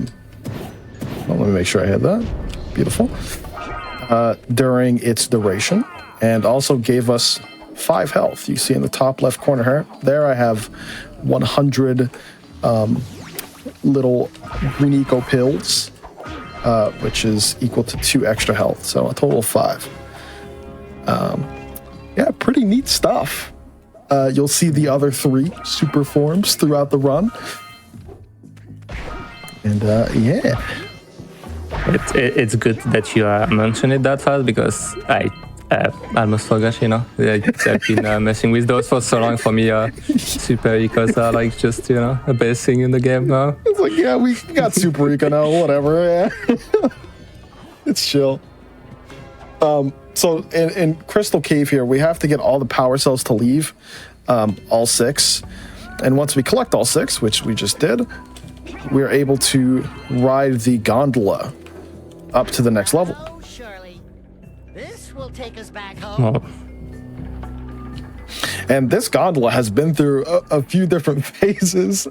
me make sure I had that. Beautiful. During its duration, and also gave us 5 health. You see in the top left corner here, there I have 100 little Green Eco pills, which is equal to 2 extra health, so a total of 5. Yeah, pretty neat stuff. You'll see the other 3 super forms throughout the run. And yeah. It's good that you mentioned it that fast, because I almost forgot, you know. I've been messing with those for so long. For me, super ecos are like just, you know, a base thing in the game now. It's like, yeah, we got super eco now, whatever, yeah. It's chill. So in Crystal Cave here, we have to get all the power cells to leave, all 6. And once we collect all 6, which we just did, we're able to ride the gondola up to the next level. Oh, surely. This will take us back home. Well, And this gondola has been through a few different phases.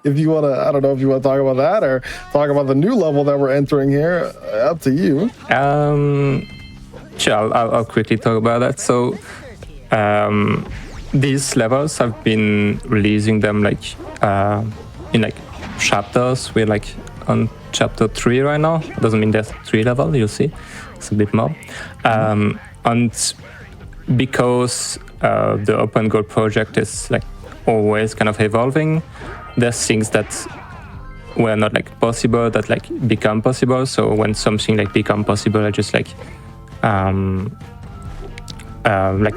If you want to, I don't know if you want to talk about that or talk about the new level that we're entering here. Up to you. sure, I'll quickly talk about that. So these levels, I've been releasing them like in like chapters. We're like on chapter 3 right now. Doesn't mean there's 3 levels, you'll see. It's a bit more. And because the open goal project is like always kind of evolving, there's things that were not like possible that like become possible. So when something like become possible, I just like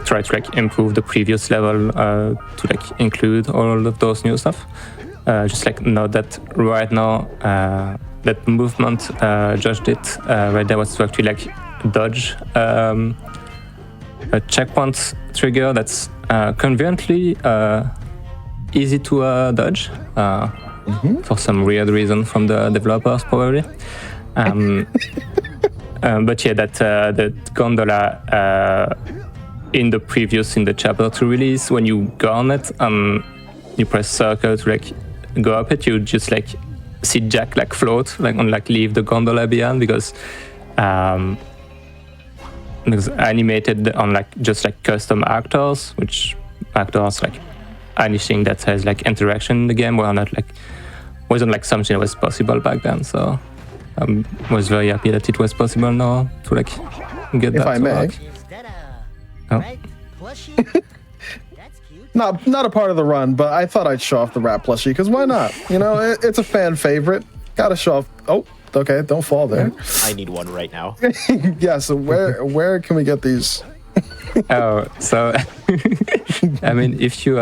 try to like improve the previous level to like include all of those new stuff. Just like note that right now that movement Josh did right there was to actually like dodge a checkpoint trigger that's conveniently easy to dodge for some weird reason from the developers probably. But yeah, that gondola in the chapter 2 release, when you go on it and you press circle to like go up it, you just like see Jak like float like and like leave the gondola behind because animated on like just like custom actors, which actors like anything that has like interaction in the game were not like wasn't like something that was possible back then. So I was very happy that it was possible now to like get that. If I may. Oh. Not a part of the run, but I thought I'd show off the rat plushie because why not? You know, it's a fan favorite. Gotta show off. Oh, okay, don't fall there. I need one right now. Yeah. So where can we get these? Oh, so I mean, if you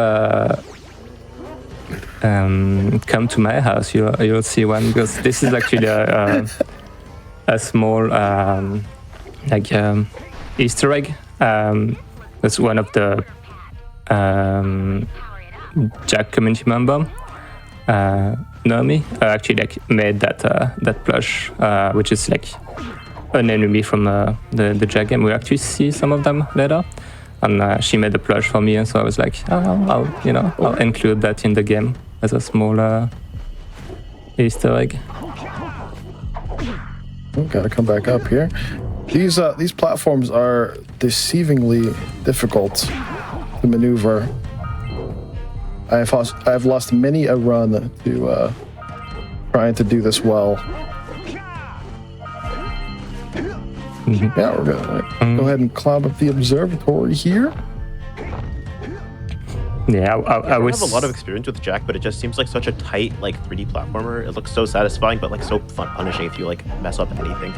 come to my house, you'll see one because this is actually a small Easter egg. That's one of the Jak community member, Naomi, actually like made that plush, which is like an enemy from the Jak game. We actually see some of them later, and she made the plush for me, and so I was like, I'll include that in the game as a small Easter egg. Gotta come back up here. These platforms are deceivingly difficult to maneuver. I've lost many a run to trying to do this well. Yeah, we're gonna go ahead and climb up the observatory here. Yeah, I have a lot of experience with Jak, but it just seems like such a tight, like 3D platformer. It looks so satisfying, but like so fun punishing if you like mess up anything.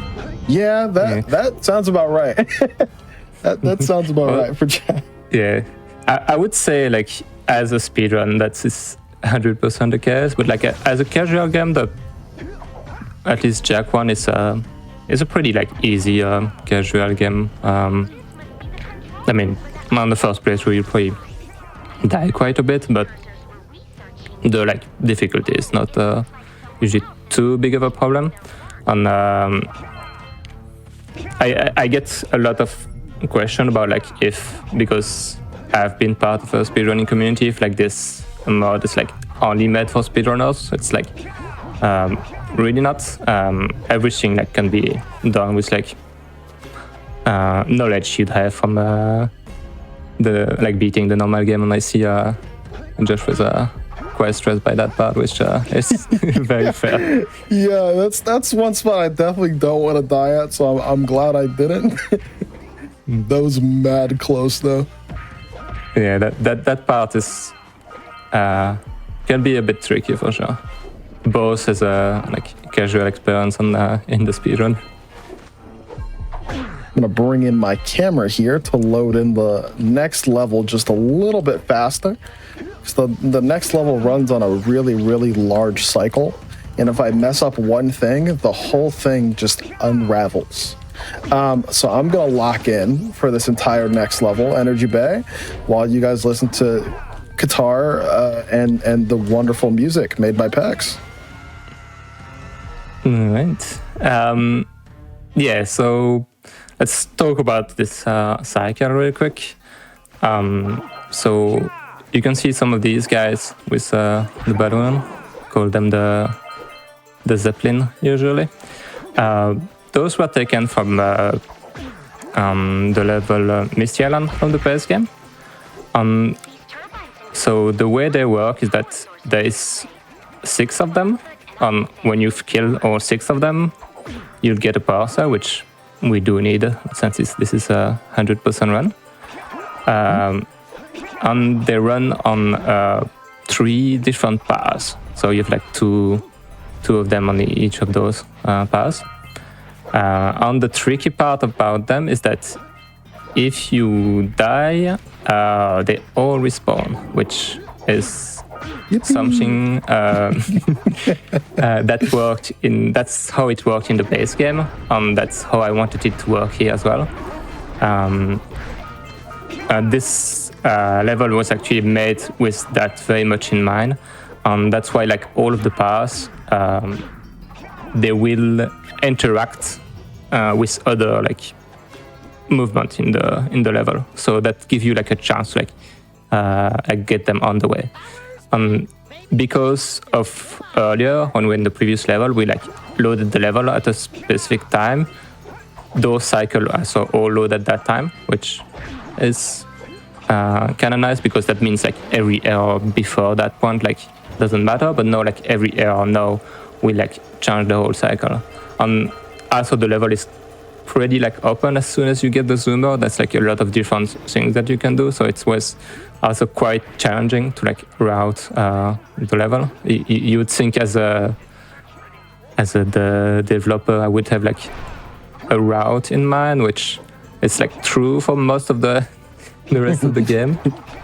Yeah, that sounds about right. that sounds about right for Jak. Yeah, I would say like as a speedrun, that is 100% the case. But like as a casual game, at least Jak one is it's a pretty like easy casual game. I mean, on the first playthrough you probably die quite a bit, but the like difficulty is not usually too big of a problem. And I get a lot of question about like if, because I've been part of a speedrunning community, if like this mod is like only made for speedrunners. It's like really not. Everything like can be done with like knowledge you'd have from the like beating the normal game. And I see Josh was quite stressed by that part, which is very fair. Yeah, that's one spot I definitely don't want to die at, so I'm glad I didn't. That was mad close though. Yeah, that part is can be a bit tricky for sure. Both as a like casual experience and in the speedrun. I'm gonna bring in my camera here to load in the next level just a little bit faster. So the next level runs on a really, really large cycle. And if I mess up one thing, the whole thing just unravels. So I'm gonna lock in for this entire next level, Energy Bay, while you guys listen to guitar and the wonderful music made by Pex. All right. Yeah, so let's talk about this cycle real quick. So you can see some of these guys with the balloon, call them the Zeppelin usually. Those were taken from the level Misty Island from the base game. So the way they work is that there is 6 of them. When you've killed all 6 of them, you'll get a parser, which we do need since this is a 100% run. And they run on 3 different paths. So you have like two of them on each of those paths. And the tricky part about them is that if you die, they all respawn, which is something that worked in. That's how it worked in the base game, and that's how I wanted it to work here as well. This level was actually made with that very much in mind, and that's why like all of the paths they will interact with other like movement in the level, so that gives you like a chance to like get them on the way. Because of earlier when we were in the previous level, we like loaded the level at a specific time. Those cycles also all load at that time, which is kind of nice because that means like every error before that point like doesn't matter, but now like every error now will like change the whole cycle. And also the level is pretty like open as soon as you get the zoomer. That's like a lot of different things that you can do, so it was also quite challenging to like route the level. You would think as the developer I would have like a route in mind, which is like true for most of the rest of the game.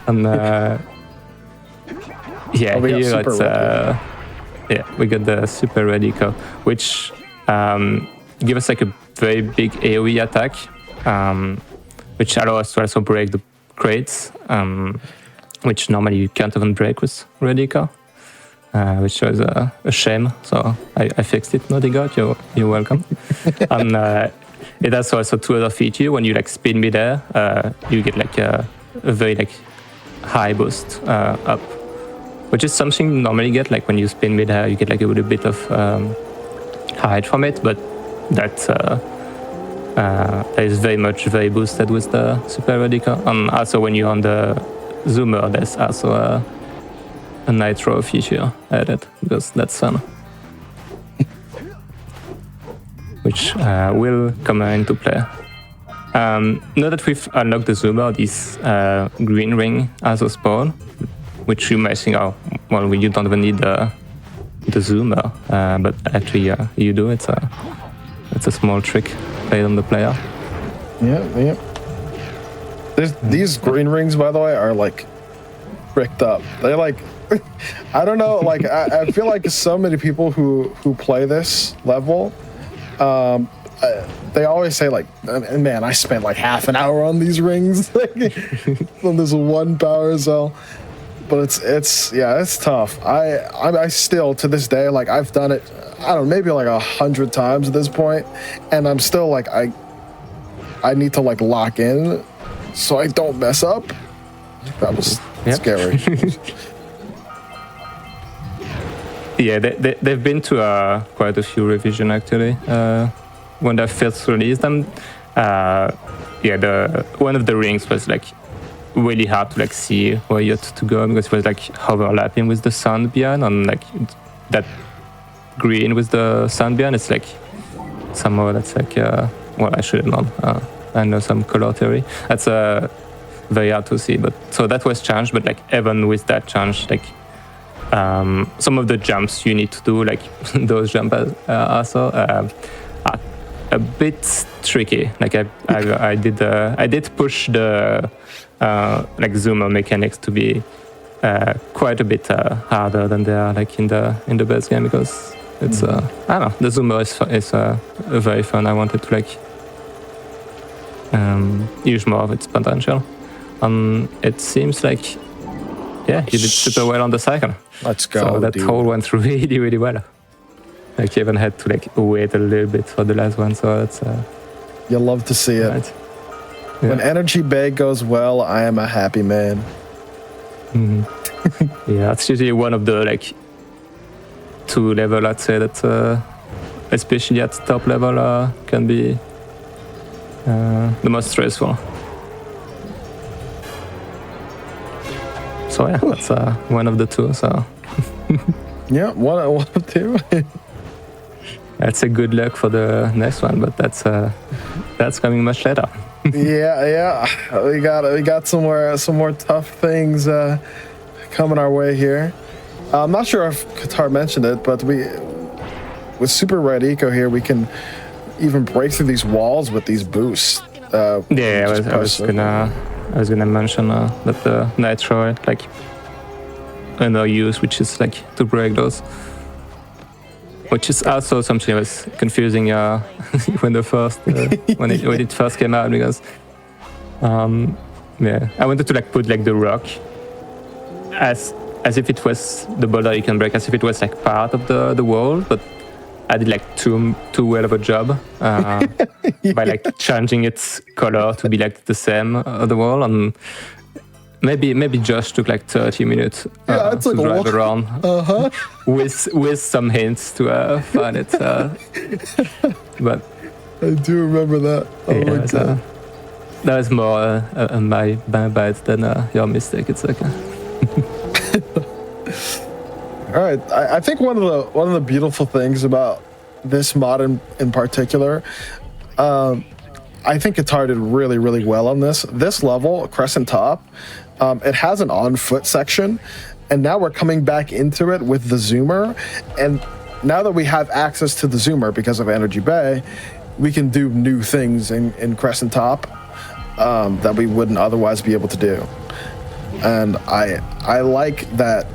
And yeah, here it's yeah, we got the super radical, which give us like a very big AoE attack, which allows us to also break the crates, which normally you can't even break with radical, which was a shame. So I fixed it, Naughty God. You're welcome. And it has also 2 other features. When you like spin midair, you get like a very like high boost up, which is something you normally get. Like when you spin midair, you get like a little bit of height from it, but that is very boosted with the super radical. And also when you're on the zoomer, there's also a nitro feature added because that's fun, which will come into play. Now that we've unlocked the zoomer, this green ring also spawn, which you might think, oh, well, you don't even need the zoomer, but actually you do. It's a small trick played on the player. Yeah. These green rings, by the way, are like bricked up. They're like, I don't know, like I feel like so many people who play this level, they always say like, man, I spent like half an hour on these rings, on this one power cell. But it's tough. I still to this day, like I've done it, I don't know, maybe like 100 times at this point, and I'm still like I need to like lock in so I don't mess up. That was scary. Yeah, they've been to quite a few revisions actually. When they first released them, one of the rings was like really hard to like see where you had to go because it was like overlapping with the sun behind, and like that green with the sun behind. It's like somehow that's like well, I should have known. I know some color theory. That's very hard to see, but so that was changed. But like even with that change, like some of the jumps you need to do, like those jumps also are a bit tricky. Like I did push the like zoomer mechanics to be quite a bit harder than they are like in the base game, because it's I don't know, the zoomer is very fun. I wanted to like use more of its potential, and it seems like you did super well on the cycle. Let's go. So that hole went really, really well. Like you even had to like wait a little bit for the last one, so that's you'll love to see it. Right. Yeah. When Energy Bay goes well, I am a happy man. Mm-hmm. Yeah, it's usually one of the like 2 level, I'd say, that especially at top level can be the most stressful. So yeah, that's one of the 2. So yeah, one of 2. That's a good luck for the next one, but that's coming much later. yeah, we got some more tough things coming our way here. I'm not sure if Qatar mentioned it, but with Super Red Eco here, we can even break through these walls with these boosts. I was gonna mention that the nitro like another use, which is like to break those, which is also something that was confusing when the first when it first came out, because I wanted to like put like the rock as if it was the boulder you can break, as if it was like part of the wall, but I did like too well of a job by like changing its color to be like the same of the wall, and maybe Josh took like 30 minutes to drive around with some hints to find it. But I do remember that. Oh my God. That was more my bad than your mistake. It's okay. All right, I think one of the beautiful things about this mod in particular, I think Qatar did really, really well on this. This level, Crescent Top, it has an on-foot section, and now we're coming back into it with the zoomer. And now that we have access to the zoomer because of Energy Bay, we can do new things in Crescent Top that we wouldn't otherwise be able to do. And I like that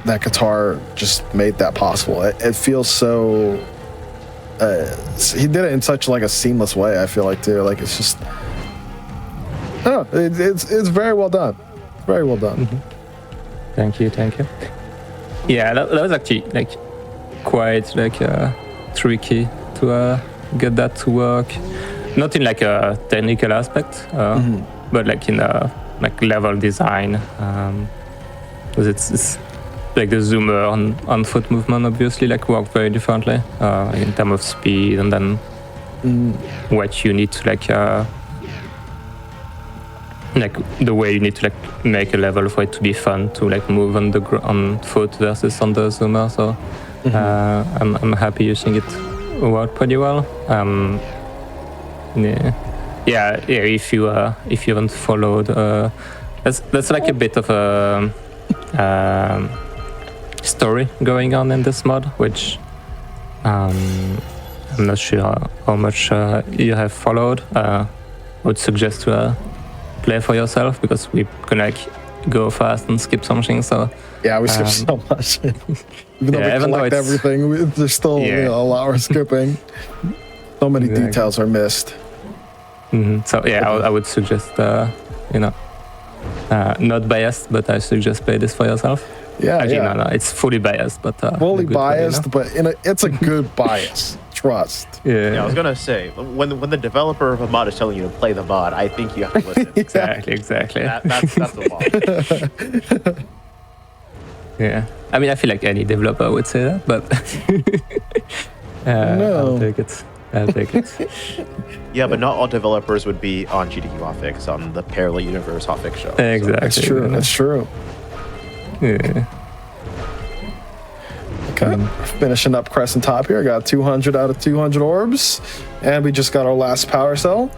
Qatar just made that possible. It feels so. He did it in such like a seamless way. I feel like too. Like it's just. I don't know. It's very well done. Very well done. Mm-hmm. Thank you. Yeah, that was actually like quite like tricky to get that to work. Not in like a technical aspect, but like in a like level design. Because it's like the zoomer on foot movement obviously like work very differently in terms of speed, and then what you need to like the way you need to like make a level for it to be fun to like move on foot versus on the zoomer. So I'm happy you think it worked pretty well. Yeah. If you haven't followed, that's like a bit of a story going on in this mod, which I'm not sure how much you have followed. I would suggest to play for yourself, because we can like go fast and skip something. So yeah, we skip so much. Even though we collect everything, there's still a lot we're skipping. So many Exactly. details are missed. So yeah, I would suggest, not biased, but I suggest play this for yourself. Yeah, Actually, yeah. no, it's fully biased, but Fully good for you, biased, but it's a good bias. Trust. Yeah, I was gonna say when the developer of a mod is telling you to play the mod, I think you have to listen. Exactly. That's the law. Yeah, I mean, I feel like any developer would say that, but No. I'll take it. Yeah, but not all developers would be on GDQ Hotfix on the Parallel Universe Hotfix show. Exactly. That's true. That's true. Yeah. Okay. Finishing up Crescent Top here. Got 200 out of 200 orbs. And we just got our last power cell.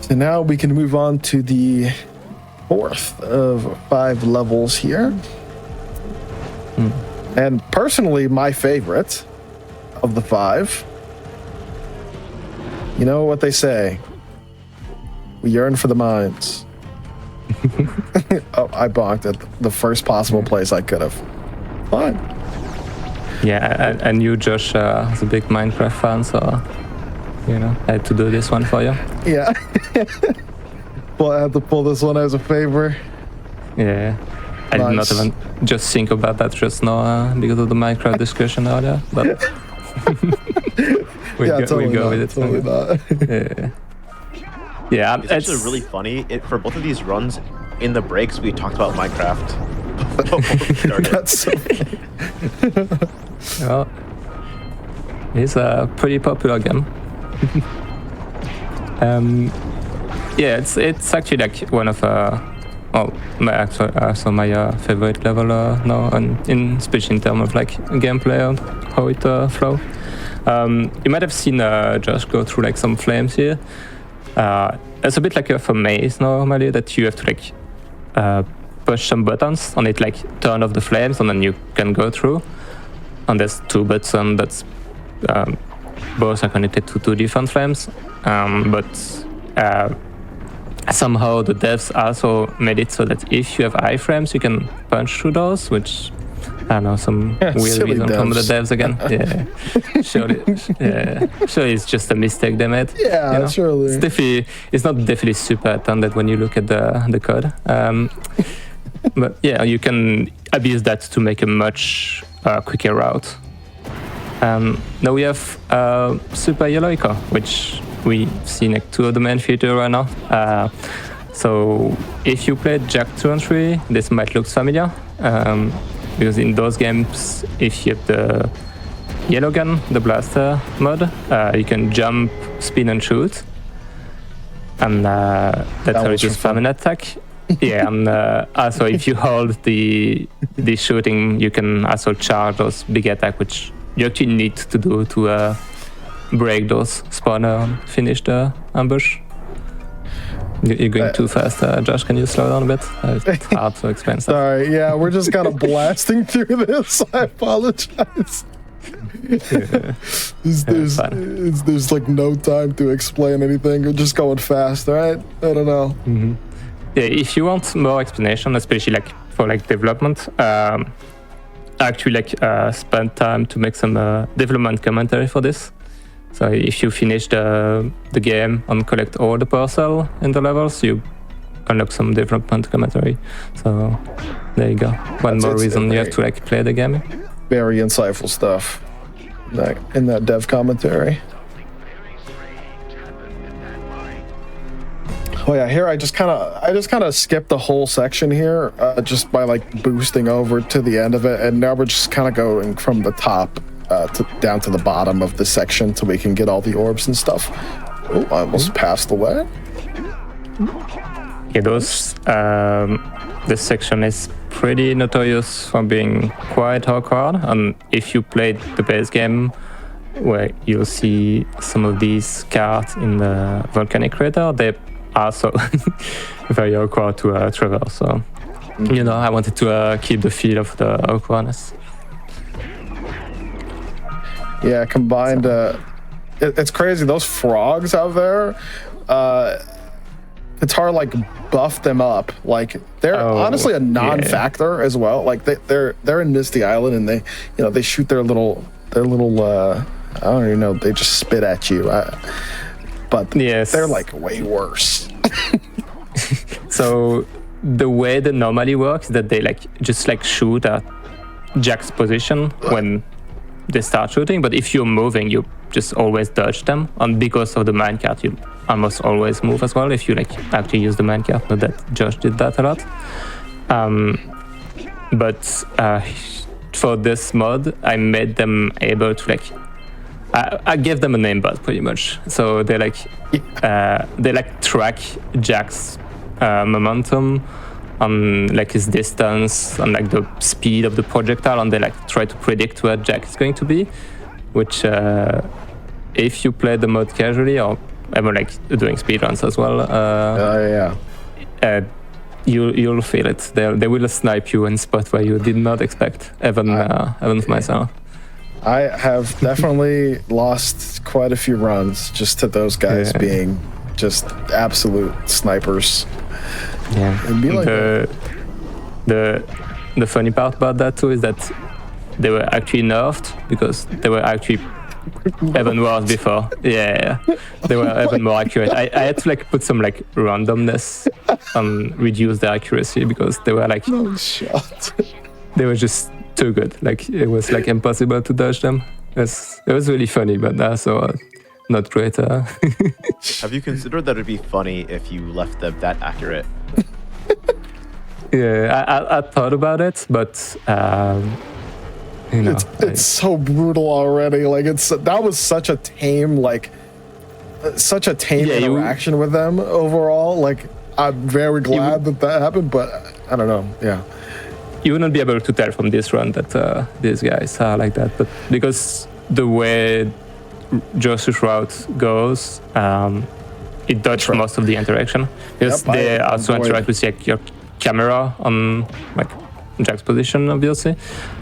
So now we can move on to the 4th of 5 levels here. And personally, my favorite of the 5. You know what they say? We yearn for the mines. Oh, I bonked at the first possible place I could have. Fine. Yeah, I knew Josh was a big Minecraft fan, so I had to do this one for you. Yeah. Well, I had to pull this one as a favor. Yeah. I did not Nice. even just think about that just now because of the Minecraft discussion earlier, but we'll go with it. Totally not. Yeah. Yeah, It's actually really funny. For both of these runs, in the breaks, we talked about Minecraft before we started. That's so Well, it's a pretty popular game. Yeah, it's actually like one of my favorite level now, and especially in terms of like gameplay and how it flow. You might have seen Josh go through like some flames here. It's a bit like a maze normally that you have to like push some buttons and it like turn off the flames and then you can go through. And there's 2 buttons that's both are connected to 2 different flames, but somehow the devs also made it so that if you have iframes, you can punch through those, which I don't know, some weird silly reason from the devs. devs again. Yeah, surely it's just a mistake they made. Yeah, surely. It's not definitely super attended when you look at the code. But yeah, you can abuse that to make a much quicker route. Now we have Super Yellow Echo, which we see like 2 of the main features right now. So if you played Jak 2 and 3, this might look familiar. Because in those games, if you have the yellow gun, the blaster mod, you can jump, spin and shoot. And that's how was it is fun. from an attack. Yeah, and also if you hold the shooting, you can also charge those big attack, which you actually need to do to break those spawner and finish the ambush. You're going too fast, Josh. Can you slow down a bit? It's hard to explain stuff. Sorry, yeah, we're just kind of blasting through this. I apologize. There's like no time to explain anything. We're just going fast, right? I don't know. Yeah, if you want more explanation, especially like for like development, actually like spend time to make some development commentary for this. So if you finish the game and collect all the parcel in the levels, you unlock some development commentary. So there you go. One more reason you have to like play the game. Very insightful stuff in that dev commentary. Oh yeah, here I just kind of skipped the whole section here, just by like boosting over to the end of it, and now we're just kind of going from the top down to the bottom of the section so we can get all the orbs and stuff. Oh, I almost passed away. Yeah, this section is pretty notorious for being quite hard, and if you played the base game, where you'll see some of these cards in the volcanic crater, they are so very awkward to traverse. So, I wanted to keep the feel of the awkwardness. Yeah, combined. It's crazy. Those frogs out there, Qatar like buffed them up. Like they're honestly a non-factor as well. Like they're in Misty Island and they shoot their little I don't even know. They just spit at you. But Yes. they're like way worse. So the way that normally works is that they like just like shoot at Jack's position when they start shooting, but if you're moving, you just always dodge them. And because of the minecart, you almost always move as well if you like actually use the minecart. Not that Josh did that a lot. But for this mod, I made them able to like. I gave them a name-bot pretty much, so they like track Jack's momentum on like his distance and like the speed of the projectile, and they like try to predict where Jack is going to be. Which, if you play the mod casually or ever like doing speedruns as well, you'll feel it. They will snipe you in spot where you did not expect. Even myself. I have definitely lost quite a few runs just to those guys being just absolute snipers. Yeah. It'd be like the funny part about that too is that they were actually nerfed because they were actually even worse before. Yeah. They were even more accurate. I had to like put some like randomness and reduce their accuracy because they were like no shot. They were just too good. Like it was like impossible to dodge them. It was really funny, but also not great. Have you considered that it'd be funny if you left them that accurate? Yeah, I thought about it, but you know, it's so brutal already. Like that was such a tame interaction with them overall. Like I'm very glad that happened, but I don't know. Yeah. You wouldn't be able to tell from this run that these guys are like that, but because the way Josh's route goes, it dodged most of the interaction. Because they also interact with like your camera on like Jack's position, obviously.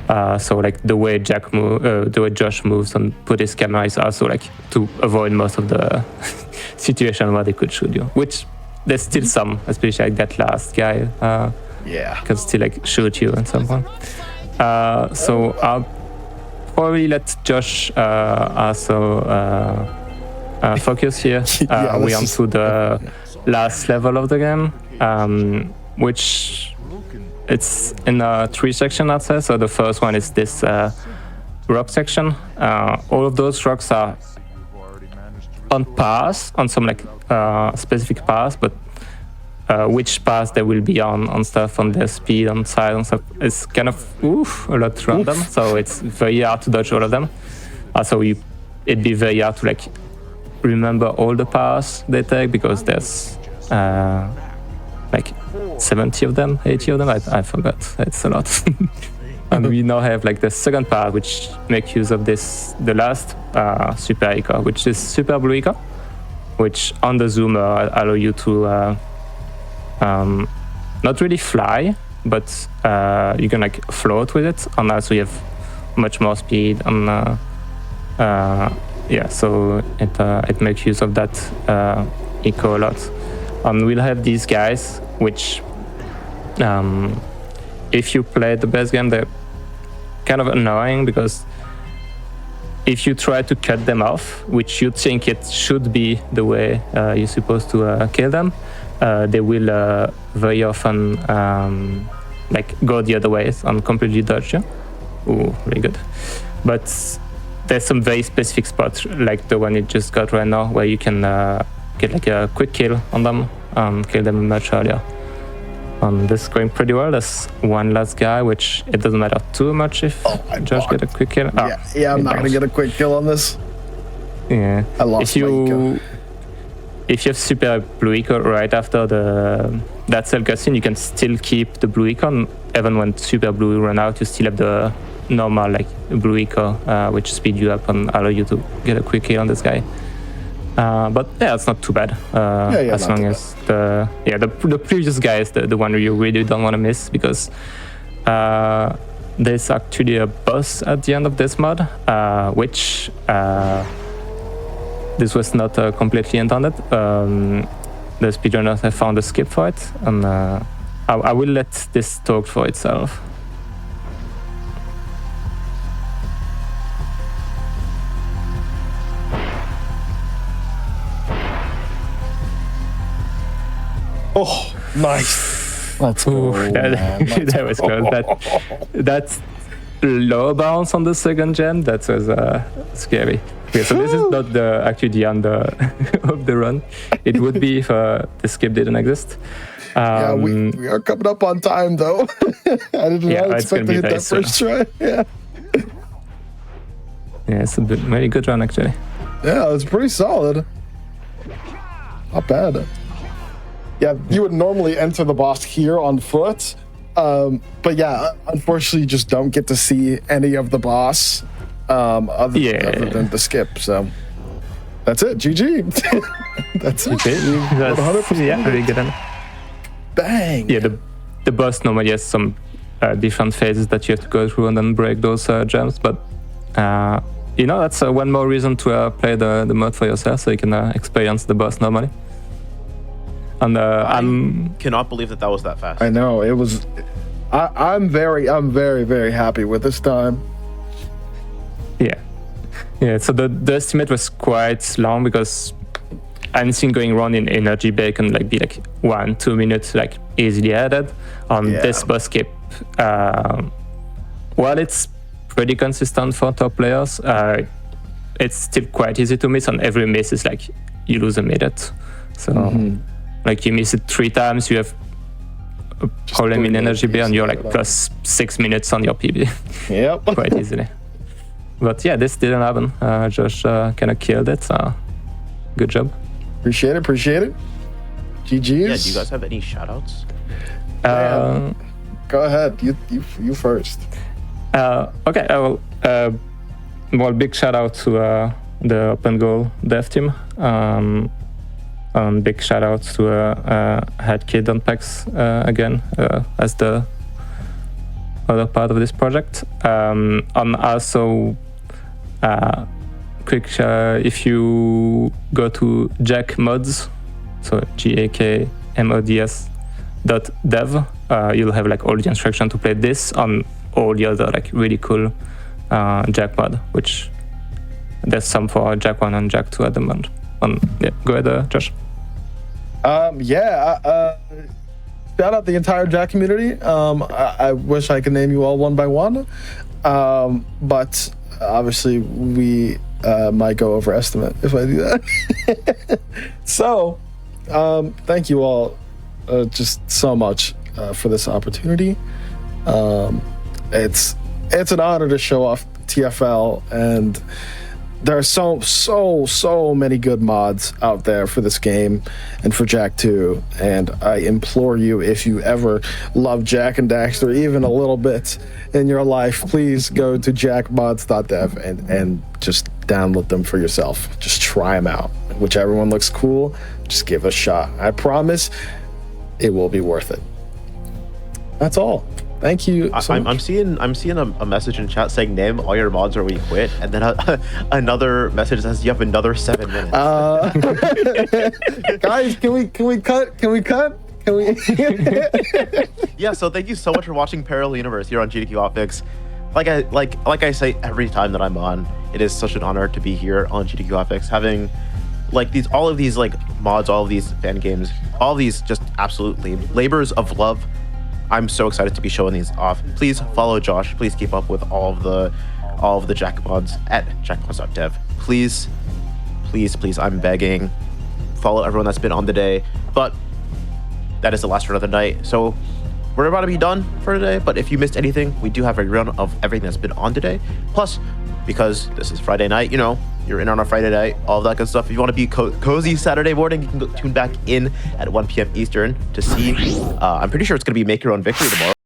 So like the way the way Josh moves and put his camera is also like to avoid most of the situation where they could shoot you. Which there's still some, especially like that last guy. Can still like shoot you at some point. So I'll probably let Josh also focus here. We on to the last level of the game, which it's in a 3 section, I'd say. So the first one is this rock section. All of those rocks are on paths, on some like specific paths, but which paths they will be on stuff, on their speed, on size, and stuff. It's kind of a lot random, so it's very hard to dodge all of them. Also, it'd be very hard to like remember all the paths they take because there's like 70 of them, 80 of them. I forgot. It's a lot. And we now have like the second path, which make use of this, the last super eco, which is super blue eco, which on the zoomer allow you to not really fly, but you can like float with it, and also you have much more speed. And so it makes use of that eco a lot. And we'll have these guys, which if you play the base game, they're kind of annoying because if you try to cut them off, which you think it should be the way you're supposed to kill them, they will very often like go the other way and completely dodge you. Ooh, really good. But there's some very specific spots, like the one you just got right now, where you can get like a quick kill on them and kill them much earlier. This is going pretty well. There's one last guy, which it doesn't matter too much if Josh get a quick kill. I'm not gonna get a quick kill on this. Yeah. I lost my eco. If you have super blue eco right after that cell cutscene, you can still keep the blue eco. Even when super blue run out, you still have the normal like blue eco, which speed you up and allow you to get a quick kill on this guy. But yeah, it's not too bad. As long as the previous guy is the one you really don't want to miss, because there's actually a boss at the end of this mod, which this was not completely intended. The speedrunners have found a skip for it, and I will let this talk for itself. Oh, nice. Let's go, Ooh, man. Let's that was close. That's low bounce on the second gen. That was scary. Okay, so this is not actually the end of the run. It would be if the skip didn't exist. Yeah, we are coming up on time though. I did not expect to hit that first try. Yeah. Yeah, it's a very good run actually. Yeah, it's pretty solid. Not bad. Yeah, you would normally enter the boss here on foot. But yeah, unfortunately, you just don't get to see any of the boss other than the skip. So that's it. GG. That's it. That's 100%. Yeah, very good run. Bang. Yeah, the boss normally has some different phases that you have to go through and then break those gems. But that's one more reason to play the mode for yourself, so you can experience the boss normally. And I cannot believe that was that fast. I know it was. I'm very, very happy with this time. Yeah. So the estimate was quite long because anything going wrong in energy bay can be 1-2 minutes easily added. On this boss skip, while it's pretty consistent for top players, it's still quite easy to miss. And every miss is you lose a minute. So. You miss it 3 times, you have a problem in energy bay, and you're plus 6 minutes on your PB. Yep. Quite easily. But yeah, this didn't happen. Josh kind of killed it. So good job. Appreciate it. GG's. Yeah, do you guys have any shoutouts? Go ahead. You first. Okay. Well, big shout out to the Open Goal dev team. Big shout out to Head Kid on PAX again as the other part of this project. And also, quick, if you go to Jak Mods, so GAKMODS.dev, you'll have all the instruction to play this on all the other really cool Jak mod, which there's some for Jak 1 and Jak 2 at the moment. Go ahead, Josh. Shout out the entire Jak community. I wish I could name you all one by one, but obviously we might go overestimate if I do that. So, thank you all just so much for this opportunity. It's an honor to show off TFL, and there are so many good mods out there for this game and for Jak 2, and I implore you, if you ever love Jak and Daxter even a little bit in your life, please go to jakmods.dev and just download them for yourself. Just try them out. Whichever one looks cool, just give it a shot. I promise it will be worth it. That's all. Thank you so much. I'm seeing a message in chat saying name all your mods or we quit, and then another message says you have another 7 minutes. Guys, can we cut? Yeah, so thank you so much for watching Parallel Universe here on GDQ Hotfix. Like I say every time that I'm on, it is such an honor to be here on GDQ Hotfix, having all of these mods, all of these fan games, all of these just absolutely labors of love. I'm so excited to be showing these off. Please follow Josh. Please keep up with all of the Jak mods at jakmods.dev. Please, I'm begging. Follow everyone that's been on today. But that is the last for another night. So we're about to be done for today. But if you missed anything, we do have a run of everything that's been on today. Plus, because this is Friday night, you're in on a Friday night, all of that good stuff. If you want to be cozy Saturday morning, you can tune back in at 1 p.m. Eastern to see. I'm pretty sure it's going to be Make Your Own Victory tomorrow.